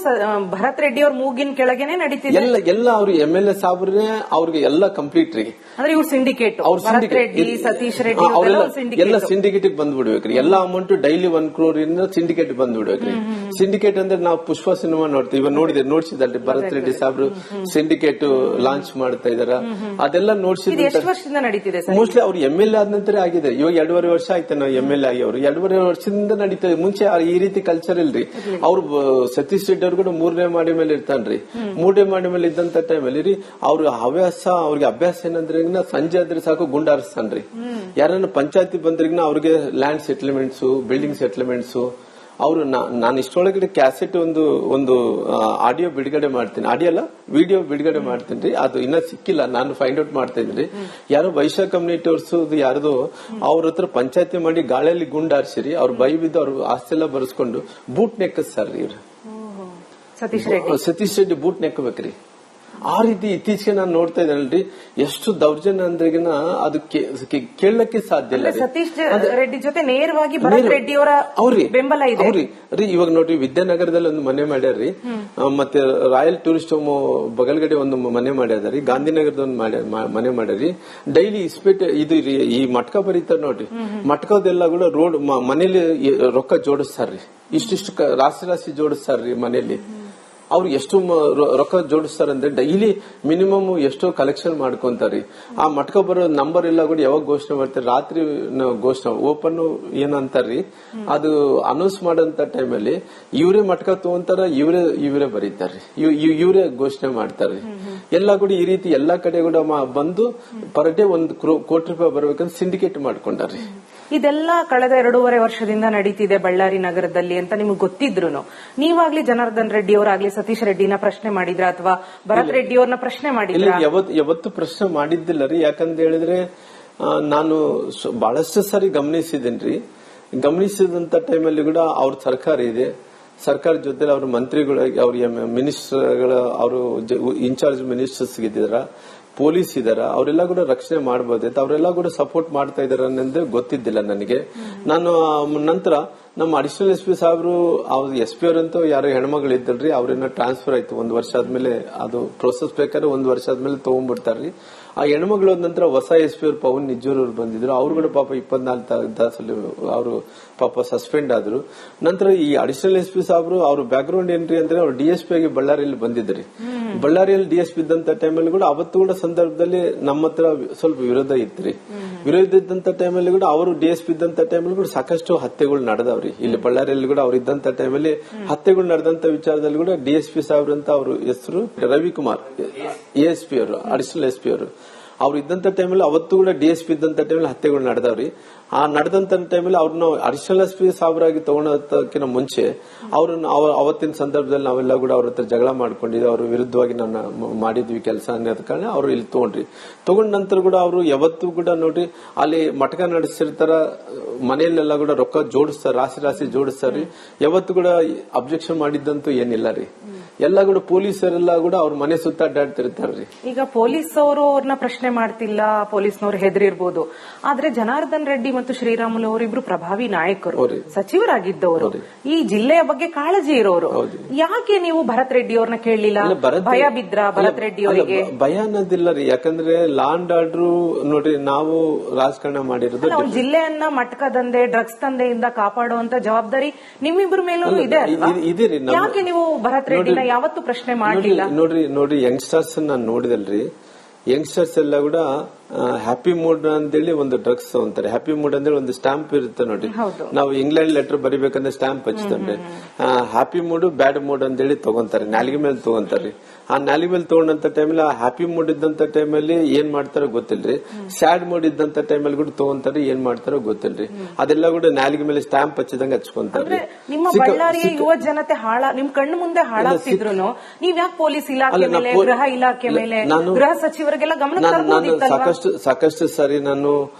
ಭರತ್ ರೆಡ್ಡಿ ಅವ್ರ ಮೂಗಿನ ಕೆಳಗೇನೆ ನಡೀತಿದೆ. ಎಲ್ಲ ಅವ್ರು MLA ಸಾಬ್ರೇ ಅವ್ರಿಗೆ ಎಲ್ಲ ಕಂಪ್ಲೀಟ್ ರೀ. ಅಂದ್ರೆ ಇವ್ರು ಸಿಂಡಿಕೇಟ್, ಭರತ್ ರೆಡ್ಡಿ, ಸತೀಶ್ ರೆಡ್ಡಿ ಎಲ್ಲ ಸಿಂಡಿಕೇಟ್ ಬಂದ್ಬಿಡ್ಬೇಕ್ರಿ. ಎಲ್ಲ ಅಮೌಂಟ್ ಡೈಲಿ 1 crore ಇಂದ ಸಿಂಡಿಕೇಟ್ ಬಂದ್ಬಿಡ್ಬೇಕ್ರಿ. ಸಿಂಡಿಕೇಟ್ ಅಂದ್ರೆ ನಾವು ಪುಷ್ಪ ಸಿನಿಮಾ ನೋಡ್ತೀವಿ, ಇವಾಗ ನೋಡ್ಸಿದಲ್ರಿ ಭರತ್ ರೆಡ್ಡಿ ಸಾಬ್ರು ಸಿಂಡಿಕೇಟ್ ಲಾಂಚ್ ಮಾಡ್ತಾ ಇದಾರ. ಅದೆಲ್ಲ ನೋಡ್ಸಿದ ಎಷ್ಟು ವರ್ಷದಿಂದ ನಡೀತಿದೆ ಸರ್? ಮೋಸ್ಟ್ಲಿ ಅವ್ರು MLA ಆದ ನಂತರ ಆಗಿದೆ. ಇವಾಗ 2.5 ವರ್ಷ ಆಯ್ತು ನಾವು MLA ಆಗಿ. ಅವರು 2.5 ವರ್ಷದಿಂದ ನಡೀತದೆ. ಮುಂಚೆ ಈ ರೀತಿ ಕಲ್ಚರ್ ಇಲ್ರಿ. ಅವ್ರು ಸತೀಶ್ ರೆಡ್ಡಿ ಅವ್ರು ಕೂಡ 3ನೇ ಮಾಡಿ ಮೇಲೆ ಇರ್ತಾನ್ರಿ. 3ನೇ ಮಾಡಿ ಮೇಲೆ ಇದ್ದಂತ ಟೈಮಲ್ಲಿ ರೀ ಅವ್ರ ಅವ್ರಿಗೆ ಅಭ್ಯಾಸ ಏನಂದ್ರೆ ಸಂಜೆ ಆದ್ರೆ ಸಾಕು ಗುಂಡ ಹಾರಿಸ್ತಾನ್ರಿ. ಯಾರನ್ನ ಪಂಚಾಯತಿ ಬಂದ್ರಿಗ ಅವ್ರಿಗೆ ಲ್ಯಾಂಡ್ ಸೆಟ್ಲ್ಮೆಂಟ್ಸ್, ಬಿಲ್ಡಿಂಗ್ ಸೆಟ್ಲ್ಮೆಂಟ್ಸ್. ಅವರು ನಾನು ಇಷ್ಟೊಳಗಡೆ ಕ್ಯಾಸೆಟ್ ಒಂದು ಆಡಿಯೋ ಬಿಡುಗಡೆ ಮಾಡ್ತೀನಿ, ಆಡಿಯೋ ಅಲ್ಲ ವಿಡಿಯೋ ಬಿಡುಗಡೆ ಮಾಡ್ತೀನಿ. ಅದು ಇನ್ನ ಸಿಕ್ಕಿಲ್ಲ, ನಾನು ಫೈಂಡ್ ಔಟ್ ಮಾಡ್ತಾ ಇದ್ರಿ. ಯಾರೋ ವೈಶ್ಯ ಕಮ್ಯುನಿಟಿ ಅವ್ರದ್ದು ಯಾರ್ದು ಅವ್ರ ಹತ್ರ ಪಂಚಾಯತಿ ಮಾಡಿ ಗಾಳಿಯಲ್ಲಿ ಗುಂಡು ಹಾರಿಸಿರಿ. ಅವ್ರು ಬೈ ಬಿದ್ದು ಅವ್ರ ಆಸ್ತಿ ಎಲ್ಲ ಬರೆಸ್ಕೊಂಡು ಬೂಟ್ ನೆಕ್ಕಸ್ತಾರ್ರಿ ಇವ್ರು. ಸತೀಶ್ ರೆಡ್ಡಿ ಬೂಟ್ ನೆಕ್ಕಬೇಕ್ರಿ. ಆ ರೀತಿ ಇತ್ತೀಚೆಗೆ ನಾನು ನೋಡ್ತಾ ಇದ್ದೇನಲ್ರಿ, ಎಷ್ಟು ದೌರ್ಜನ್ಯ ಅಂದ್ರೆಗಿನ ಅದು ಕೇಳಕ್ಕೆ ಸಾಧ್ಯ ಇಲ್ಲ. ಸತೀಶ್ ರೆಡ್ಡಿ ಜೊತೆ ನೇರವಾಗಿ ಭರತ್ ರೆಡ್ಡಿ ಅವರ ಬೆಂಬಲ ಇದೆ ರೀ. ಇವಾಗ ನೋಡ್ರಿ, ವಿದ್ಯಾನಗರದಲ್ಲಿ ಒಂದು ಮನೆ ಮಾಡ್ಯಾರ್ರಿ, ಮತ್ತೆ ರಾಯಲ್ ಟೂರಿಸ್ಟ್ ಹೋಮ್ ಬಗಲ್ಗಡೆ ಒಂದು ಮನೆ ಮಾಡ್ಯಾರಿ, ಗಾಂಧಿನಗರದ ಒಂದು ಮನೆ ಮಾಡ್ಯಾರಿ. ಡೈಲಿ ಇಸ್ಪೇಟ್ ಇದು ಈ ಮಟ್ಕ ಬರೀತಾರ ನೋಡ್ರಿ, ಮಟ್ಕದೆಲ್ಲ ಕೂಡ ರೋಡ್ ಮನೇಲಿ ರೊಕ್ಕ ಜೋಡಿಸ್ತಾರ್ರಿ. ಇಷ್ಟಿಷ್ಟು ರಾಶಿ ಜೋಡಿಸ್ತಾರ್ರಿ ಮನೇಲಿ. ಅವ್ರು ಎಷ್ಟು ರೊಕ್ಕ ಜೋಡಿಸ್ತಾರಂದ್ರೆ ಡೈಲಿ ಮಿನಿಮಮ್ ಎಷ್ಟೋ ಕಲೆಕ್ಷನ್ ಮಾಡ್ಕೊಂತಾರಿ. ಆ ಮಟ್ಕ ಬರೋ ನಂಬರ್ ಎಲ್ಲ ಕೂಡ ಯಾವಾಗ ಘೋಷಣೆ ಮಾಡ್ತಾರೆ, ರಾತ್ರಿ ಘೋಷಣೆ ಓಪನ್ ಏನಂತಾರ್ರಿ, ಅದು ಅನೌನ್ಸ್ ಮಾಡೋಂತ ಟೈಮಲ್ಲಿ ಇವರೇ ಮಟ್ಕ ತಗೊಂತಾರ, ಇವರೇ ಬರೀತಾರ್ರಿ, ಇವರೇ ಘೋಷಣೆ ಮಾಡ್ತಾರ್ರಿ. ಎಲ್ಲ ಕೂಡ ಈ ರೀತಿ ಎಲ್ಲಾ ಕಡೆ ಕೂಡ ಬಂದು ಪರ್ ಡೇ 1 ಕೋಟಿ ರೂಪಾಯಿ ಬರ್ಬೇಕಂತ ಸಿಂಡಿಕೇಟ್ ಮಾಡ್ಕೊಂಡಾರ್ರಿ. ಇದೆಲ್ಲ ಕಳೆದ 2.5 ವರ್ಷದಿಂದ ನಡೀತಿದೆ ಬಳ್ಳಾರಿ ನಗರದಲ್ಲಿ ಅಂತ ನಿಮ್ಗೆ ಗೊತ್ತಿದ್ರು ನೀವಾಗ್ಲಿ ಜನಾರ್ದನ್ ರೆಡ್ಡಿ ಅವರಾಗ್ಲಿ ಸತೀಶ್ ರೆಡ್ಡಿನ ಪ್ರಶ್ನೆ ಮಾಡಿದ್ರ ಅಥವಾ ಭರತ್ ರೆಡ್ಡಿ ಅವ್ರನ್ನ ಪ್ರಶ್ನೆ ಮಾಡಿದ್ರ? ಯಾವತ್ತು ಪ್ರಶ್ನೆ ಮಾಡಿದ್ದಿಲ್ಲ ರೀ. ಯಾಕಂತ ಹೇಳಿದ್ರೆ ನಾನು ಬಹಳಷ್ಟು ಸಾರಿ ಗಮನಿಸಿದ್ದೇನ್ರಿ. ಗಮನಿಸಿದಂತ ಟೈಮಲ್ಲಿ ಕೂಡ ಅವ್ರ ಸರ್ಕಾರ ಇದೆ, ಸರ್ಕಾರ ಜೊತೆ ಅವ್ರ ಮಂತ್ರಿಗಳಾಗಿ ಅವ್ರ ಮಿನಿಸ್ಟರ್ಗಳ ಅವರು ಇನ್ಚಾರ್ಜ್ ಮಿನಿಸ್ಟರ್ಸ್ ಇದ್ದಾರ, ಪೊಲೀಸ್ ಇದಾರ, ಅವರೆಲ್ಲ ಕೂಡ ರಕ್ಷಣೆ ಮಾಡಬಹುದಿತ್ತು. ಅವರೆಲ್ಲ ಕೂಡ ಸಪೋರ್ಟ್ ಮಾಡ್ತಾ ಇದಾರೆ ಅನ್ನೋದು ಗೊತ್ತಿದ್ದಿಲ್ಲ ನನಗೆ. ನಾನು ನಂತರ ನಮ್ಮ ಅಡಿಷನಲ್ SP ಸಾಹೇಬ್ರು ಅವ್ರ SP ಅವರಂತೂ ಯಾರು ಹೆಣ್ಮಗಳು ಇದ್ದಲ್ರಿ, ಅವ್ರನ್ನ ಟ್ರಾನ್ಸ್ಫರ್ ಆಯ್ತು 1 ವರ್ಷ ಆದ್ಮೇಲೆ. ಅದು ಪ್ರೋಸೆಸ್ ಬೇಕಾದ್ರೆ 1 ವರ್ಷ ಆದ್ಮೇಲೆ ತಗೊಂಡ್ಬಿಡ್ತಾರ್ರಿ. ಆ ಹೆಣ್ಮಗಳು ನಂತರ ಹೊಸ SP ಅವ್ರು ಪವನ್ ನಿಜ್ಜೂರ್ ಅವ್ರು ಬಂದಿದ್ರು. ಅವ್ರು ಕೂಡ ಪಾಪ 24 ತಾಸಲ್ಲಿ ಅವರು ಪಾಪ ಸಸ್ಪೆಂಡ್ ಆದ್ರು. ನಂತರ ಈ ಅಡಿಷನಲ್ SP ಸಾಹೇಬ್ರು ಅವ್ರ ಬ್ಯಾಕ್ ಗ್ರೌಂಡ್ ಏನ್ರಿ ಅಂದ್ರೆ ಅವ್ರು DSP ಆಗಿ ಬಳ್ಳಾರಿಯಲ್ಲಿ ಬಂದಿದ್ರಿ. ಬಳ್ಳಾರಿಯಲ್ಲಿ DSP ಇದ್ದಂತ ಟೈಮಲ್ಲಿ ಕೂಡ ಅವತ್ತು ಕೂಡ ಸಂದರ್ಭದಲ್ಲಿ ನಮ್ಮ ಹತ್ರ ಸ್ವಲ್ಪ ವಿರೋಧ ಇತ್ರಿ. ವಿರೋಧ ಇದ್ದಂತ ಟೈಮಲ್ಲಿ ಕೂಡ ಅವರು DSP ಇದ್ದಂತ ಟೈಮಲ್ಲಿ ಕೂಡ ಸಾಕಷ್ಟು ಹತ್ಯೆಗಳು ನಡೆದವ್ರಿ. ಇಲ್ಲಿ ಬಳ್ಳಾರಿಯಲ್ಲಿ ಕೂಡ ಅವ್ರು ಇದ್ದಂತ ಟೈಮಲ್ಲಿ ಹತ್ಯೆಗಳು ನಡೆದಂತ ವಿಚಾರದಲ್ಲಿ ಕೂಡ DSP ಸಾಹೇಬ್ರಂತ ಅವ್ರ ಹೆಸರು ರವಿಕುಮಾರ್ ASP ಅವರು, ಅಡಿಷನಲ್ SP ಅವರು. ಅವ್ರು ಇದ್ದಂತ ಟೈಮಲ್ಲಿ ಅವತ್ತು ಕೂಡ DSP ಇದ್ದಂತ ಟೈಮಲ್ಲಿ ಹತ್ಯೆಗಳು ನಡೆದವ್ರಿ. ಆ ನಡೆದಂತ ಟೈಮಲ್ಲಿ ಅವ್ರನ್ನ ಅಡಿಷನಲ್ SP ಸಾಬ್ರಾಗಿ ತಗೊಳೋದಕ್ಕಿಂತ ಮುಂಚೆ ಅವ್ರನ್ನ ಅವತ್ತಿನ ಸಂದರ್ಭದಲ್ಲಿ ನಾವೆಲ್ಲ ಕೂಡ ಅವ್ರ ಹತ್ರ ಜಗಳ ಮಾಡ್ಕೊಂಡಿದ್ವಿ. ಅವ್ರ ವಿರುದ್ಧವಾಗಿ ನನ್ನ ಮಾಡಿದ್ವಿ ಕೆಲಸ ಅನ್ನೋದ ಕಾರಣ ಅವ್ರು ಇಲ್ಲಿ ತಗೊಂಡ ನಂತರ ಕೂಡ ಅವರು ಯಾವತ್ತೂ ಕೂಡ ನೋಡ್ರಿ ಅಲ್ಲಿ ಮಟಕ ನಡೆಸಿರ್ತಾರ, ಮನೆಯಲ್ಲೆಲ್ಲ ಕೂಡ ರೊಕ್ಕ ಜೋಡಿಸ್ತಾರ, ರಾಶಿ ಜೋಡಿಸ್ತಾರ್ರಿ. ಯಾವತ್ತು ಕೂಡ ಅಬ್ಜೆಕ್ಷನ್ ಮಾಡಿದ್ದಂತೂ ಏನಿಲ್ಲ ರೀ. ಎಲ್ಲ ಕೂಡ ಪೊಲೀಸರೆಲ್ಲ ಕೂಡ ಅವ್ರ ಮನೆ ಸುತ್ತ ಅಡ್ಡಾಡ್ತಿರ್ತಾರ್ರಿ. ಈಗ ಪೊಲೀಸ್ ಅವರು ಅವ್ರನ್ನ ಪ್ರಶ್ನೆ ಮಾಡ್ತಿಲ್ಲ, ಪೊಲೀಸ್ನವ್ರು ಹೆದರಿರ್ಬೋದು. ಆದ್ರೆ ಜನಾರ್ದನ್ ರೆಡ್ಡಿ ಮತ್ತು ಶ್ರೀರಾಮುಲು ಅವರಿಬ್ರು ಪ್ರಭಾವಿ ನಾಯಕರು, ಸಚಿವರಾಗಿದ್ದವರು, ಈ ಜಿಲ್ಲೆಯ ಬಗ್ಗೆ ಕಾಳಜಿ ಇರೋರು. ಯಾಕೆ ನೀವು ಭರತ್ ರೆಡ್ಡಿ ಅವ್ರನ್ನ ಕೇಳಲಿಲ್ಲ? ಭಯ ಬಿದ್ರ ಭರತ್ ರೆಡ್ಡಿ ಅವರಿಗೆ? ಭಯ ಅನ್ನೋದಿಲ್ಲ ರೀ. ಯಾಕಂದ್ರೆ ಲಾ ಅಂಡ್ ಆರ್ಡರ್ ನೋಡ್ರಿ, ನಾವು ರಾಜಕಾರಣ ಮಾಡಿರೋದು ಜಿಲ್ಲೆಯನ್ನ ಮಟ್ಕ ದಂಧೆ, ಡ್ರಗ್ಸ್ ದಂಧೆಯಿಂದ ಕಾಪಾಡುವಂತ ಜವಾಬ್ದಾರಿ ನಿಮ್ಮಿಬ್ಬರ ಮೇಲೂ ಇದೆ ಅಲ್ವಾ? ಯಾಕೆ ನೀವು ಭರತ್ ರೆಡ್ಡಿನ ಯಾವತ್ತು ಪ್ರಶ್ನೆ ಮಾಡಲಿಲ್ಲ? ನೋಡ್ರಿ ಯಂಗ್ಸ್ಟರ್ಸ್ ನಾನು ನೋಡಿದಲ್ರಿ, ಯಂಗ್ಸ್ಟರ್ಸ್ ಎಲ್ಲ ಕೂಡ ಹ್ಯಾಪಿ ಮೂಡ್ ಅಂತೇಳಿ ಒಂದು ಡ್ರಗ್ಸ್ ಅಂತಾರೆ. ಹ್ಯಾಪಿ ಮೂಡ್ ಅಂದ್ರೆ ಒಂದು ಸ್ಟಾಂಪ್ ಇರುತ್ತೆ ನೋಡಿ, ನಾವು ಇಂಗ್ಲೆಂಡ್ ಲೆಟರ್ ಬರಿಬೇಕಂದ್ರೆ ಸ್ಟಾಂಪ್ ಹಚ್ತಾರೆ. ಹ್ಯಾಪಿ ಮೂಡ್ ಬ್ಯಾಡ್ ಮೂಡ್ ಅಂತೇಳಿ ತಗೊಂತಾರೆ, ನಾಲಿಗೆ ಮೇಲೆ ತಗೊಂತಾರೆ. ಆ ನಾಲಿಗೆ ಮೇಲೆ ತಗೊಂಡಂತ ಟೈಮಲ್ಲಿ ಆ ಹ್ಯಾಪಿ ಮೂಡ್ ಇದ್ದಂತ ಟೈಮಲ್ಲಿ ಏನ್ ಮಾಡ್ತಾರೋ ಗೊತ್ತಿಲ್ರಿ, ಸ್ಯಾಡ್ ಮೂಡ್ ಇದ್ದಂತ ಟೈಮಲ್ಲಿ ಕೂಡ ತಗೊಂತಾರೆ, ಏನ್ ಮಾಡ್ತಾರೋ ಗೊತ್ತಿಲ್ರಿ. ಅದೆಲ್ಲ ಕೂಡ ನಾಲಿಗೆ ಮೇಲೆ ಸ್ಟಾಂಪ್ ಹಚ್ಚಿದಂಗೆ ಹಚ್ಕೊಂತಾರೆ. ನಿಮ್ಮ ಬಳ್ಳಾರಿಯ ಯುವ ಜನತೆ ನಿಮ್ ಕಣ್ಣು ಮುಂದೆ ಹಾಳಾಗ್ತಿದ್ರು ನೀವ್ ಯಾಕೆ ಪೊಲೀಸ್ ಇಲಾಖೆ ಮೇಲೆ, ಗೃಹ ಇಲಾಖೆ ಮೇಲೆ, ಗೃಹ ಸಚಿವರಿಗೆಲ್ಲ ಗಮನ ನಾನು ಸಾಕಷ್ಟು ಸಾರಿ ನಾನು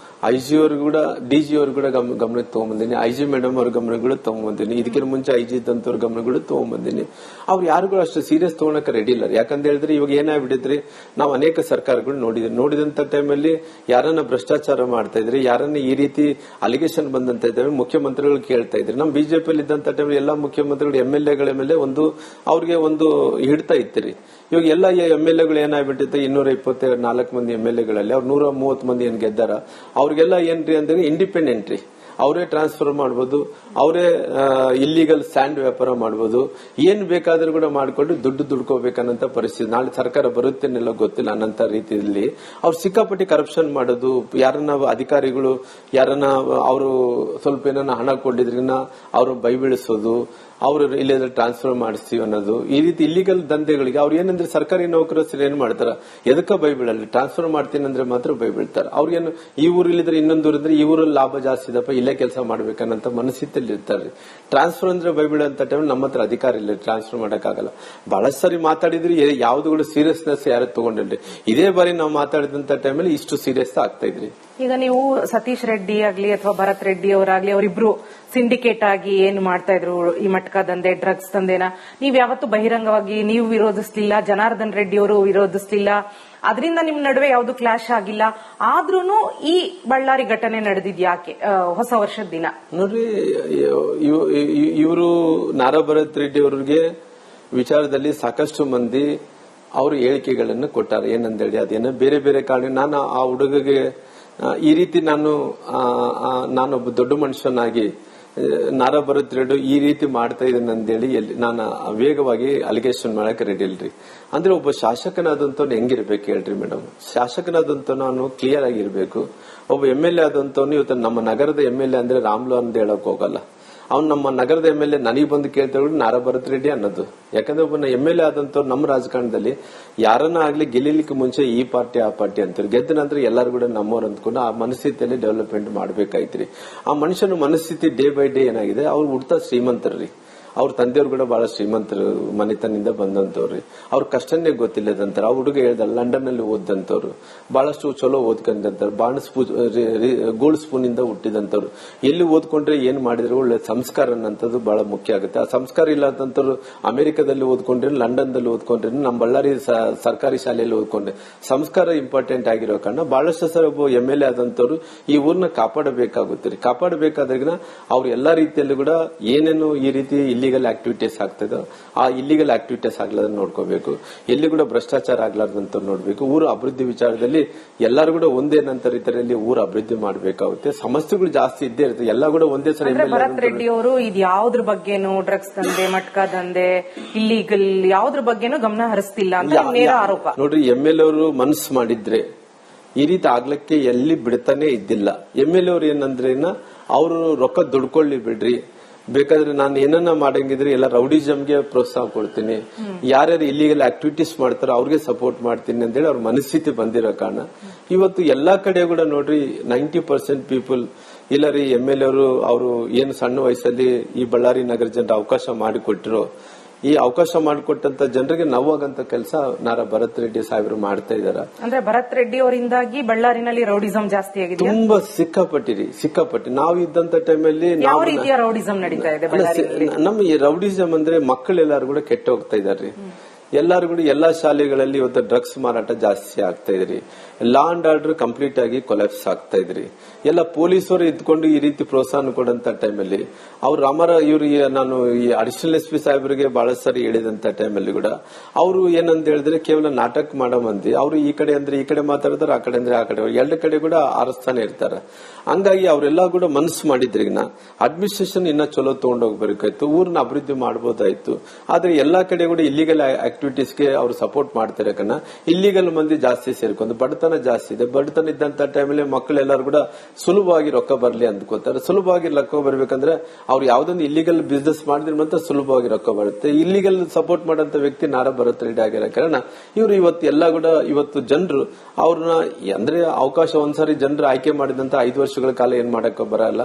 ಐಜಿ ಅವ್ರು ಕೂಡ ಡಿಜಿ ಅವ್ರು ಕೂಡ ಗಮನಕ್ಕೆ ತಗೊಂಡ್ಬಂದಿನಿ, ಐಜಿ ಮೇಡಮ್ ಅವ್ರ ಗಮನ ಕೂಡ ತಗೊಂಡ್ಬಂದಿನಿ, ಇದಕ್ಕಿಂತ ಮುಂಚೆ ಐಜಿ ಇದ್ದಂತವ್ರ ಗಮನ ಕೂಡ ತಗೊಂಡ್ಬಂದಿನಿ. ಅವ್ರು ಯಾರಿಗೂ ಅಷ್ಟು ಸೀರಿಯಸ್ ತಗೊಳಕ್ಕೆ ರೆಡಿ ಇಲ್ಲ. ಯಾಕಂತ ಹೇಳಿದ್ರೆ ಇವಾಗ ಏನಾಗ್ಬಿಟ್ಟಿದ್ರಿ, ನಾವು ಅನೇಕ ಸರ್ಕಾರಗಳು ನೋಡಿದಂತ ಟೈಮಲ್ಲಿ ಯಾರನ್ನ ಭ್ರಷ್ಟಾಚಾರ ಮಾಡ್ತಾ ಇದ್ರಿ, ಯಾರನ್ನ ಈ ರೀತಿ ಅಲಿಗೇಷನ್ ಬಂದಂತ ಇದ್ದಾವೆ ಮುಖ್ಯಮಂತ್ರಿಗಳು ಕೇಳ್ತಾ ಇದ್ರಿ. ನಮ್ಮ ಬಿಜೆಪಿಯಲ್ಲಿ ಇದ್ದಂತ ಟೈಮಲ್ಲಿ ಎಲ್ಲಾ ಮುಖ್ಯಮಂತ್ರಿಗಳು MLAಗಳ ಮೇಲೆ ಅವ್ರಿಗೆ ಒಂದು ಹಿಡ್ತಾ ಇತ್ತಿರಿ. ಇವಾಗ ಎಲ್ಲ MLAಗಳು ಏನಾಗ್ಬಿಟ್ಟಿತ್ತು, 224 ಮಂದಿ MLAಗಳಲ್ಲಿ ಅವ್ರು 130 ಮಂದಿ ಏನ್ ಗೆದ್ದಾರ, ಅವ್ರಿಗೆಲ್ಲ ಏನ್ರಿ ಅಂದ್ರೆ ಇಂಡಿಪೆಂಡೆಂಟ್ ರೀ, ಅವರೇ ಟ್ರಾನ್ಸ್ಫರ್ ಮಾಡಬಹುದು, ಅವರೇ ಇಲ್ಲಿಗಲ್ ಸ್ಯಾಂಡ್ ವ್ಯಾಪಾರ ಮಾಡಬಹುದು, ಏನ್ ಬೇಕಾದ್ರೂ ಕೂಡ ಮಾಡ್ಕೊಂಡು ದುಡ್ಡು ದುಡ್ಕೋಬೇಕನ್ನಂತ ಪರಿಸ್ಥಿತಿ. ನಾಳೆ ಸರ್ಕಾರ ಬರುತ್ತೇನೆಲ್ಲ ಗೊತ್ತಿಲ್ಲ ಅನ್ನಂತ ರೀತಿಯಲ್ಲಿ ಅವ್ರು ಸಿಕ್ಕಾಪಟ್ಟಿ ಕರಪ್ಷನ್ ಮಾಡೋದು, ಯಾರನ್ನ ಅಧಿಕಾರಿಗಳು ಯಾರನ್ನ ಅವರು ಸ್ವಲ್ಪ ಏನನ್ನ ಹಣ ಕೊಟ್ಟಿದ್ರಿನ ಅವರು ಬೈಬೀಳಿಸೋದು, ಅವರು ಇಲ್ಲೇ ಟ್ರಾನ್ಸ್ಫರ್ ಮಾಡಿಸ್ತೀವಿ ಅನ್ನೋದು, ಈ ರೀತಿ ಇಲ್ಲಿಗಲ್ ದಂಧೆಗಳಿಗೆ ಅವ್ರು ಏನಂದ್ರೆ ಸರ್ಕಾರಿ ನೌಕರರು ಏನ್ ಮಾಡ್ತಾರ, ಎದಕ್ಕ ಬೈಬೀಳಲ್ಲಿ ಟ್ರಾನ್ಸ್ಫರ್ ಮಾಡ್ತೀನಿ ಅಂದ್ರೆ ಮಾತ್ರ ಬೈಬೀಳ್ತಾರೆ. ಅವ್ರಿಗೇನು ಈ ಊರಿಲ್ಲಿದ್ರೆ ಇನ್ನೊಂದು ಊರಿದ್ರೆ ಈ ಊರಲ್ಲಿ ಲಾಭ ಜಾಸ್ತಿ ಇದಪ್ಪ, ಇಲ್ಲೇ ಕೆಲಸ ಮಾಡ್ಬೇಕನ್ನಂತ ಮನಸ್ಥಿತಿಯಲ್ಲಿ ಇರ್ತಾರೆ. ಟ್ರಾನ್ಸ್ಫರ್ ಅಂದ್ರೆ ಬೈಬೀಳ ಅಂತ ಟೈಮ್ ನಮ್ಮ ಹತ್ರ ಅಧಿಕಾರ ಇಲ್ಲ, ಟ್ರಾನ್ಸ್ಫರ್ ಮಾಡಕ್ಕಾಗಲ್ಲ. ಬಹಳಷ್ಟು ಸರಿ ಮಾತಾಡಿದ್ರಿ, ಯಾವ್ದು ಕೂಡ ಸೀರಿಯಸ್ನೆಸ್ ಯಾರು ತಗೊಂಡಿಲ್ರಿ. ಇದೇ ಬಾರಿ ನಾವು ಮಾತಾಡಿದಂತ ಟೈಮಲ್ಲಿ ಇಷ್ಟು ಸೀರಿಯಸ್ ಆಗ್ತಾ ಇದ್ರಿ. ಈಗ ನೀವು ಸತೀಶ್ ರೆಡ್ಡಿ ಆಗ್ಲಿ ಅಥವಾ ಭರತ್ ರೆಡ್ಡಿ ಅವರಾಗ್ಲಿ ಅವರಿಬ್ರು ಸಿಂಡಿಕೇಟ್ ಆಗಿ ಏನು ಮಾಡ್ತಾ ಇದ್ರು, ಈ ಮಟ್ಕಾ ದಂಧೆ ಡ್ರಗ್ಸ್ ದಂಧೆನ ನೀವ್ ಯಾವತ್ತು ಬಹಿರಂಗವಾಗಿ ನೀವು ವಿರೋಧಿಸ್ಲಿಲ್ಲ, ಜನಾರ್ದನ್ ರೆಡ್ಡಿ ಅವರು ವಿರೋಧಿಸ್ಲಿಲ್ಲ, ಅದರಿಂದ ನಿಮ್ ನಡುವೆ ಯಾವ್ದು ಕ್ಲಾಶ್ ಆಗಿಲ್ಲ. ಆದ್ರೂನು ಈ ಬಳ್ಳಾರಿ ಘಟನೆ ನಡೆದಿದ್ಯಾಕೆ ಹೊಸ ವರ್ಷದ ದಿನ? ನೋಡ್ರಿ, ಇವರು ನಾರಾ ಭರತ್ ರೆಡ್ಡಿ ಅವರಿಗೆ ವಿಚಾರದಲ್ಲಿ ಸಾಕಷ್ಟು ಮಂದಿ ಅವರು ಹೇಳಿಕೆಗಳನ್ನು ಕೊಟ್ಟಾರೆ. ಏನಂದೇಳಿ ಅದೇನೋ ಬೇರೆ ಬೇರೆ ಕಾರಣ ನಾನು ಆ ಹುಡುಗಗೆ ಈ ರೀತಿ ನಾನೊಬ್ಬ ದೊಡ್ಡ ಮನುಷ್ಯನಾಗಿ ನಾರಾ ಭರತ್ ರೆಡ್ಡಿ ಈ ರೀತಿ ಮಾಡ್ತಾ ಇದ್ದೇನೆ ಅಂತೇಳಿ ನಾನು ವೇಗವಾಗಿ ಅಲಿಗೇಷನ್ ಮಾಡಕ್ ರೆಡಿ ಇಲ್ರಿ. ಅಂದ್ರೆ ಒಬ್ಬ ಶಾಸಕನಾದಂತವ್ನು ಹೆಂಗಿರ್ಬೇಕು ಹೇಳ್ರಿ ಮೇಡಮ್, ಶಾಸಕನಾದಂತವ್ನು ಅವನು ಕ್ಲಿಯರ್ ಆಗಿರ್ಬೇಕು. ಒಬ್ಬ MLA ಆದಂತವ್ನು ಇವತ್ತು ನಮ್ಮ ನಗರದ MLA ಅಂದ್ರೆ ರಾಮ್ಲು ಅಂತ ಹೇಳಕ್ ಹೋಗಲ್ಲ. ಅವ್ನು ನಮ್ಮ ನಗರದ MLA ನನಗೆ ಬಂದು ಕೇಳ್ತಾ ನಾರಾ ಭರತ್ ರೆಡ್ಡಿ ಅನ್ನೋದು. ಯಾಕಂದ್ರೆ ಒಬ್ಬ MLA ಆದಂತವ್ರು ನಮ್ಮ ರಾಜಕಾರಣದಲ್ಲಿ ಯಾರನ್ನ ಆಗ್ಲಿ ಗೆಲ್ಲಿಲಿಕ್ಕೆ ಮುಂಚೆ ಈ ಪಾರ್ಟಿ ಆ ಪಾರ್ಟಿ ಅಂತಾರೆ, ಗೆದ್ದ ನಂತರ ಎಲ್ಲರೂ ಕೂಡ ನಮ್ಮವ್ರು ಅಂದ್ಕೊಂಡು ಆ ಮನಸ್ಥಿತಿಯಲ್ಲಿ ಡೆವಲಪ್ಮೆಂಟ್ ಮಾಡ್ಬೇಕಾಯ್ತ್ರಿ. ಆ ಮನುಷ್ಯನ ಮನಸ್ಥಿತಿ ಡೇ ಬೈ ಡೇ ಏನಾಗಿದೆ, ಅವ್ರು ಹುಡ್ತಾ ಶ್ರೀಮಂತರ್ರಿ, ಅವ್ರ ತಂದೆಯವ್ರು ಕೂಡ ಬಹಳ ಶ್ರೀಮಂತರು ಮನೆತನದಿಂದ ಬಂದಂತವ್ರಿ, ಅವ್ರ ಕಷ್ಟನೇ ಗೊತ್ತಿಲ್ಲದಂತಾರ. ಆ ಹುಡುಗ ಹೇಳ್ದ ಲಂಡನ್ ನಲ್ಲಿ ಓದಂತವ್ರು, ಬಹಳಷ್ಟು ಚಲೋ ಓದ್ಕೊಂಡಂತವ್ರು, ಗೋಲ್ಡ್ ಸ್ಪೂನ್ ಇಂದ ಹುಟ್ಟಿದಂತವ್ರು. ಎಲ್ಲಿ ಓದ್ಕೊಂಡ್ರೆ ಏನ್ ಮಾಡಿದ್ರು ಒಳ್ಳೆ ಸಂಸ್ಕಾರ ಅನ್ನೋದು ಬಹಳ ಮುಖ್ಯ ಆಗುತ್ತೆ. ಆ ಸಂಸ್ಕಾರ ಇಲ್ಲದಂತವ್ರು ಅಮೆರಿಕದಲ್ಲಿ ಓದ್ಕೊಂಡ್ರೆ, ಲಂಡನ್ ದಲ್ಲಿ ಓದ್ಕೊಂಡ್ರೆ, ನಮ್ಮ ಬಳ್ಳಾರಿ ಸರ್ಕಾರಿ ಶಾಲೆಯಲ್ಲಿ ಓದ್ಕೊಂಡ್ರೆ ಸಂಸ್ಕಾರ ಇಂಪಾರ್ಟೆಂಟ್ ಆಗಿರೋ ಕಾರಣ ಬಹಳಷ್ಟು ಸರ್ ಒಬ್ಬ MLA ಆದಂತವ್ರು ಈ ಊರ್ನ ಕಾಪಾಡಬೇಕಾಗುತ್ತೆ. ಕಾಪಾಡಬೇಕಾದಾಗ ಅವ್ರು ಎಲ್ಲಾ ರೀತಿಯಲ್ಲೂ ಕೂಡ ಏನೇನು ಈ ರೀತಿ ಇಲ್ಲಿಗಲ್ ಆಕ್ಟಿವಿಟೀಸ್ ಆಗ್ತದೆ, ಆ ಇಲ್ಲಿಗಲ್ ಆಕ್ಟಿವಿಟೀಸ್ ಆಗ್ಲಾರ್ದು ನೋಡ್ಕೋಬೇಕು, ಎಲ್ಲಿ ಕೂಡ ಭ್ರಷ್ಟಾಚಾರ ಆಗ್ಲಾರ್ದಂತ ನೋಡ್ಬೇಕು. ಊರು ಅಭಿವೃದ್ಧಿ ವಿಚಾರದಲ್ಲಿ ಎಲ್ಲರೂ ಕೂಡ ಒಂದೇ ನಂತರ ರೀತಿಯಲ್ಲಿ ಊರು ಅಭಿವೃದ್ಧಿ ಮಾಡಬೇಕಾಗುತ್ತೆ. ಸಮಸ್ಯೆಗಳು ಜಾಸ್ತಿ ಇದ್ದೇ ಇರುತ್ತೆ, ಎಲ್ಲ ಕೂಡ ಒಂದೇ ಸರಿ. ಭರತ್ ರೆಡ್ಡಿ ಅವರು ಇದು ಯಾವ್ದ್ರ ಬಗ್ಗೆನೂ ಡ್ರಗ್ಸ್ ದಂಧೆ, ಮಟ್ಕಾ ದಂಧೆ, ಇಲ್ಲಿಗಲ್ ಯಾವ್ದ್ರ ಬಗ್ಗೆನೂ ಗಮನ ಹರಿಸ್ತಿಲ್ಲ ಅಂತ ನೇರ ಆರೋಪ. ನೋಡ್ರಿ, MLA ಅವರು ಮನಸ್ಸು ಮಾಡಿದ್ರೆ ಈ ರೀತಿ ಆಗ್ಲಿಕ್ಕೆ ಎಲ್ಲಿ ಬಿಡ್ತಾನೆ ಇದ್ದಿಲ್ಲ. MLA ಅವ್ರು ಏನಂದ್ರೆ ಅವರು ರೊಕ್ಕ ದುಡ್ಕೊಳ್ಳಿ ಬಿಡ್ರಿ, ಬೇಕಾದ್ರೆ ನಾನು ಏನನ್ನ ಮಾಡಂಗಿದ್ರೆ ಎಲ್ಲ ರೌಡಿಸಮ್ಗೆ ಪ್ರೋತ್ಸಾಹ ಕೊಡ್ತೀನಿ, ಯಾರ್ಯಾರು ಇಲ್ಲಿಗಲ್ ಆಕ್ಟಿವಿಟೀಸ್ ಮಾಡ್ತಾರೋ ಅವ್ರಿಗೆ ಸಪೋರ್ಟ್ ಮಾಡ್ತೀನಿ ಅಂತೇಳಿ ಅವ್ರ ಮನಸ್ಥಿತಿ ಬಂದಿರೋ ಕಾರಣ ಇವತ್ತು ಎಲ್ಲಾ ಕಡೆ ಕೂಡ ನೋಡ್ರಿ 90% ಪೀಪಲ್ ಇಲ್ಲ ರೀ MLA ಅವರು ಏನು ಸಣ್ಣ ವಯಸ್ಸಲ್ಲಿ ಈ ಬಳ್ಳಾರಿ ನಗರ ಜನರ ಅವಕಾಶ ಮಾಡಿಕೊಟ್ಟಿರೋ, ಈ ಅವಕಾಶ ಮಾಡಿಕೊಟ್ಟಂತ ಜನರಿಗೆ ನೋವಾಗಂತ ಕೆಲಸ ನಾರಾ ಭರತ್ ರೆಡ್ಡಿ ಸಾಹೇಬರು ಮಾಡ್ತಾ ಇದಾರೆ. ಅಂದ್ರೆ ಭರತ್ ರೆಡ್ಡಿ ಅವರಿಂದಾಗಿ ಬಳ್ಳಾರಿನಲ್ಲಿ ರೌಡಿಸಂ ಜಾಸ್ತಿ ಆಗಿದೆ, ತುಂಬಾ ಸಿಕ್ಕಾಪಟ್ಟಿ. ನಾವು ಇದ್ದಂತ ಟೈಮಲ್ಲಿ ಯಾವ ರೀತಿಯ ರೌಡಿಸಂ ನಡೀತಾ ಇದೆ ನಮ್ಮ ಈ ರೌಡಿಸಂ ಅಂದ್ರೆ ಮಕ್ಕಳೆಲ್ಲರೂ ಕೂಡ ಕೆಟ್ಟ ಹೋಗ್ತಾ ಇದಾರೆ. ಎಲ್ಲಾರು ಕೂಡ ಎಲ್ಲಾ ಶಾಲೆಗಳಲ್ಲಿ ಇವತ್ತು ಡ್ರಗ್ಸ್ ಮಾರಾಟ ಜಾಸ್ತಿ ಆಗ್ತಾ ಇದ್ರಿ, ಲಾ ಅಂಡ್ ಆರ್ಡರ್ ಕಂಪ್ಲೀಟ್ ಆಗಿ ಕೊಲಾಪ್ಸ್ ಆಗ್ತಾ ಇದ್ರಿ. ಎಲ್ಲ ಪೊಲೀಸರು ಇದ್ಕೊಂಡು ಈ ರೀತಿ ಪ್ರೋತ್ಸಾಹ ಕೊಡಂತ ಟೈಮಲ್ಲಿ ಅವ್ರು ಇವ್ರಿಗೆ ನಾನು ಈ ಅಡಿಷನಲ್ SP ಸಾಹೇಬರಿಗೆ ಬಹಳ ಸಾರಿ ಹೇಳಿದಂತ ಟೈಮಲ್ಲಿ ಕೂಡ ಅವರು ಏನಂತ ಹೇಳಿದ್ರೆ ಕೇವಲ ನಾಟಕ ಮಾಡೋ ಮಂದಿ, ಅವರು ಈ ಕಡೆ ಅಂದ್ರೆ ಈ ಕಡೆ ಮಾತಾಡ್ತಾರೆ, ಆ ಕಡೆ ಅಂದ್ರೆ ಆ ಕಡೆ, ಎರಡು ಕಡೆ ಕೂಡ ಆರಿಸ್ತಾನೆ ಇರ್ತಾರೆ. ಹಂಗಾಗಿ ಅವರೆಲ್ಲ ಕೂಡ ಮನಸ್ಸು ಮಾಡಿದ್ರಿಗಿನ ಅಡ್ಮಿನಿಸ್ಟ್ರೇಷನ್ ಇನ್ನ ಚಲೋ ತಗೊಂಡೋಗ್ಬೇಕಾಯ್ತು, ಊರನ್ನ ಅಭಿವೃದ್ಧಿ ಮಾಡಬಹುದಾಯ್ತು. ಆದ್ರೆ ಎಲ್ಲಾ ಕಡೆ ಕೂಡ ಇಲ್ಲಿಗಲ್ ಆಕ್ಟಿವಿಟೀಸ್ಗೆ ಅವ್ರು ಸಪೋರ್ಟ್ ಮಾಡ್ತಾರೆ ಕನ್ನ ಇಲ್ಲಿಗಲ್ ಮಂದಿ ಜಾಸ್ತಿ ಸೇರ್ಕೊಂಡು ಬಡತನ ಜಾಸ್ತಿ ಇದೆ. ಬಡತನ ಇದ್ದಂತ ಟೈಮಲ್ಲಿ ಮಕ್ಕಳೆಲ್ಲರೂ ಕೂಡ ಸುಲಭವಾಗಿ ರೊಕ್ಕ ಬರ್ಲಿ ಅಂದ್ಕೋತಾರೆ. ಸುಲಭವಾಗಿ ರೊಕ್ಕ ಬರ್ಬೇಕಂದ್ರೆ ಅವ್ರು ಯಾವ್ದೊಂದು ಇಲ್ಲಿಗಲ್ ಬಿಸ್ನೆಸ್ ಮಾಡಿದ್ರೆ ಮಾತ್ರ ಸುಲಭವಾಗಿ ರೊಕ್ಕ ಬರುತ್ತೆ. ಇಲ್ಲಿಗಲ್ ಸಪೋರ್ಟ್ ಮಾಡಂತ ವ್ಯಕ್ತಿ ನಾರಾ ಭರತ್ ರೆಡ್ಡಿ ಆಗಿರೋ ಕಾರಣ ಇವರು ಇವತ್ತು ಎಲ್ಲ ಕೂಡ ಇವತ್ತು ಜನರು ಅವ್ರನ್ನ ಅಂದ್ರೆ ಅವಕಾಶ ಒಂದ್ಸರಿ ಜನರು ಆಯ್ಕೆ ಮಾಡಿದಂತ 5 ವರ್ಷಗಳ ಕಾಲ ಏನ್ ಮಾಡಕ್ ಬರಲ್ಲ.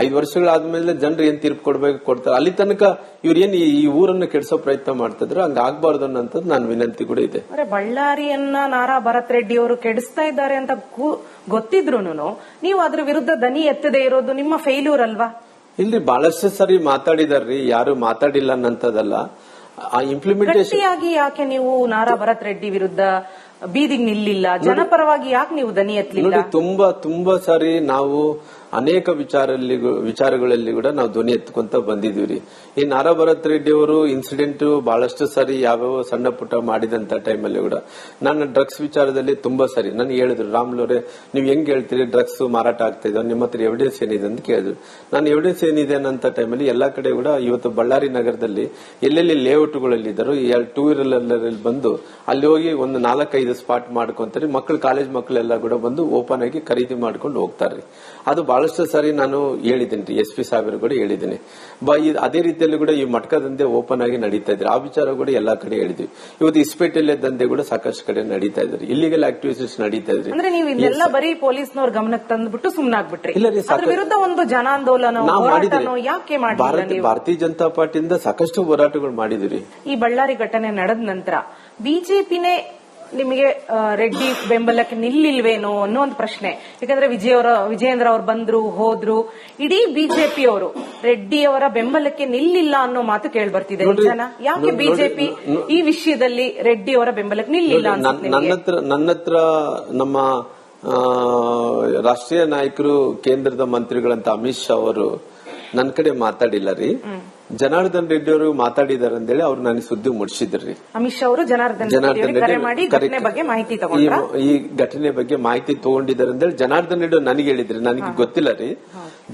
5 ವರ್ಷಗಳಾದ್ಮೇಲೆ ಜನರು ಏನ್ ತೀರ್ಪು ಕೊಡ್ಬೇಕು ಕೊಡ್ತಾರೆ. ಅಲ್ಲಿ ತನಕ ಇವ್ರು ಏನ್ ಈ ಊರನ್ನ ಕೆಡಿಸೋ ಪ್ರಯತ್ನ ಮಾಡ್ತಿದ್ರು, ಹಂಗ ಆಗ್ಬಾರ್ದು ಅನ್ನೋ ಅಂತ ನಾನು ವಿನಂತಿ ಕೂಡ ಇದೆ. ಅಂದ್ರೆ ಬಳ್ಳಾರಿಯನ್ನ ನಾರಾ ಭರತ್ ರೆಡ್ಡಿ ಅವರು ಕೆಡಿಸ್ತಾ ಇದ್ದಾರೆ ಅಂತ ಗೊತ್ತಿದ್ರೂನು ನೀವು ಅದ್ರ ವಿರುದ್ಧ ದನಿ ಎತ್ತದೇ ಇರೋದು ನಿಮ್ಮ ಫೇಲ್ಯೂರ್ ಅಲ್ವಾ? ಇಲ್ರಿ, ಬಹಳಷ್ಟು ಸರಿ ಮಾತಾಡಿದಾರ್ರಿ, ಯಾರು ಮಾತಾಡಿಲ್ಲ ಅನ್ನಂತದಲ್ಲ. ಆ ಇಂಪ್ಲಿಮೆಂಟೇಷನ್ ಯಾಕೆ ನೀವು ನಾರಾ ಭರತ್ ರೆಡ್ಡಿ ವಿರುದ್ಧ ಬೀದಿಗೆ ನಿಲ್ಲಿಲ್ಲ? ಜನಪರವಾಗಿ ಯಾಕೆ ನೀವು ದನಿ ಎತ್ತಲಿಲ್ಲ? ತುಂಬಾ ಸಾರಿ ನಾವು ಅನೇಕ ವಿಚಾರಗಳಲ್ಲಿ ಕೂಡ ನಾವು ಧ್ವನಿ ಎತ್ಕೊಂತ ಬಂದಿದೀವಿ. ಈ ನಾರಾ ಭರತ್ ರೆಡ್ಡಿ ಅವರು ಇನ್ಸಿಡೆಂಟ್ ಬಹಳಷ್ಟು ಸಾರಿ ಯಾವ್ಯಾವ ಸಣ್ಣ ಪುಟ್ಟ ಮಾಡಿದಂತ ಟೈಮಲ್ಲಿ ಕೂಡ ನಾನು ಡ್ರಗ್ಸ್ ವಿಚಾರದಲ್ಲಿ ತುಂಬಾ ಸಾರಿ ನನಗೆ ಹೇಳಿದ್ರು, ರಾಮ್ಲೋರೆ ನೀವು ಹೆಂಗ್ ಹೇಳ್ತೀರಿ ಡ್ರಗ್ಸ್ ಮಾರಾಟ ಆಗ್ತಾ ಇದ್ದಾವೆ, ನಿಮ್ಮ ಹತ್ರ ಎವಿಡೆನ್ಸ್ ಏನಿದೆ ಅಂತ ಕೇಳಿದ್ರು. ನಾನು ಎವಿಡೆನ್ಸ್ ಏನಿದೆ ಅನ್ನೋ ಟೈಮಲ್ಲಿ ಎಲ್ಲಾ ಕಡೆ ಕೂಡ ಇವತ್ತು ಬಳ್ಳಾರಿ ನಗರದಲ್ಲಿ ಎಲ್ಲೆಲ್ಲಿ ಲೇಔಟ್ಗಳಲ್ಲಿದ್ದರು ಟೂ ವೀಲರ್ ಬಂದು ಅಲ್ಲಿ ಹೋಗಿ ಒಂದು 4-5 ಸ್ಪಾಟ್ ಮಾಡ್ಕೊಂತಾರೆ. ಮಕ್ಕಳು ಕಾಲೇಜ್ ಮಕ್ಕಳೆಲ್ಲ ಕೂಡ ಬಂದು ಓಪನ್ ಆಗಿ ಖರೀದಿ ಮಾಡ್ಕೊಂಡು ಹೋಗ್ತಾರೆ. ಅದು ಬಹಳಷ್ಟು ಸಾರಿ ನಾನು ಹೇಳಿದ್ದೀನಿ, SP ಸಾಹೇಬರು ಕೂಡ ಹೇಳಿದ್ದೀನಿ. ಅದೇ ರೀತಿಯಲ್ಲಿ ಕೂಡ ಈ ಮಟ್ಕ ದಂಧೆ ಓಪನ್ ಆಗಿ ನಡೀತಾ ಇದ್ರೆ ಆ ವಿಚಾರ ಕೂಡ ಎಲ್ಲಾ ಕಡೆ ಹೇಳಿದ್ವಿ. ಇವತ್ತು ಇಸ್ಪೇಟೆಲೆ ದಂಧೆ ಕೂಡ ಸಾಕಷ್ಟು ಕಡೆ ನಡೀತಾ ಇದ್ದಾರೆ, ಇಲ್ಲಿಗಲ್ ಆಕ್ಟಿವಿಟೀಸ್ ನಡೀತಾ ಇದ್ರಿ. ಅಂದ್ರೆ ನೀವು ಇದೆಲ್ಲ ಬರೀ ಪೊಲೀಸ್ನವ್ರ ಗಮನಕ್ಕೆ ತಂದ್ಬಿಟ್ಟು ಸುಮ್ಮನಾಗ್ಬಿಟ್ರಿ. ಅದ್ರ ವಿರುದ್ಧ ಒಂದು ಜನಾಂದೋಲನ ಯಾಕೆ ಮಾಡಿದ್ರಿ? ಭಾರತೀಯ ಜನತಾ ಪಾರ್ಟಿಯಿಂದ ಸಾಕಷ್ಟು ಹೋರಾಟಗಳು ಮಾಡಿದ್ರಿ. ಈ ಬಳ್ಳಾರಿ ಘಟನೆ ನಡೆದ ನಂತರ ಬಿಜೆಪಿನೇ ನಿಮಗೆ ರೆಡ್ಡಿ ಬೆಂಬಲಕ್ಕೆ ನಿಲ್ಲಿಲ್ವೇನೋ ಅನ್ನೋ ಒಂದು ಪ್ರಶ್ನೆ. ಯಾಕಂದ್ರೆ ವಿಜಯೇಂದ್ರ ಅವರು ಬಂದ್ರು ಹೋದ್ರು, ಇಡೀ ಬಿಜೆಪಿ ಅವರು ರೆಡ್ಡಿ ಅವರ ಬೆಂಬಲಕ್ಕೆ ನಿಲ್ಲಿಲ್ಲ ಅನ್ನೋ ಮಾತು ಕೇಳಿ ಬರ್ತಿದೆ. ಜನ ಯಾಕೆ ಬಿಜೆಪಿ ಈ ವಿಷಯದಲ್ಲಿ ರೆಡ್ಡಿ ಅವರ ಬೆಂಬಲಕ್ಕೆ ನಿಲ್ಲಿಲ್ಲ? ನನ್ನ ಹತ್ರ ನಮ್ಮ ರಾಷ್ಟ್ರೀಯ ನಾಯಕರು ಕೇಂದ್ರದ ಮಂತ್ರಿಗಳಂತ ಅಮಿತ್ ಶಾ ಅವರು ನನ್ನ ಕಡೆ ಮಾತಾಡಿಲ್ಲ ರೀ. ಜನಾರ್ದನ್ ರೆಡ್ಡಿ ಅವರು ಮಾತಾಡಿದಾರೆ ಅಂತೇಳಿ ಅವ್ರು ನನಗೆ ಸುದ್ದಿ ಮುಡಿಸಿದ್ರಿ. ಅಮಿತ್ ಶಾ ಅವರು ಜನಾರ್ದನ್ ರೆಡ್ಡಿ ಬಗ್ಗೆ ಮಾಹಿತಿ ಈ ಘಟನೆ ಬಗ್ಗೆ ಮಾಹಿತಿ ತಗೊಂಡಿದ್ದಾರೆ ಅಂತೇಳಿ ಜನಾರ್ದನ್ ರೆಡ್ಡಿ ನನಗೆ ಹೇಳಿದ್ರಿ, ನನಗೆ ಗೊತ್ತಿಲ್ಲ ರೀ.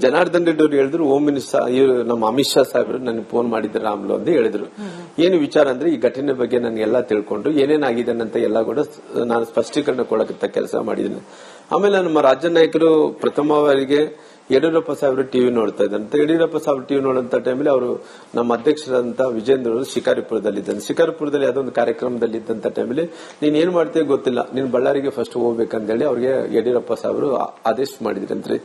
ಜನಾರ್ದನ್ ರೆಡ್ಡಿ ಅವರು ಹೇಳಿದ್ರು, ಹೋಮ್ ಮಿನಿಸ್ಟರ್ ನಮ್ಮ ಅಮಿತ್ ಶಾ ಸಾಹೇಬರು ನನಗೆ ಫೋನ್ ಮಾಡಿದ್ರು ರಾಮ್ಲು ಅಂತ ಹೇಳಿದ್ರು. ಏನು ವಿಚಾರ ಅಂದ್ರೆ ಈ ಘಟನೆ ಬಗ್ಗೆ ನನಗೆಲ್ಲ ತಿಳ್ಕೊಂಡು ಏನೇನಾಗಿದೆ ಅಂತ ಎಲ್ಲ ಕೂಡ ನಾನು ಸ್ಪಷ್ಟೀಕರಣ ಕೊಡಕ್ಕೆ ಕೆಲಸ ಮಾಡಿದ್ದೀನಿ. ಆಮೇಲೆ ನಮ್ಮ ರಾಜ್ಯ ನಾಯಕರು ಪ್ರಥಮವರಿಗೆ ಯಡಿಯೂರಪ್ಪ ಸಾಹೇಬರು ಟಿವಿ ನೋಡ್ತಾ ಇದ್ದಂತೆ. ಯಡಿಯೂರಪ್ಪ ಸಾಹೇಬರು ಟಿವಿ ನೋಡುವಂತ ಟೈಮಲ್ಲಿ ಅವರು ನಮ್ಮ ಅಧ್ಯಕ್ಷರಂತ ವಿಜೇಂದ್ರ ಅವರು ಶಿಕಾರಿಪುರದಲ್ಲಿದ್ದಂತೆ. ಶಿಕಾರಿಪುರದಲ್ಲಿ ಅದೊಂದು ಕಾರ್ಯಕ್ರಮದಲ್ಲಿ ಇದ್ದಂತ ಟೈಮಲ್ಲಿ ನೀನ್ ಏನ್ ಮಾಡ್ತೀವಿ ಗೊತ್ತಿಲ್ಲ, ನೀನ್ ಬಳ್ಳಾರಿಗೆ ಫಸ್ಟ್ ಹೋಗ್ಬೇಕಂತೇಳಿ ಅವ್ರಿಗೆ ಯಡಿಯೂರಪ್ಪ ಸಾಹೇಬರು ಆದೇಶ ಮಾಡಿದ್ರಂತ್ರಿ.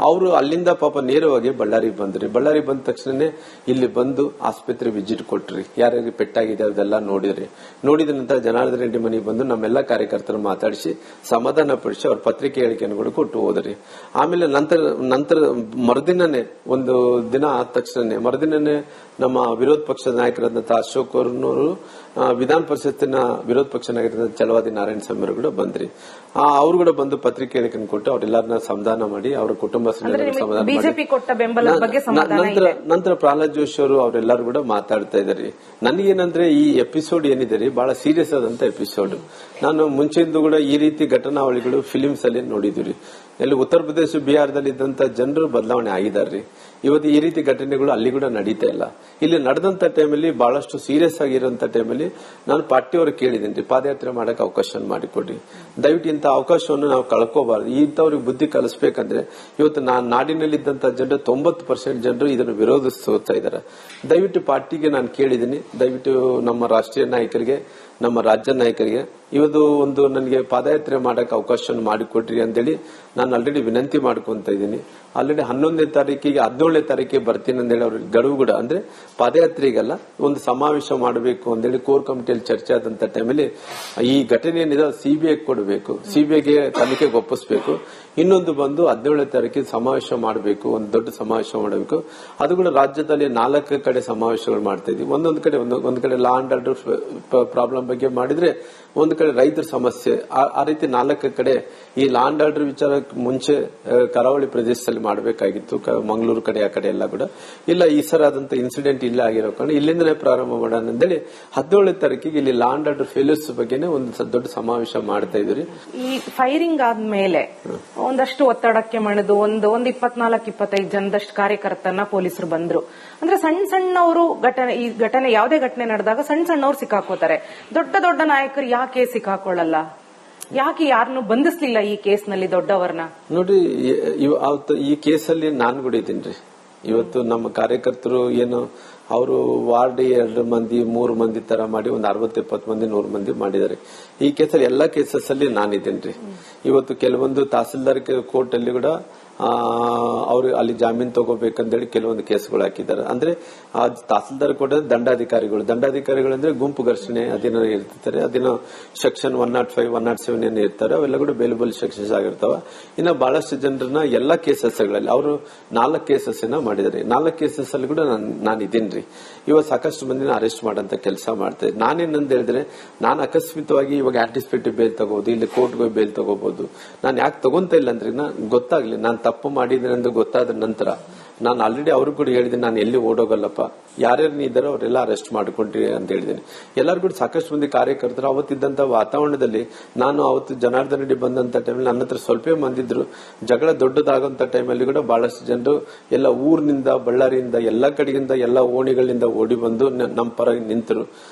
ಅವರು ಅಲ್ಲಿಂದ ಪಾಪ ನೇರವಾಗಿ ಬಳ್ಳಾರಿಗೆ ಬಂದ್ರಿ. ಬಳ್ಳಾರಿ ಬಂದ ತಕ್ಷಣನೇ ಇಲ್ಲಿ ಬಂದು ಆಸ್ಪತ್ರೆ ವಿಸಿಟ್ ಕೊಟ್ರಿ, ಯಾರ್ಯಾರಿಗೆ ಪೆಟ್ಟಾಗಿದೆ ಅದೆಲ್ಲ ನೋಡಿದ್ರಿ. ನೋಡಿದ ನಂತರ ಜನಾರ್ದನ್ ರೆಡ್ಡಿ ಮನೆಗೆ ಬಂದು ನಮ್ಮೆಲ್ಲ ಕಾರ್ಯಕರ್ತರು ಮಾತಾಡಿಸಿ ಸಮಾಧಾನ ಪಡಿಸಿ ಅವ್ರ ಪತ್ರಿಕೆ ಹೇಳಿಕೆಯನ್ನು ಕೊಟ್ಟು ಹೋದ್ರಿ. ಆಮೇಲೆ ನಂತರ ಮರುದಿನನೇ ಒಂದು ದಿನ ಆದ ತಕ್ಷಣ ಮರುದಿನನೇ ನಮ್ಮ ವಿರೋಧ ಪಕ್ಷದ ನಾಯಕರಾದಂತಹ ಅಶೋಕ್ ಅವ್ರನ್ನವರು ವಿಧಾನ ಪರಿಷತ್ತಿನ ವಿರೋಧ ಪಕ್ಷ ನಾಯಕರಾದ ಛಲವಾದಿ ನಾರಾಯಣ ಸ್ವಾಮಿ ಅವರು ಕೂಡ ಬಂದ್ರಿ. ಅವರು ಕೂಡ ಬಂದು ಪತ್ರಿಕೆ ಹೇಳಿಕೆ ಕೊಟ್ಟು ಅವರೆಲ್ಲರನ್ನ ಸಮಾಧಾನ ಮಾಡಿ ಅವರ ಕುಟುಂಬ ಸಮಾಧಾನ ಮಾಡಿ ನಂತರ ಪ್ರಹ್ಲಾದ್ ಜೋಶಿ ಅವರು ಅವರೆಲ್ಲರೂ ಕೂಡ ಮಾತಾಡ್ತಾ ಇದ್ದಾರೆ. ನನಗೇನಂದ್ರೆ ಈ ಎಪಿಸೋಡ್ ಏನಿದೆ ರೀ ಬಹಳ ಸೀರಿಯಸ್ ಆದಂತ ಎಪಿಸೋಡ್. ನಾನು ಮುಂಚೆಯಿಂದ ಕೂಡ ಈ ರೀತಿ ಘಟನಾವಳಿಗಳು ಫಿಲಿಮ್ಸ್ ಅಲ್ಲಿ ನೋಡಿದ್ವಿ. ಎಲ್ಲಿ ಉತ್ತರ ಪ್ರದೇಶ ಬಿಹಾರದಲ್ಲಿ ಇದ್ದಂತ ಜನರು ಬದಲಾವಣೆ ಆಗಿದಾರ್ರಿ. ಇವತ್ತು ಈ ರೀತಿ ಘಟನೆಗಳು ಅಲ್ಲಿ ಕೂಡ ನಡೀತಾ ಇಲ್ಲ. ಇಲ್ಲಿ ನಡೆದಂತ ಟೈಮಲ್ಲಿ ಬಹಳಷ್ಟು ಸೀರಿಯಸ್ ಆಗಿರುವಂತ ಟೈಮಲ್ಲಿ ನಾನು ಪಾರ್ಟಿಯವರು ಕೇಳಿದ್ದೀನಿ, ಪಾದಯಾತ್ರೆ ಮಾಡಕ್ಕೆ ಅವಕಾಶ ಮಾಡಿಕೊಡ್ರಿ, ದಯವಿಟ್ಟು ಇಂಥ ಅವಕಾಶವನ್ನು ನಾವು ಕಳ್ಕೋಬಾರದು. ಇಂಥವ್ರಿಗೆ ಬುದ್ಧಿ ಕಲಿಸಬೇಕಂದ್ರೆ ಇವತ್ತು ನಾಡಿನಲ್ಲಿದ್ದಂತ ಜನರು 90% ಜನರು ಇದನ್ನು ವಿರೋಧಿಸ್ತಾ ಇದ್ದಾರೆ. ದಯವಿಟ್ಟು ಪಾರ್ಟಿಗೆ ನಾನು ಕೇಳಿದ್ದೀನಿ, ದಯವಿಟ್ಟು ನಮ್ಮ ರಾಷ್ಟ್ರೀಯ ನಾಯಕರಿಗೆ ನಮ್ಮ ರಾಜ್ಯ ನಾಯಕರಿಗೆ ಇವತ್ತು ಒಂದು ನನಗೆ ಪಾದಯಾತ್ರೆ ಮಾಡಕ್ಕೆ ಅವಕಾಶ ಮಾಡಿಕೊಟ್ರಿ ಅಂತೇಳಿ ನಾನು ಆಲ್ರೆಡಿ ವಿನಂತಿ ಮಾಡ್ಕೊಂತ ಇದ್ದೀನಿ. ಆಲ್ರೆಡಿ 11ನೇ ತಾರೀಕಿಗೆ 17ನೇ ತಾರೀಕಿಗೆ ಬರ್ತೀನಿ ಅಂತೇಳಿ ಅವ್ರಿಗೆ ಗಡುವು ಕೂಡ ಅಂದ್ರೆ ಪಾದಯಾತ್ರೆಗೆಲ್ಲ ಒಂದು ಸಮಾವೇಶ ಮಾಡಬೇಕು ಅಂತೇಳಿ ಕೋರ್ ಕಮಿಟಿಯಲ್ಲಿ ಚರ್ಚೆ ಆದಂತ ಟೈಮಲ್ಲಿ ಈ ಘಟನೆ ಏನಿದೆ ಸಿಬಿಐ ಕೊಡಬೇಕು, ಸಿಬಿಐಗೆ ತನಿಖೆಗೆ ಒಪ್ಪಿಸಬೇಕು. ಇನ್ನೊಂದು ಬಂದು 17ನೇ ತಾರೀಕಿಗೆ ಸಮಾವೇಶ ಮಾಡಬೇಕು, ಒಂದು ದೊಡ್ಡ ಸಮಾವೇಶ ಮಾಡಬೇಕು. ಅದು ಕೂಡ ರಾಜ್ಯದಲ್ಲಿ 4 ಕಡೆ ಸಮಾವೇಶಗಳು ಮಾಡ್ತಾ ಇದೀವಿ. ಒಂದ್ ಕಡೆ ಲಾ ಅಂಡ್ ಆರ್ಡರ್ ಪ್ರಾಬ್ಲಮ್ ಬಗ್ಗೆ ಮಾಡಿದ್ರೆ, ಒಂದು ಕಡೆ ರೈತರ ಸಮಸ್ಯೆ, ಆ ರೀತಿ 4 ಕಡೆ ಈ ಲಾ ಅಂಡ್ ಆರ್ಡರ್ ವಿಚಾರಕ್ಕೆ ಮುಂಚೆ ಕರಾವಳಿ ಪ್ರದೇಶದಲ್ಲಿ ಮಾಡಬೇಕಾಗಿತ್ತು, ಮಂಗಳೂರು ಕಡೆ ಆ ಕಡೆ ಎಲ್ಲ ಕೂಡ ಇಲ್ಲ. ಈ ಸರ ಆದಂತ ಇನ್ಸಿಡೆಂಟ್ ಇಲ್ಲ ಆಗಿರೋ ಕಾರಣ ಇಲ್ಲಿಂದನೇ ಪ್ರಾರಂಭ ಮಾಡೋಣ ಅಂತೇಳಿ 17ನೇ ತಾರೀಕಿಗೆ ಇಲ್ಲಿ ಲಾ ಅಂಡ್ ಆರ್ಡರ್ ಫೇಲ್ಯೂರ್ಸ್ ಬಗ್ಗೆನೇ ಒಂದು ದೊಡ್ಡ ಸಮಾವೇಶ ಮಾಡ್ತಾ ಇದ್ರಿ. ಈ ಫೈರಿಂಗ್ ಆದ್ಮೇಲೆ ಒಂದಷ್ಟು ಒತ್ತಡಕ್ಕೆ ಮಣಿದು ಒಂದು 24-25 ಜನದಷ್ಟು ಕಾರ್ಯಕರ್ತರನ್ನ ಪೊಲೀಸರು ಬಂದ್ರು. ಅಂದ್ರೆ ಸಣ್ಣವರು ಈ ಘಟನೆ ಯಾವುದೇ ಘಟನೆ ನಡೆದಾಗ ಸಣ್ಣವ್ರು ಸಿಕ್ಕಾಕೋತಾರೆ. ದೊಡ್ಡ ನಾಯಕರು ಯಾಕೆ ಸಿಕ್ಕಾಕೊಳ್ಳಲ್ಲ? ಯಾಕೆ ಯಾರನ್ನು ಬಂಧಿಸ್ಲಿಲ್ಲ ಈ ಕೇಸ್ನಲ್ಲಿ ದೊಡ್ಡವರನ್ನ? ನೋಡಿ, ಈ ಕೇಸಲ್ಲಿ ನಾನು ಕೂಡ ಇದ್ದೀನಿ. ಇವತ್ತು ನಮ್ಮ ಕಾರ್ಯಕರ್ತರು ಏನು ಅವರು ವಾರ್ಡ್ 2 ಮಂದಿ 3 ಮಂದಿ ತರ ಮಾಡಿ ಒಂದು 60-70 ಮಂದಿ 100 ಮಂದಿ ಮಾಡಿದ್ದಾರೆ. ಈ ಕೇಸಲ್ಲಿ ಎಲ್ಲಾ ಕೇಸಸ್ ಅಲ್ಲಿ ನಾನಿದ್ದೇನ್ರಿ. ಇವತ್ತು ಕೆಲವೊಂದು ತಹಸೀಲ್ದಾರ್ ಕೋರ್ಟ್ ಅಲ್ಲಿ ಕೂಡ ಅವರು ಅಲ್ಲಿ ಜಾಮೀನ್ ತಗೋಬೇಕಂತೇಳಿ ಕೆಲವೊಂದು ಕೇಸ್ಗಳು ಹಾಕಿದ್ದಾರೆ. ಅಂದ್ರೆ ಆ ತಹಸೀಲ್ದಾರ್ ಕೋರ್ಟ್ ದಂಡಾಧಿಕಾರಿಗಳು ಅಂದ್ರೆ ಗುಂಪು ಘರ್ಷಣೆ ಅದೇನೋ ಇರ್ತಾರೆ, ಅದೇನೋ ಸೆಕ್ಷನ್ 105, 107 ಏನ್ ಇರ್ತಾರೆ, ಅವೆಲ್ಲ ಕೂಡ ಬೇಲಬಲ್ ಸೆಕ್ಷನ್ಸ್ ಆಗಿರ್ತಾವ. ಇನ್ನ ಬಹಳಷ್ಟು ಜನರನ್ನ ಎಲ್ಲಾ ಕೇಸಸ್ ಗಳಲ್ಲಿ ಅವರು 4 ಕೇಸಸ್ ಮಾಡಿದ್ದಾರೆ. 4 ಕೇಸಸ್ ಅಲ್ಲಿ ಕೂಡ ನಾನು ಇದ್ದೀನ್ರಿ. ಇವಾಗ ಸಾಕಷ್ಟು ಮಂದಿನ ಅರೆಸ್ಟ್ ಮಾಡಂತ ಕೆಲಸ ಮಾಡ್ತೇವೆ. ನಾನೇನಂತ ಹೇಳಿದ್ರೆ, ನಾನು ಅಕಸ್ಮಿತವಾಗಿ ಇವಾಗ ಆಂಟಿಸಿಪೇಟಿವ್ ಬೇಲ್ ತಗೋಬಹುದು, ಇಲ್ಲಿ ಕೋರ್ಟ್ ಹೋಗಿ ಬೇಲ್ ತಗೋಬಹುದು. ನಾನು ಯಾಕೆ ತಗೊಂತ ಇಲ್ಲ ಅಂದ್ರೆ ಗೊತ್ತಾಗ್ಲಿ ನಾನು ತಪ್ಪು ಮಾಡಿದ್ದೇನೆ ಅಂತ ಗೊತ್ತಾದ ನಂತರ ನಾನು ಆಲ್ರೆಡಿ ಅವ್ರಿಗೆ ಕೂಡ ಹೇಳಿದ್ದೀನಿ, ನಾನು ಎಲ್ಲಿ ಓಡೋಗಲ್ಲಪ್ಪ, ಯಾರ್ಯಾರು ಇದ್ದಾರೋ ಅವರೆಲ್ಲ ಅರೆಸ್ಟ್ ಮಾಡ್ಕೊಂಡ್ರಿ ಅಂತ ಹೇಳಿದ್ದೀನಿ. ಎಲ್ಲರೂ ಕೂಡ ಸಾಕಷ್ಟು ಮಂದಿ ಕಾರ್ಯಕರ್ತರು ಅವತ್ತಿದ್ದಂತ ವಾತಾವರಣದಲ್ಲಿ ನಾನು ಅವತ್ತು ಜನಾರ್ದನ್ ರೆಡ್ಡಿ ಬಂದಂತ ಟೈಮಲ್ಲಿ ನನ್ನ ಹತ್ರ ಸ್ವಲ್ಪ ಮಂದಿದ್ರು. ಜಗಳ ದೊಡ್ಡದಾಗುವಂತ ಟೈಮಲ್ಲಿ ಕೂಡ ಬಹಳಷ್ಟು ಜನರು ಎಲ್ಲ ಊರಿನಿಂದ, ಬಳ್ಳಾರಿಯಿಂದ, ಎಲ್ಲಾ ಕಡೆಯಿಂದ, ಎಲ್ಲಾ ಓಣಿಗಳಿಂದ ಓಡಿ ಬಂದು ನಮ್ಮ ಪರ ನಿಂತರು.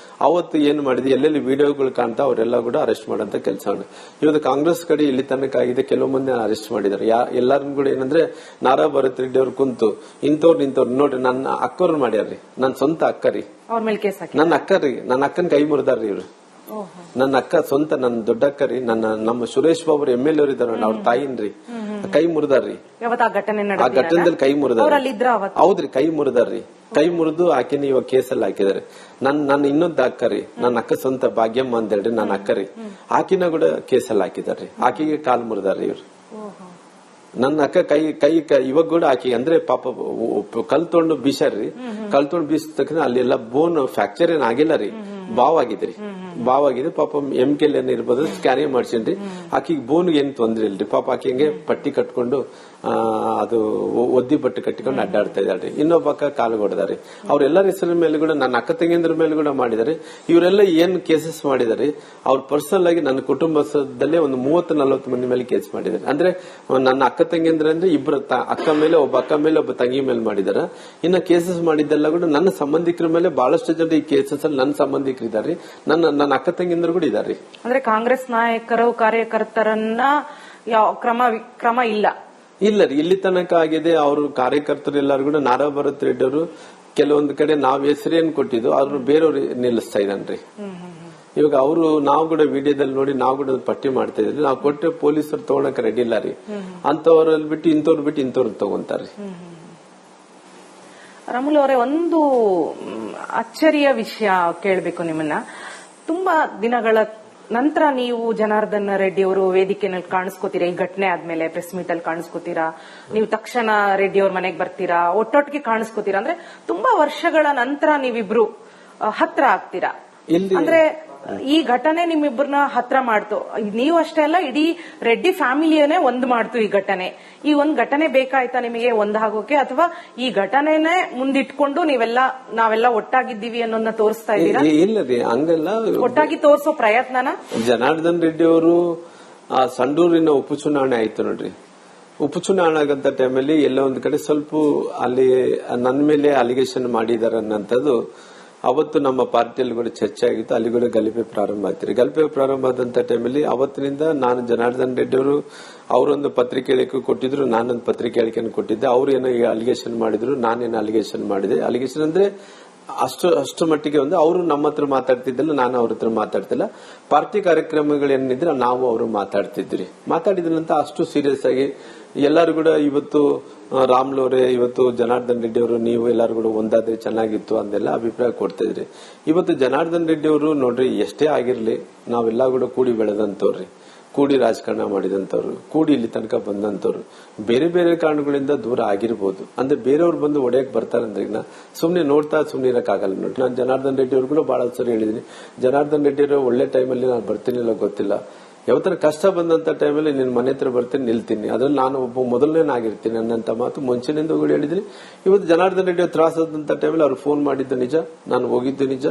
ಅವತ್ತು ಏನ್ ಮಾಡಿದ್ವಿ, ಎಲ್ಲೆಲ್ಲಿ ವಿಡಿಯೋಗಳು ಕಾಣ್ತಾ ಅವರೆಲ್ಲ ಕೂಡ ಅರೆಸ್ಟ್ ಮಾಡಂತ ಕೆಲಸ ಮಾಡಿ. ಇವತ್ತು ಕಾಂಗ್ರೆಸ್ ಕಡೆ ಇಲ್ಲಿ ತನಕ ಆಗಿದೆ, ಕೆಲವು ಮಂದಿ ಅರೆಸ್ಟ್ ಮಾಡಿದ್ದಾರೆ. ಎಲ್ಲಾರು ಕೂಡ ಏನಂದ್ರೆ ನಾರಾ ಭರತ್ ರೆಡ್ಡಿ ಅವ್ರು ಕುಂತು ಇಂಥವ್ರು ನೋಡ್ರಿ, ನನ್ನ ಅಕ್ಕವ್ರು ಮಾಡ್ಯಾರ್ರಿ, ನನ್ನ ಸ್ವಂತ ಅಕ್ಕರಿ, ನನ್ನ ಅಕ್ಕರಿ, ನನ್ನ ಅಕ್ಕನ ಕೈ ಮುರಿದಾರ್ರಿ ಇವ್ರು. ನನ್ನ ಅಕ್ಕ ಸ್ವಂತ, ನನ್ನ ದೊಡ್ಡ ಅಕ್ಕರಿ, ನಮ್ಮ ಸುರೇಶ್ ಬಾಬು MLA ಅವ್ರು ಇದಾರ, ಅವ್ರ ತಾಯಿನ್ರಿ, ಕೈ ಮುರಿದಾರ್ರಿ. ಆ ಘಟನೆದಲ್ಲಿ ಕೈ ಮುರಿದಾರ್ರಿ. ಹೌದ್ರಿ, ಕೈ ಮುರಿದಾರ್ರಿ. ಕೈ ಮುರಿದು ಆಕಿನ ಇವಾಗ ಕೇಸಲ್ಲಿ ಹಾಕಿದಾರೆ. ನನ್ನ ಇನ್ನೊಂದು ಅಕ್ಕರಿ, ನನ್ನ ಅಕ್ಕ ಸ್ವಂತ ಭಾಗ್ಯಮ್ಮ ಅಂತ ಹೇಳ್ರಿ, ನನ್ನ ಅಕ್ಕರಿ, ಆಕಿನ ಕೂಡ ಕೇಸಲ್ಲಿ ಹಾಕಿದಾರ್ರಿ. ಆಕಿಗೆ ಕಾಲ್ ಮುರಿದಾರ್ರಿ ಇವ್ರು. ನನ್ನ ಅಕ್ಕ ಕೈ ಇವಾಗ ಕೂಡ ಆಕಿ ಅಂದ್ರೆ ಪಾಪ ಕಲ್ ತೊಗೊಂಡು ಬೀಸಾರ್ರಿ. ಕಲ್ ತೊಗೊಂಡು ಬೀಸಿದ ತಕ್ಷಣ ಅಲ್ಲಿ ಎಲ್ಲ ಬೋನ್ ಫ್ರಾಕ್ಚರ್ ಏನ್ ಆಗಿಲ್ಲ ರೀ, ಬಾವಾಗಿದೆ ಪಾಪ. MKL ಏನ್ ಇರ್ಬೋದು, ಸ್ಕ್ಯಾನಿಂಗ್ ಮಾಡ್ಸೇನ್ರಿ. ಆಕಿಗೆ ಬೋನ್ಗೆ ಏನ್ ತೊಂದ್ರೆ ಇಲ್ರಿ. ಪಾಪ ಆಕಿ ಹಂಗೆ ಪಟ್ಟಿ ಕಟ್ಕೊಂಡು ಅದು ಒದ್ದಿ ಬಟ್ಟೆ ಕಟ್ಟಿಕೊಂಡು ಅಡ್ಡಾಡ್ತಾ ಇದ್ದಾಳ್ರಿ. ಇನ್ನೊಬ್ಬ ಅಕ್ಕ ಕಾಲು ಹೊಡೆದಾರೆ. ಅವ್ರೆಲ್ಲರ ಹೆಸರ ಮೇಲೆ ಕೂಡ, ನನ್ನ ಅಕ್ಕ ತಂಗಿಯಂದ್ರ ಮೇಲೆ ಕೂಡ ಮಾಡಿದ್ದಾರೆ. ಇವರೆಲ್ಲ ಏನ್ ಕೇಸಸ್ ಮಾಡಿದಾರೆ, ಅವ್ರ ಪರ್ಸನಲ್ ಆಗಿ ನನ್ನ ಕುಟುಂಬದಲ್ಲೇ ಒಂದು 30-40 ಮಂದಿ ಮೇಲೆ ಕೇಸ್ ಮಾಡಿದ್ದಾರೆ. ಅಂದ್ರೆ ನನ್ನ ಅಕ್ಕ ತಂಗಿಯಂದ್ರ ಅಂದ್ರೆ ಇಬ್ಬರು ಅಕ್ಕ ಮೇಲೆ, ಒಬ್ಬ ಅಕ್ಕ ಮೇಲೆ, ಒಬ್ಬ ತಂಗಿ ಮೇಲೆ ಮಾಡಿದಾರ. ಇನ್ನ ಕೇಸಸ್ ಮಾಡಿದ್ದೆಲ್ಲ ಕೂಡ ನನ್ನ ಸಂಬಂಧಿಕರ ಮೇಲೆ ಬಹಳಷ್ಟು ಜನ ಈ ಕೇಸಸ್ ಅಲ್ಲಿ ನನ್ನ ಸಂಬಂಧಿಕರಿದ್ದಾರೆ, ನನ್ನ ಅಕ್ಕ ತಂಗಿಯಂದ್ರು ಕೂಡ ಇದಾರೆ. ಅಂದ್ರೆ ಕಾಂಗ್ರೆಸ್ ನಾಯಕರು ಕಾರ್ಯಕರ್ತರನ್ನ ಯಾವ ಕ್ರಮ ಇಲ್ಲ ರೀ. ಇಲ್ಲಿ ತನಕ ಆಗಿದೆ. ಅವರು ಕಾರ್ಯಕರ್ತರು ಎಲ್ಲರೂ ಕೂಡ ನಾರಾ ಭರತ್ ರೆಡ್ಡಿ ಅವರು ಕೆಲವೊಂದು ಕಡೆ ನಾವ್ ಹೆಸರೇನ್ ಕೊಟ್ಟಿದ್ದು ಅವ್ರು ಬೇರೆಯವ್ರು ನಿಲ್ಲಿಸ್ತಾ ಇದ್ದಾನ್ರಿ. ಇವಾಗ ಅವರು, ನಾವು ಕೂಡ ವಿಡಿಯೋದಲ್ಲಿ ನೋಡಿ ನಾವು ಕೂಡ ಪಟ್ಟಿ ಮಾಡ್ತಾ ಇದ್ರಿ. ನಾವು ಕೊಟ್ಟರೆ ಪೊಲೀಸರು ತಗೊಳಕ್ ರೆಡಿ ಇಲ್ಲ ರೀ. ಅಂತವ್ರಲ್ಲಿ ಬಿಟ್ಟು ಇಂಥವ್ರು ತಗೊಂತಾರೆ. ರಾಮುಲು ಅವರೇ, ಒಂದು ಅಚ್ಚರಿಯ ವಿಷಯ ಕೇಳಬೇಕು ನಿಮ್ಮನ್ನ. ತುಂಬಾ ದಿನಗಳ ನಂತರ ನೀವು ಜನಾರ್ದನ್ ರೆಡ್ಡಿ ಅವರು ವೇದಿಕೆಯಲ್ಲಿ ಕಾಣಿಸ್ಕೋತೀರಾ. ಈ ಘಟನೆ ಆದ್ಮೇಲೆ ಪ್ರೆಸ್ ಮೀಟ್ ಅಲ್ಲಿ ಕಾಣಿಸ್ಕೋತೀರಾ, ನೀವು ತಕ್ಷಣ ರೆಡ್ಡಿ ಅವ್ರ ಮನೆಗೆ ಬರ್ತೀರಾ, ಒಟ್ಟೊಟ್ಟಿಗೆ ಕಾಣಿಸ್ಕೋತೀರಾ. ಅಂದ್ರೆ ತುಂಬಾ ವರ್ಷಗಳ ನಂತರ ನೀವಿಬ್ರು ಹತ್ರ ಆಗ್ತೀರಾ. ಅಂದ್ರೆ ಈ ಘಟನೆ ನಿಮ್ಮಿಬ್ಬರನ್ನ ಹತ್ರ ಮಾಡ್ತು. ನೀವು ಅಷ್ಟೇ ಅಲ್ಲ, ಇಡೀ ರೆಡ್ಡಿ ಫ್ಯಾಮಿಲಿಯನ್ನೇ ಒಂದ್ ಮಾಡ್ತು ಈ ಘಟನೆ. ಈ ಒಂದ್ ಘಟನೆ ಬೇಕಾಯ್ತಾ ನಿಮಗೆ ಒಂದಾಗೋಕೆ, ಅಥವಾ ಈ ಘಟನೆನೇ ಮುಂದಿಟ್ಕೊಂಡು ನಾವೆಲ್ಲ ಒಟ್ಟಾಗಿದ್ದೀವಿ ಅನ್ನೋದನ್ನ ತೋರಿಸ್ತಾ ಇದ್ದೀರಾ? ಇಲ್ಲ ರೀ, ಹಂಗಲ್ಲ. ಒಟ್ಟಾಗಿ ತೋರಿಸೋ ಪ್ರಯತ್ನನ ಜನಾರ್ದನ್ ರೆಡ್ಡಿ ಅವರು ಆ ಸಂಡೂರಿನ ಉಪಚುನಾವಣೆ ಆಯ್ತು ನೋಡ್ರಿ. ಉಪಚುನಾವಣೆ ಆಗಂತ ಟೈಮಲ್ಲಿ ಎಲ್ಲ ಒಂದ್ ಕಡೆ ಸ್ವಲ್ಪ ಅಲ್ಲಿ ನನ್ನ ಮೇಲೆ ಅಲಿಗೇಷನ್ ಮಾಡಿದಾರೆ ಅನ್ನೋಂಥದ್ದು ಅವತ್ತು ನಮ್ಮ ಪಾರ್ಟಿಯಲ್ಲಿ ಕೂಡ ಚರ್ಚೆ ಆಗಿತ್ತು. ಅಲ್ಲಿ ಕೂಡ ಗಲಭೆ ಪ್ರಾರಂಭ ಆಯ್ತು. ಗಲಭೆ ಪ್ರಾರಂಭ ಆದಂತ ಟೈಮಲ್ಲಿ ಅವತ್ತಿನಿಂದ ನಾನು ಜನಾರ್ದನ್ ರೆಡ್ಡಿ ಅವರು ಅವರೊಂದು ಪತ್ರಿಕೆ ಹೇಳಿಕೆ ಕೊಟ್ಟಿದ್ರು, ನಾನೊಂದು ಪತ್ರಿಕೆ ಹೇಳಿಕೆಯನ್ನು ಕೊಟ್ಟಿದ್ದೆ. ಅವ್ರು ಏನೋ ಅಲಿಗೇಷನ್ ಮಾಡಿದ್ರು, ನಾನೇನೋ ಅಲಿಗೇಷನ್ ಮಾಡಿದೆ. ಅಲಿಗೇಷನ್ ಅಂದ್ರೆ ಅಷ್ಟು ಮಟ್ಟಿಗೆ ಒಂದು ಅವರು ನಮ್ಮ ಹತ್ರ ಮಾತಾಡ್ತಿದ್ದಿಲ್ಲ, ನಾನು ಅವ್ರ ಹತ್ರ ಮಾತಾಡ್ತಿಲ್ಲ. ಪಾರ್ಟಿ ಕಾರ್ಯಕ್ರಮಗಳೇನಿದ್ರೆ ನಾವು ಅವರು ಮಾತಾಡ್ತಿದ್ರಿ. ಮಾತಾಡಿದ್ರಂತ ಅಷ್ಟು ಸೀರಿಯಸ್ ಆಗಿ ಎಲ್ಲರೂ ಕೂಡ ಇವತ್ತು ರಾಮ್ಲೋರೆ, ಇವತ್ತು ಜನಾರ್ದನ್ ರೆಡ್ಡಿ ಅವರು ನೀವು ಎಲ್ಲರೂ ಕೂಡ ಒಂದಾದ್ರೆ ಚೆನ್ನಾಗಿತ್ತು ಅಂದೆಲ್ಲ ಅಭಿಪ್ರಾಯ ಕೊಡ್ತಾ ಇದ್ರಿ. ಇವತ್ತು ಜನಾರ್ದನ್ ರೆಡ್ಡಿ ಅವರು ನೋಡ್ರಿ, ಎಷ್ಟೇ ಆಗಿರ್ಲಿ ನಾವೆಲ್ಲ ಕೂಡ ಕೂಡಿ ಬೆಳೆದಂತವ್ರಿ, ಕೂಡಿ ರಾಜಕಾರಣ ಮಾಡಿದಂತವ್ರು, ಕೂಡಿ ಇಲ್ಲಿ ತನಕ ಬಂದಂತವ್ರು. ಬೇರೆ ಬೇರೆ ಕಾರಣಗಳಿಂದ ದೂರ ಆಗಿರ್ಬೋದು. ಅಂದ್ರೆ ಬೇರೆಯವ್ರು ಬಂದು ಒಡೆಯಕ್ ಬರ್ತಾರಂದ್ರೆ ಸುಮ್ನೆ ನೋಡ್ತಾ ಸುಮ್ನೆ ಇರಕ್ಕಾಗಲ್ಲ ನೋಡಿ. ನಾನು ಜನಾರ್ದನ್ ರೆಡ್ಡಿ ಅವ್ರು ಕೂಡ ಬಹಳ ಸರಿ ಹೇಳಿದೀನಿ, ಜನಾರ್ದನ್ ರೆಡ್ಡಿ ಅವರು ಒಳ್ಳೆ ಟೈಮಲ್ಲಿ ನಾನು ಬರ್ತೀನಿಲ್ಲ ಗೊತ್ತಿಲ್ಲ, ಯಾವತ್ತರ ಕಷ್ಟ ಬಂದಂತ ಟೈಮಲ್ಲಿ ನಿನ್ ಮನೆ ಹತ್ರ ಬರ್ತೀನಿ, ನಿಲ್ತೀನಿ, ಅದ್ರಲ್ಲಿ ನಾನು ಒಬ್ಬ ಮೊದಲನೇನಾಗಿರ್ತೀನಿ ಅನ್ನಂತ ಮಾತು ಮುಂಚಿನಿಂದ ಹೇಳಿದ್ರಿ. ಇವತ್ತು ಜನಾರ್ದನ್ ರೆಡ್ಡಿ ತ್ರಾಸದಂತ ಟೈಮಲ್ಲಿ ಅವ್ರು ಫೋನ್ ಮಾಡಿದ್ದು ನಿಜ, ನಾನು ಹೋಗಿದ್ದು ನಿಜ,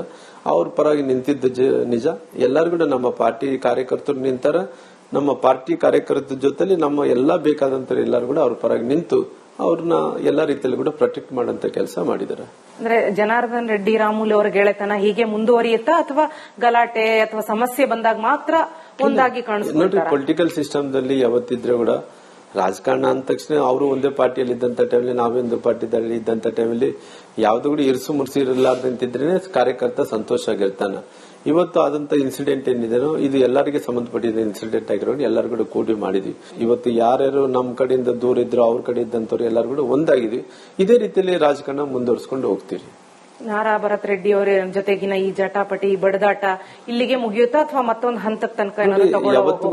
ಅವ್ರ ಪರವಾಗಿ ನಿಂತಿದ್ದು ನಿಜ. ಎಲ್ಲರೂ ಕೂಡ ನಮ್ಮ ಪಾರ್ಟಿ ಕಾರ್ಯಕರ್ತರು ನಿಂತಾರ. ನಮ್ಮ ಪಾರ್ಟಿ ಕಾರ್ಯಕರ್ತರ ಜೊತೆಲಿ ನಮ್ಮ ಎಲ್ಲಾ ಬೇಕಾದಂತ ಎಲ್ಲರೂ ಕೂಡ ಅವ್ರ ಪರವಾಗಿ ನಿಂತು ಅವ್ರನ್ನ ಎಲ್ಲಾ ರೀತಿಯಲ್ಲಿ ಕೂಡ ಪ್ರೊಟೆಕ್ಟ್ ಮಾಡಂತ ಕೆಲಸ ಮಾಡಿದ್ದಾರೆ. ಅಂದ್ರೆ ಜನಾರ್ದನ್ ರೆಡ್ಡಿ ರಾಮುಲು ಅವರ ಗೆಳೆತನ ಹೀಗೆ ಮುಂದುವರಿಯುತ್ತಾ, ಅಥವಾ ಗಲಾಟೆ ಅಥವಾ ಸಮಸ್ಯೆ ಬಂದಾಗ ಮಾತ್ರ ಒಂದಾಗಿ ಕಾಣಿಸ್ತಾರೆ? ನೋಡ್ರಿ, ಪೊಲಿಟಿಕಲ್ ಸಿಸ್ಟಮ್ದಲ್ಲಿ ಯಾವತ್ತಿದ್ರೆ ಕೂಡ ರಾಜಕಾರಣ ಅಂದ ತಕ್ಷಣ ಅವರು ಒಂದೇ ಪಾರ್ಟಿಯಲ್ಲಿ ಇದ್ದಂತ ಟೈಮಲ್ಲಿ, ನಾವೊಂದು ಪಾರ್ಟಿದಲ್ಲಿ ಇದ್ದಂತ ಟೈಮಲ್ಲಿ ಯಾವ್ದು ಕೂಡ ಇರಿಸು ಮುರ್ಸಿ ಇರಲಾರ್ದಂತಿದ್ರೆ ಕಾರ್ಯಕರ್ತ ಸಂತೋಷ ಆಗಿರ್ತಾನ. ಇವತ್ತು ಆದಂತ ಇನ್ಸಿಡೆಂಟ್ ಏನಿದೆನೋ ಇದು ಎಲ್ಲರಿಗೆ ಸಂಬಂಧಪಟ್ಟಿದ ಇನ್ಸಿಡೆಂಟ್ ಆಗಿರೋದು ಎಲ್ಲರೂ ಕೂಡ ಕೂಡಿ ಮಾಡಿದ್ವಿ. ಇವತ್ತು ಯಾರ್ಯಾರು ನಮ್ಮ ಕಡೆಯಿಂದ ದೂರ ಇದ್ರು ಅವ್ರ ಕಡೆ ಇದ್ದಂತವ್ರು ಎಲ್ಲರೂ ಕೂಡ ಒಂದಾಗಿದ್ವಿ. ಇದೇ ರೀತಿಯಲ್ಲಿ ರಾಜಕಾರಣ ಮುಂದುವರಿಸಿಕೊಂಡು ಹೋಗ್ತೀವಿ. ನಾರಾ ಭರತ್ ರೆಡ್ಡಿ ಅವರ ಜೊತೆಗಿನ ಈ ಜಟಾಪಟಿ ಬಡದಾಟ ಇಲ್ಲಿಗೆ ಮುಗಿಯುತ್ತಾ ಅಥವಾ ಮತ್ತೊಂದು ಹಂತಕ್ಕೆ ತನಕ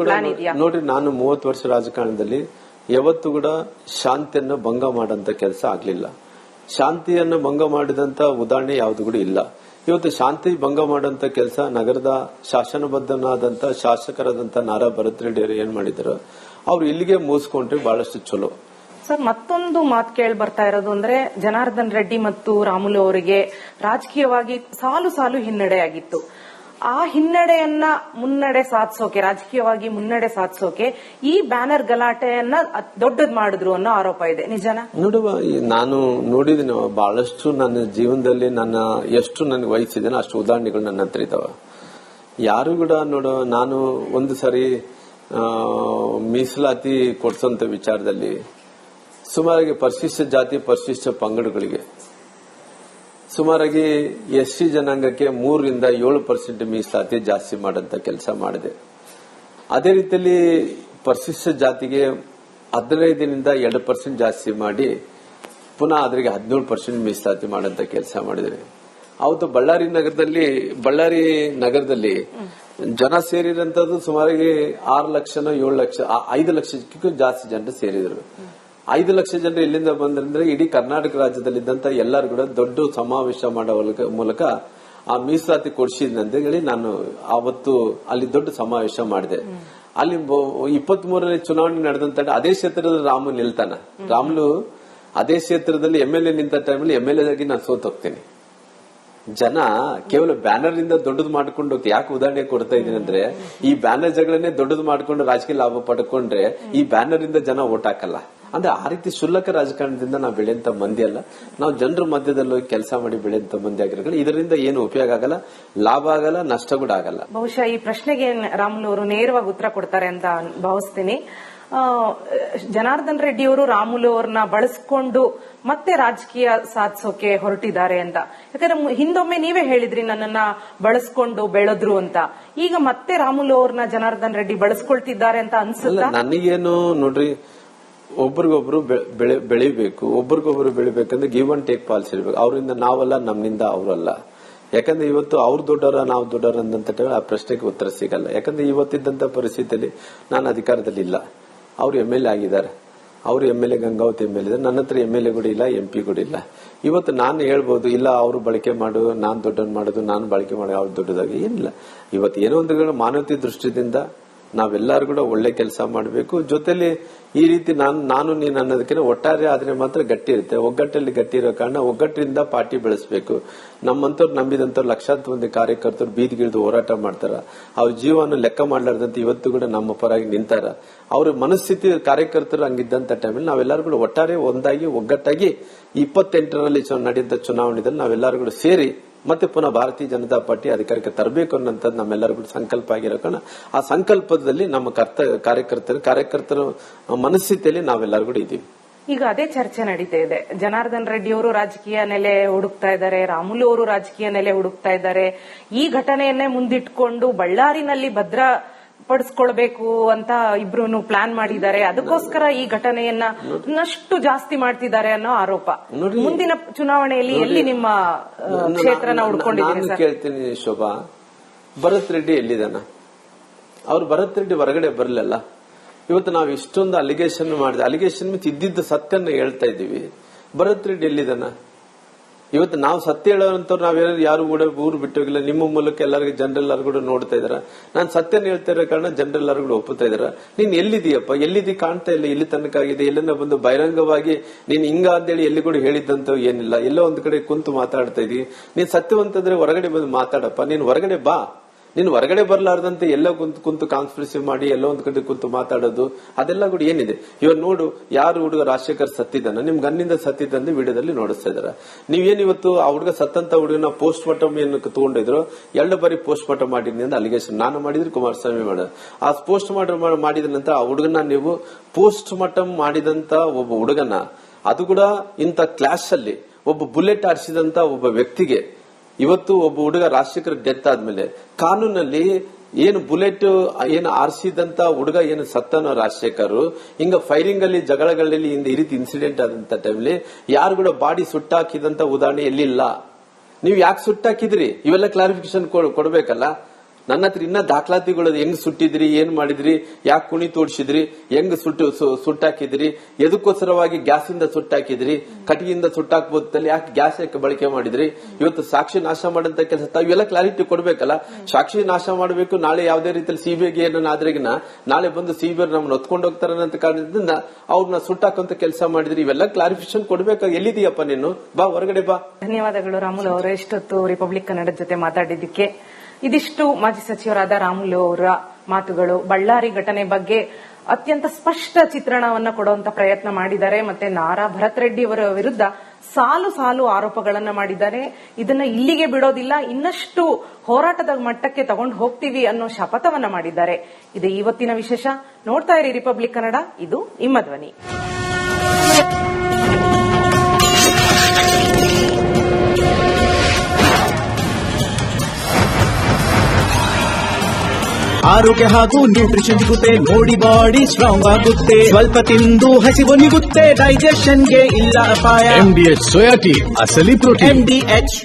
ಪ್ಲಾನ್ ಇದೆಯಾ? ನೋಡ್ರಿ, ನಾನು 30 ವರ್ಷ ರಾಜಕಾರಣದಲ್ಲಿ ಯಾವತ್ತು ಕೂಡ ಶಾಂತಿಯನ್ನು ಭಂಗ ಮಾಡಂತ ಕೆಲಸ ಆಗ್ಲಿಲ್ಲ. ಶಾಂತಿಯನ್ನು ಭಂಗ ಮಾಡಿದಂತ ಉದಾಹರಣೆ ಯಾವ್ದು ಕೂಡ ಇಲ್ಲ. ಇವತ್ತು ಶಾಂತಿ ಭಂಗ ಮಾಡಂತ ಕೆಲಸ ನಗರದ ಶಾಸನಬದ್ಧನಾದಂತ ಶಾಸಕರಾದಂತ ನಾರಾ ಭರತ್ ರೆಡ್ಡಿ ಅವರು ಏನ್ ಮಾಡಿದ್ರು, ಅವ್ರು ಇಲ್ಲಿಗೆ ಮುಗಿಸ್ಕೊಂಡ್ರೆ ಬಹಳಷ್ಟು ಚಲೋ. ಸರ್, ಮತ್ತೊಂದು ಮಾತು ಕೇಳಿ ಬರ್ತಾ ಇರೋದು ಅಂದ್ರೆ ಜನಾರ್ದನ್ ರೆಡ್ಡಿ ಮತ್ತು ರಾಮುಲು ಅವರಿಗೆ ರಾಜಕೀಯವಾಗಿ ಸಾಲು ಸಾಲು ಹಿನ್ನಡೆ ಆಗಿತ್ತು. ಆ ಹಿನ್ನಡೆಯನ್ನ ಮುನ್ನಡೆ ಸಾಧಿಸೋಕೆ, ರಾಜಕೀಯವಾಗಿ ಮುನ್ನಡೆ ಸಾಧಿಸೋಕೆ ಈ ಬ್ಯಾನರ್ ಗಲಾಟೆಯನ್ನ ದೊಡ್ಡದ್ ಮಾಡಿದ್ರು ಅನ್ನೋ ಆರೋಪ ಇದೆ. ನಿಜನಾ? ನೋಡುವ, ನಾನು ನೋಡಿದ್ದೀನಿ ಬಹಳಷ್ಟು. ನನ್ನ ಜೀವನದಲ್ಲಿ ಎಷ್ಟು ನನಗೆ ವಹಿಸಿದ್ದೇನೆ ಅಷ್ಟು ಉದಾಹರಣೆಗಳು ನನ್ನ ಹತ್ರ ಇದಾವ. ಯಾರು ಕೂಡ ನೋಡುವ, ನಾನು ಒಂದು ಸಾರಿ ಮೀಸಲಾತಿ ಕೊಡ್ಸೋಂತ ವಿಚಾರದಲ್ಲಿ ಸುಮಾರಾಗಿ ಪರಿಶಿಷ್ಟ ಜಾತಿ ಪರಿಶಿಷ್ಟ ಪಂಗಡಗಳಿಗೆ ಸುಮಾರಾಗಿ ಎಸ್ಸಿ ಜನಾಂಗಕ್ಕೆ 3-7% ಮೀಸಲಾತಿ ಜಾಸ್ತಿ ಮಾಡಂತ ಕೆಲಸ ಮಾಡಿದೆ. ಅದೇ ರೀತಿಯಲ್ಲಿ ಪರಿಶಿಷ್ಟ ಜಾತಿಗೆ 15-2% ಜಾಸ್ತಿ ಮಾಡಿ ಪುನಃ ಅದರಿಗೆ 17% ಮೀಸಲಾತಿ ಮಾಡಂತ ಕೆಲಸ ಮಾಡಿದೆ. ಅವತ್ತು ಬಳ್ಳಾರಿ ನಗರದಲ್ಲಿ ಜನ ಸೇರಿರಂತದ್ದು ಸುಮಾರಿಗೆ 6 ಲಕ್ಷನೋ 7 ಲಕ್ಷ 5 ಲಕ್ಷಕ್ಕೂ ಜಾಸ್ತಿ ಜನರು ಸೇರಿದ್ರು. 5 ಲಕ್ಷ ಜನರು ಎಲ್ಲಿಂದ ಬಂದ್ರೆ ಇಡೀ ಕರ್ನಾಟಕ ರಾಜ್ಯದಲ್ಲಿದ್ದಂತ ಎಲ್ಲರೂ ಕೂಡ ದೊಡ್ಡ ಸಮಾವೇಶ ಮಾಡೋ ಮೂಲಕ ಆ ಮೀಸಲಾತಿ ಕೊಡಿಸಿದಂತ ಹೇಳಿ ನಾನು ಅವತ್ತು ಅಲ್ಲಿ ದೊಡ್ಡ ಸಮಾವೇಶ ಮಾಡಿದೆ. ಅಲ್ಲಿ 23ನೇ ಚುನಾವಣೆ ನಡೆದಂತ ಅದೇ ಕ್ಷೇತ್ರದಲ್ಲಿ ರಾಮುಲು ನಿಲ್ತಾನ. ರಾಮುಲು ಅದೇ ಕ್ಷೇತ್ರದಲ್ಲಿ MLA ನಿಂತ ಟೈಮಲ್ಲಿ MLA ಆಗಿ ನಾನು ಸೋತ್ ಹೋಗ್ತೇನೆ. ಜನ ಕೇವಲ ಬ್ಯಾನರ್ ಇಂದ ದೊಡ್ಡದು ಮಾಡ್ಕೊಂಡು ಹೋಗ್ತಿ. ಯಾಕೆ ಉದಾಹರಣೆ ಕೊಡ್ತಾ ಇದೀನಿ ಅಂದ್ರೆ, ಈ ಬ್ಯಾನರ್ ಜಗಳನ್ನೇ ದೊಡ್ಡದು ಮಾಡ್ಕೊಂಡು ರಾಜಕೀಯ ಲಾಭ ಪಡ್ಕೊಂಡ್ರೆ ಈ ಬ್ಯಾನರ್ ಇಂದ ಜನ ಓಟ್ ಹಾಕಲ್ಲ. ಅಂದ್ರೆ ಆ ರೀತಿ ಶುಲ್ಕ ರಾಜಕಾರಣದಿಂದ ನಾವು ಬೆಳೆಯಂತ ಮಂದಿ ಅಲ್ಲ. ನಾವು ಜನರ ಮಧ್ಯದಲ್ಲಿ ಕೆಲಸ ಮಾಡಿ ಬೆಳೆಯಂತ ಮಂದಿ ಆಗಿರೋದು. ಇದರಿಂದ ಏನು ಉಪಯೋಗ ಆಗಲ್ಲ, ಲಾಭ ಆಗಲ್ಲ, ನಷ್ಟ ಕೂಡ ಆಗಲ್ಲ. ಬಹುಶಃ ಈ ಪ್ರಶ್ನೆಗೆ ರಾಮುಲು ಅವರು ನೇರವಾಗಿ ಉತ್ತರ ಕೊಡ್ತಾರೆ ಅಂತ ಭಾವಿಸ್ತೀನಿ. ಜನಾರ್ದನ್ ರೆಡ್ಡಿ ಅವರು ರಾಮುಲು ಅವ್ರನ್ನ ಬಳಸ್ಕೊಂಡು ಮತ್ತೆ ರಾಜಕೀಯ ಸಾಧಿಸೋಕೆ ಹೊರಟಿದ್ದಾರೆ ಅಂತ. ಯಾಕಂದ್ರೆ ಹಿಂದೊಮ್ಮೆ ನೀವೇ ಹೇಳಿದ್ರಿ ನನ್ನನ್ನ ಬಳಸ್ಕೊಂಡು ಬೆಳೆದ್ರು ಅಂತ. ಈಗ ಮತ್ತೆ ರಾಮುಲು ಅವ್ರನ್ನ ಜನಾರ್ದನ್ ರೆಡ್ಡಿ ಬಳಸ್ಕೊಳ್ತಿದ್ದಾರೆ ಅಂತ ಅನ್ಸುತ್ತಾ? ನನಗೇನು ನೋಡ್ರಿ, ಒಬ್ರಿಗೊಬ್ರು ಬೆಳಿಬೇಕು. ಒಬ್ರಿಗೊಬ್ರು ಬೆಳಿಬೇಕಂದ್ರೆ ಗಿವ್ ಅಂಡ್ ಟೇಕ್ ಪಾಲಿಸಿ ಇರ್ಬೇಕು. ಅವರಿಂದ ನಾವಲ್ಲ, ನಮ್ಮಿಂದ ಅವರಲ್ಲ. ಯಾಕಂದ್ರೆ ಇವತ್ತು ಅವ್ರು ದೊಡ್ಡವರ ನಾವು ದೊಡ್ಡವರ ಅಂದಂತ ಆ ಪ್ರಶ್ನೆಗೆ ಉತ್ತರ ಸಿಗಲ್ಲ. ಯಾಕಂದ್ರೆ ಇವತ್ತಿದ್ದಂತ ಪರಿಸ್ಥಿತಿಯಲ್ಲಿ ನಾನು ಅಧಿಕಾರದಲ್ಲಿ ಇಲ್ಲ. ಅವ್ರು MLA ಆಗಿದ್ದಾರೆ. ಅವ್ರು MLA ಗಂಗಾವತಿ MLA ಇದ್ದಾರೆ. ನನ್ನ ಹತ್ರ MLA ಕೂಡ ಇಲ್ಲ, MP ಕೂಡ ಇಲ್ಲ. ಇವತ್ತು ನಾನು ಹೇಳ್ಬೋದು, ಇಲ್ಲ ಅವ್ರು ಬಳಕೆ ಮಾಡು, ನಾನ್ ದೊಡ್ಡನ್ ಮಾಡೋದು, ನಾನು ಬಳಕೆ ಮಾಡಿ ಅವ್ರು ದೊಡ್ಡದಾಗಿ ಏನಿಲ್ಲ. ಇವತ್ತು ಏನೋ ಒಂದು ಮಾನವತೆ ದೃಷ್ಟಿಯಿಂದ ನಾವೆಲ್ಲರೂ ಕೂಡ ಒಳ್ಳೆ ಕೆಲಸ ಮಾಡಬೇಕು. ಜೊತೆಲಿ ಈ ರೀತಿ ನಾನು ನೀನು ಅನ್ನೋದಕ್ಕಿಂತ ಒಟ್ಟಾರೆ ಆದ್ರೆ ಮಾತ್ರ ಗಟ್ಟಿ ಇರುತ್ತೆ. ಒಗ್ಗಟ್ಟಲ್ಲಿ ಗಟ್ಟಿ ಇರೋ ಕಾರಣ ಒಗ್ಗಟ್ಟಿನಿಂದ ಪಾರ್ಟಿ ಬೆಳೆಸಬೇಕು. ನಮ್ಮಂತವ್ರು ನಂಬಿದಂತವ್ರು ಲಕ್ಷಾಂತರ ಮಂದಿ ಕಾರ್ಯಕರ್ತರು ಬೀದಿಗಿಳಿದು ಹೋರಾಟ ಮಾಡ್ತಾರ. ಅವ್ರ ಜೀವನ ಲೆಕ್ಕ ಮಾಡ್ಲಾರ್ದಂತ ಇವತ್ತು ಕೂಡ ನಮ್ಮ ಪರವಾಗಿ ನಿಂತಾರ. ಅವ್ರ ಮನಸ್ಥಿತಿ ಕಾರ್ಯಕರ್ತರು ಹಂಗಿದ್ದಂತ ಟೈಮಲ್ಲಿ ನಾವೆಲ್ಲರೂ ಕೂಡ ಒಟ್ಟಾರೆ ಒಂದಾಗಿ ಒಗ್ಗಟ್ಟಾಗಿ 28ರಲ್ಲಿ ನಡೆಯುವಂತ ಚುನಾವಣೆಯಲ್ಲಿ ನಾವೆಲ್ಲರೂ ಕೂಡ ಸೇರಿ ಮತ್ತೆ ಪುನಃ ಭಾರತೀಯ ಜನತಾ ಪಾರ್ಟಿ ಅಧಿಕಾರಕ್ಕೆ ತರಬೇಕು ಅನ್ನೋಂಥದ್ದು ನಮ್ಮೆಲ್ಲರಿಗೂ ಸಂಕಲ್ಪ ಆಗಿರೋ ಕಾರಣ ಆ ಸಂಕಲ್ಪದಲ್ಲಿ ನಮ್ಮ ಕಾರ್ಯಕರ್ತರ ಮನಸ್ಥಿತಿಯಲ್ಲಿ ನಾವೆಲ್ಲರೂ ಕೂಡ ಇದ್ದೀವಿ. ಈಗ ಅದೇ ಚರ್ಚೆ ನಡೀತಾ ಇದೆ. ಜನಾರ್ದನ್ ರೆಡ್ಡಿ ಅವರು ರಾಜಕೀಯ ನೆಲೆ ಹುಡುಕ್ತಾ ಇದ್ದಾರೆ, ರಾಮುಲು ಅವರು ರಾಜಕೀಯ ನೆಲೆ ಹುಡುಕ್ತಾ ಇದ್ದಾರೆ. ಈ ಘಟನೆಯನ್ನೇ ಮುಂದಿಟ್ಕೊಂಡು ಬಳ್ಳಾರಿನಲ್ಲಿ ಪಡಿಸ್ಕೊಳ್ಬೇಕು ಅಂತ ಇಬ್ರು ಪ್ಲಾನ್ ಮಾಡಿದ್ದಾರೆ. ಅದಕ್ಕೋಸ್ಕರ ಈ ಘಟನೆಯನ್ನ ಇನ್ನಷ್ಟು ಜಾಸ್ತಿ ಮಾಡ್ತಿದ್ದಾರೆ ಅನ್ನೋ ಆರೋಪ. ಮುಂದಿನ ಚುನಾವಣೆಯಲ್ಲಿ ಎಲ್ಲಿ ನಿಮ್ಮ ಕ್ಷೇತ್ರನ ಹುಡ್ಕೊಂಡಿದ್ದೀರಿ ಸರ್? ಕೇಳ್ತೀನಿ ಶೋಭಾ, ಭರತ್ ರೆಡ್ಡಿ ಎಲ್ಲಿದ್ದಾನ? ಅವ್ರು ಭರತ್ ರೆಡ್ಡಿ ಹೊರಗಡೆ ಬರಲಿಲ್ಲ. ಇವತ್ತು ನಾವು ಇಷ್ಟೊಂದು ಅಲಿಗೇಷನ್ ಮಾಡಿದೆ. ಅಲಿಗೇಷನ್ ಮೀನ್ಸ್ ಇದ್ದಿದ್ದ ಸತ್ಯನ ಹೇಳ್ತಾ ಇದ್ದೀವಿ. ಭರತ್ ರೆಡ್ಡಿ ಎಲ್ಲಿದ್ದಾನ? ಇವತ್ತು ನಾವು ಸತ್ಯ ಹೇಳೋಂಥವ್ರು ನಾವೇನಾದ್ರು ಯಾರು ಕೂಡ ಊರು ಬಿಟ್ಟೋಗಿಲ್ಲ. ನಿಮ್ಮ ಮೂಲಕ ಎಲ್ಲರಿಗೂ ಜನರೆಲ್ಲರೂ ಕೂಡ ನೋಡ್ತಾ ಇದಾರ. ನಾನು ಸತ್ಯನ ಹೇಳ್ತಾ ಇರೋ ಕಾರಣ ಜನರೆಲ್ಲರೂ ಕೂಡ ಒಪ್ಪುತ್ತಾ ಇದಾರ. ನೀನ್ ಎಲ್ಲಿದೀಯಪ್ಪ? ಎಲ್ಲಿದ್ದೀ? ಕಾಣ್ತಾ ಇಲ್ಲ. ಇಲ್ಲಿ ತನಕ ಆಗಿದೆ. ಎಲ್ಲನ್ನ ಬಂದು ಬಹಿರಂಗವಾಗಿ ನೀನ್ ಹಿಂಗ ಅಂತೇಳಿ ಎಲ್ಲಿ ಕೂಡ ಹೇಳಿದ್ದಂತ ಏನಿಲ್ಲ. ಎಲ್ಲೋ ಒಂದ್ ಕಡೆ ಕುಂತು ಮಾತಾಡ್ತಾ ಇದೀವಿ. ನೀನ್ ಸತ್ಯವಂತಂದ್ರೆ ಹೊರಗಡೆ ಬಂದು ಮಾತಾಡಪ್ಪ. ನೀನ್ ಹೊರಗಡೆ ಬಾ. ನೀನು ಹೊರಗಡೆ ಬರ್ಲಾರ್ದಂತೆ ಎಲ್ಲೋ ಕುಂತು ಕಾನ್ಸ್ಪಿರಸಿ ಮಾಡಿ ಎಲ್ಲೋ ಒಂದ್ ಕಡೆ ಕುಂತು ಮಾತಾಡೋದು ಅದೆಲ್ಲ ಕೂಡ ಏನಿದೆ? ಇವಾಗ ನೋಡು, ಯಾರು ಹುಡುಗ ರಾಜಶೇಖರ್ ಸತ್ತಿದ್ದಾನ, ನಿಮ್ ಗನ್ನಿಂದ ಸತ್ತಿದ್ದಂತೆ ವಿಡಿಯೋದಲ್ಲಿ ನೋಡಿಸ್ತಾ ಇದಾರೆ. ನೀವೇನ್ ಇವತ್ತು ಆ ಹುಡುಗ ಸತ್ತಂತ ಹುಡುಗನ ಪೋಸ್ಟ್ ಮಾರ್ಟಮ್ ಏನು ತಗೊಂಡಿದ್ರು, 2 ಬಾರಿ ಪೋಸ್ಟ್ ಮಾರ್ಟಮ್ ಮಾಡಿದ್ನಿ ಅಂತ ಅಲಿಗೇಷನ್. ನಾನು ಮಾಡಿದ್ರೆ ಕುಮಾರಸ್ವಾಮಿ ಮಾಡ ಆ ಪೋಸ್ಟ್ ಮಾರ್ಟಮ್ ಮಾಡಿದ ನಂತರ ಆ ಹುಡುಗನ ನೀವು ಪೋಸ್ಟ್ ಮಾರ್ಟಮ್ ಮಾಡಿದಂತ ಒಬ್ಬ ಹುಡುಗನ, ಅದು ಕೂಡ ಇಂತ ಕ್ಲಾಶ್ ಅಲ್ಲಿ ಒಬ್ಬ ಬುಲೆಟ್ ಆರಿಸಿದಂತ ಒಬ್ಬ ವ್ಯಕ್ತಿಗೆ ಇವತ್ತು ಒಬ್ಬ ಹುಡುಗ ರಾಜಶೇಖರ್ ಡೆತ್ ಆದ್ಮೇಲೆ ಕಾನೂನಲ್ಲಿ ಏನು ಬುಲೆಟ್ ಏನು ಆರಿಸಿದಂತ ಹುಡುಗ ಏನು ಸತ್ತನೋ ರಾಜಶೇಖರ್, ಹಿಂಗ ಫೈರಿಂಗ್ ಅಲ್ಲಿ ಜಗಳಗಳಲ್ಲಿ ಈ ರೀತಿ ಇನ್ಸಿಡೆಂಟ್ ಆದಂತ ಟೈಮ್ಲಿ ಯಾರು ಕೂಡ ಬಾಡಿ ಸುಟ್ಟಾಕಿದಂತ ಉದಾಹರಣೆ ಎಲ್ಲಿಲ್ಲ. ನೀವು ಯಾಕೆ ಸುಟ್ಟಾಕಿದ್ರಿ ಇವೆಲ್ಲ ಕ್ಲಾರಿಫಿಕೇಶನ್ ಕೊಡ್ಬೇಕಲ್ಲ. ನನ್ನ ಹತ್ರ ಇನ್ನ ದಾಖಲಾತಿಗಳು ಹೆಂಗ್ ಸುಟ್ಟಿದ್ರಿ, ಏನ್ ಮಾಡಿದ್ರಿ, ಯಾಕೆ ಕುಣಿ ತೋಡ್ಸಿದ್ರಿ, ಹೆಂಗ್ ಸುಟ್ಟಾಕಿದ್ರಿ, ಎದಕ್ಕೋಸ್ಕರವಾಗಿ ಗ್ಯಾಸ್ ಇಂದ ಸುಟ್ಟಾಕಿದ್ರಿ, ಕಟ್ಟಿಗೆಯಿಂದ ಸುಟ್ಟಾಕ್ಬೋದಲ್ಲಿ ಯಾಕೆ ಗ್ಯಾಸ್ ಯಾಕೆ ಬಳಕೆ ಮಾಡಿದ್ರಿ, ಇವತ್ತು ಸಾಕ್ಷಿ ನಾಶ ಮಾಡಂತ ಕೆಲಸ ಇವೆಲ್ಲ ಕ್ಲಾರಿಟಿ ಕೊಡ್ಬೇಕಲ್ಲ. ಸಾಕ್ಷಿ ನಾಶ ಮಾಡಬೇಕು, ನಾಳೆ ಯಾವುದೇ ರೀತಿಯಲ್ಲಿ ಸಿಬಿಐಗೆ ಏನಾದ್ರೆಗಿನ ನಾಳೆ ಬಂದು ಸಿಬಿಐ ನಮ್ಮನ್ನ ಹೊತ್ಕೊಂಡು ಹೋಗ್ತಾರ ಅಂತ ಕಾರಣದಿಂದ ಅವ್ರನ್ನ ಸುಟ್ಟಾಕಂತ ಕೆಲಸ ಮಾಡಿದ್ರಿ. ಇವೆಲ್ಲ ಕ್ಲಾರಿಫಿಕೇಶನ್ ಕೊಡ್ಬೇಕಾ? ಎಲ್ಲಿದೀಯಪ್ಪ ನೀನು? ಬಾ ಹೊರಗಡೆ ಬಾ. ಧನ್ಯವಾದಗಳು ರಾಮುಲು ಅವರೇ, ಇಷ್ಟೊತ್ತು ರಿಪಬ್ಲಿಕ್ ಕನ್ನಡ ಜೊತೆ ಮಾತಾಡಿದ್ದಕ್ಕೆ. ಇದಿಷ್ಟು ಮಾಜಿ ಸಚಿವರಾದ ರಾಮುಲು ಅವರ ಮಾತುಗಳು. ಬಳ್ಳಾರಿ ಘಟನೆ ಬಗ್ಗೆ ಅತ್ಯಂತ ಸ್ಪಷ್ಟ ಚಿತ್ರಣವನ್ನ ಕೊಡುವಂತ ಪ್ರಯತ್ನ ಮಾಡಿದ್ದಾರೆ. ಮತ್ತೆ ನಾರಾ ಭರತ್ ರೆಡ್ಡಿ ಅವರ ವಿರುದ್ಧ ಸಾಲು ಸಾಲು ಆರೋಪಗಳನ್ನ ಮಾಡಿದ್ದಾರೆ. ಇದನ್ನ ಇಲ್ಲಿಗೆ ಬಿಡೋದಿಲ್ಲ, ಇನ್ನಷ್ಟು ಹೋರಾಟದ ಮಟ್ಟಕ್ಕೆ ತಗೊಂಡು ಹೋಗ್ತೀವಿ ಅನ್ನೋ ಶಪಥವನ್ನ ಮಾಡಿದ್ದಾರೆ. ಇದು ಇವತ್ತಿನ ವಿಶೇಷ. ನೋಡ್ತಾ ಇರಿ ರಿಪಬ್ಲಿಕ್ ಕನ್ನಡ, ಇದು ನಿಮ್ಮ ಧ್ವನಿ. ಆರೋಗ್ಯ ಹಾಗೂ ನ್ಯೂಟ್ರಿಷನ್ ಸಿಗುತ್ತೆ, ನೋಡಿ ಬಾಡಿ ಸ್ಟ್ರಾಂಗ್ ಆಗುತ್ತೆ, ಸ್ವಲ್ಪ ತಿಂದು ಹಸಿವು ನಿಗುತ್ತೆ, ಡೈಜೆಷನ್ಗೆ ಇಲ್ಲ ಅಪಾಯ. MDH ಸೋಯಾ ಟೀ ಅಸಲಿ ಪ್ರೋಟೀನ್. MDH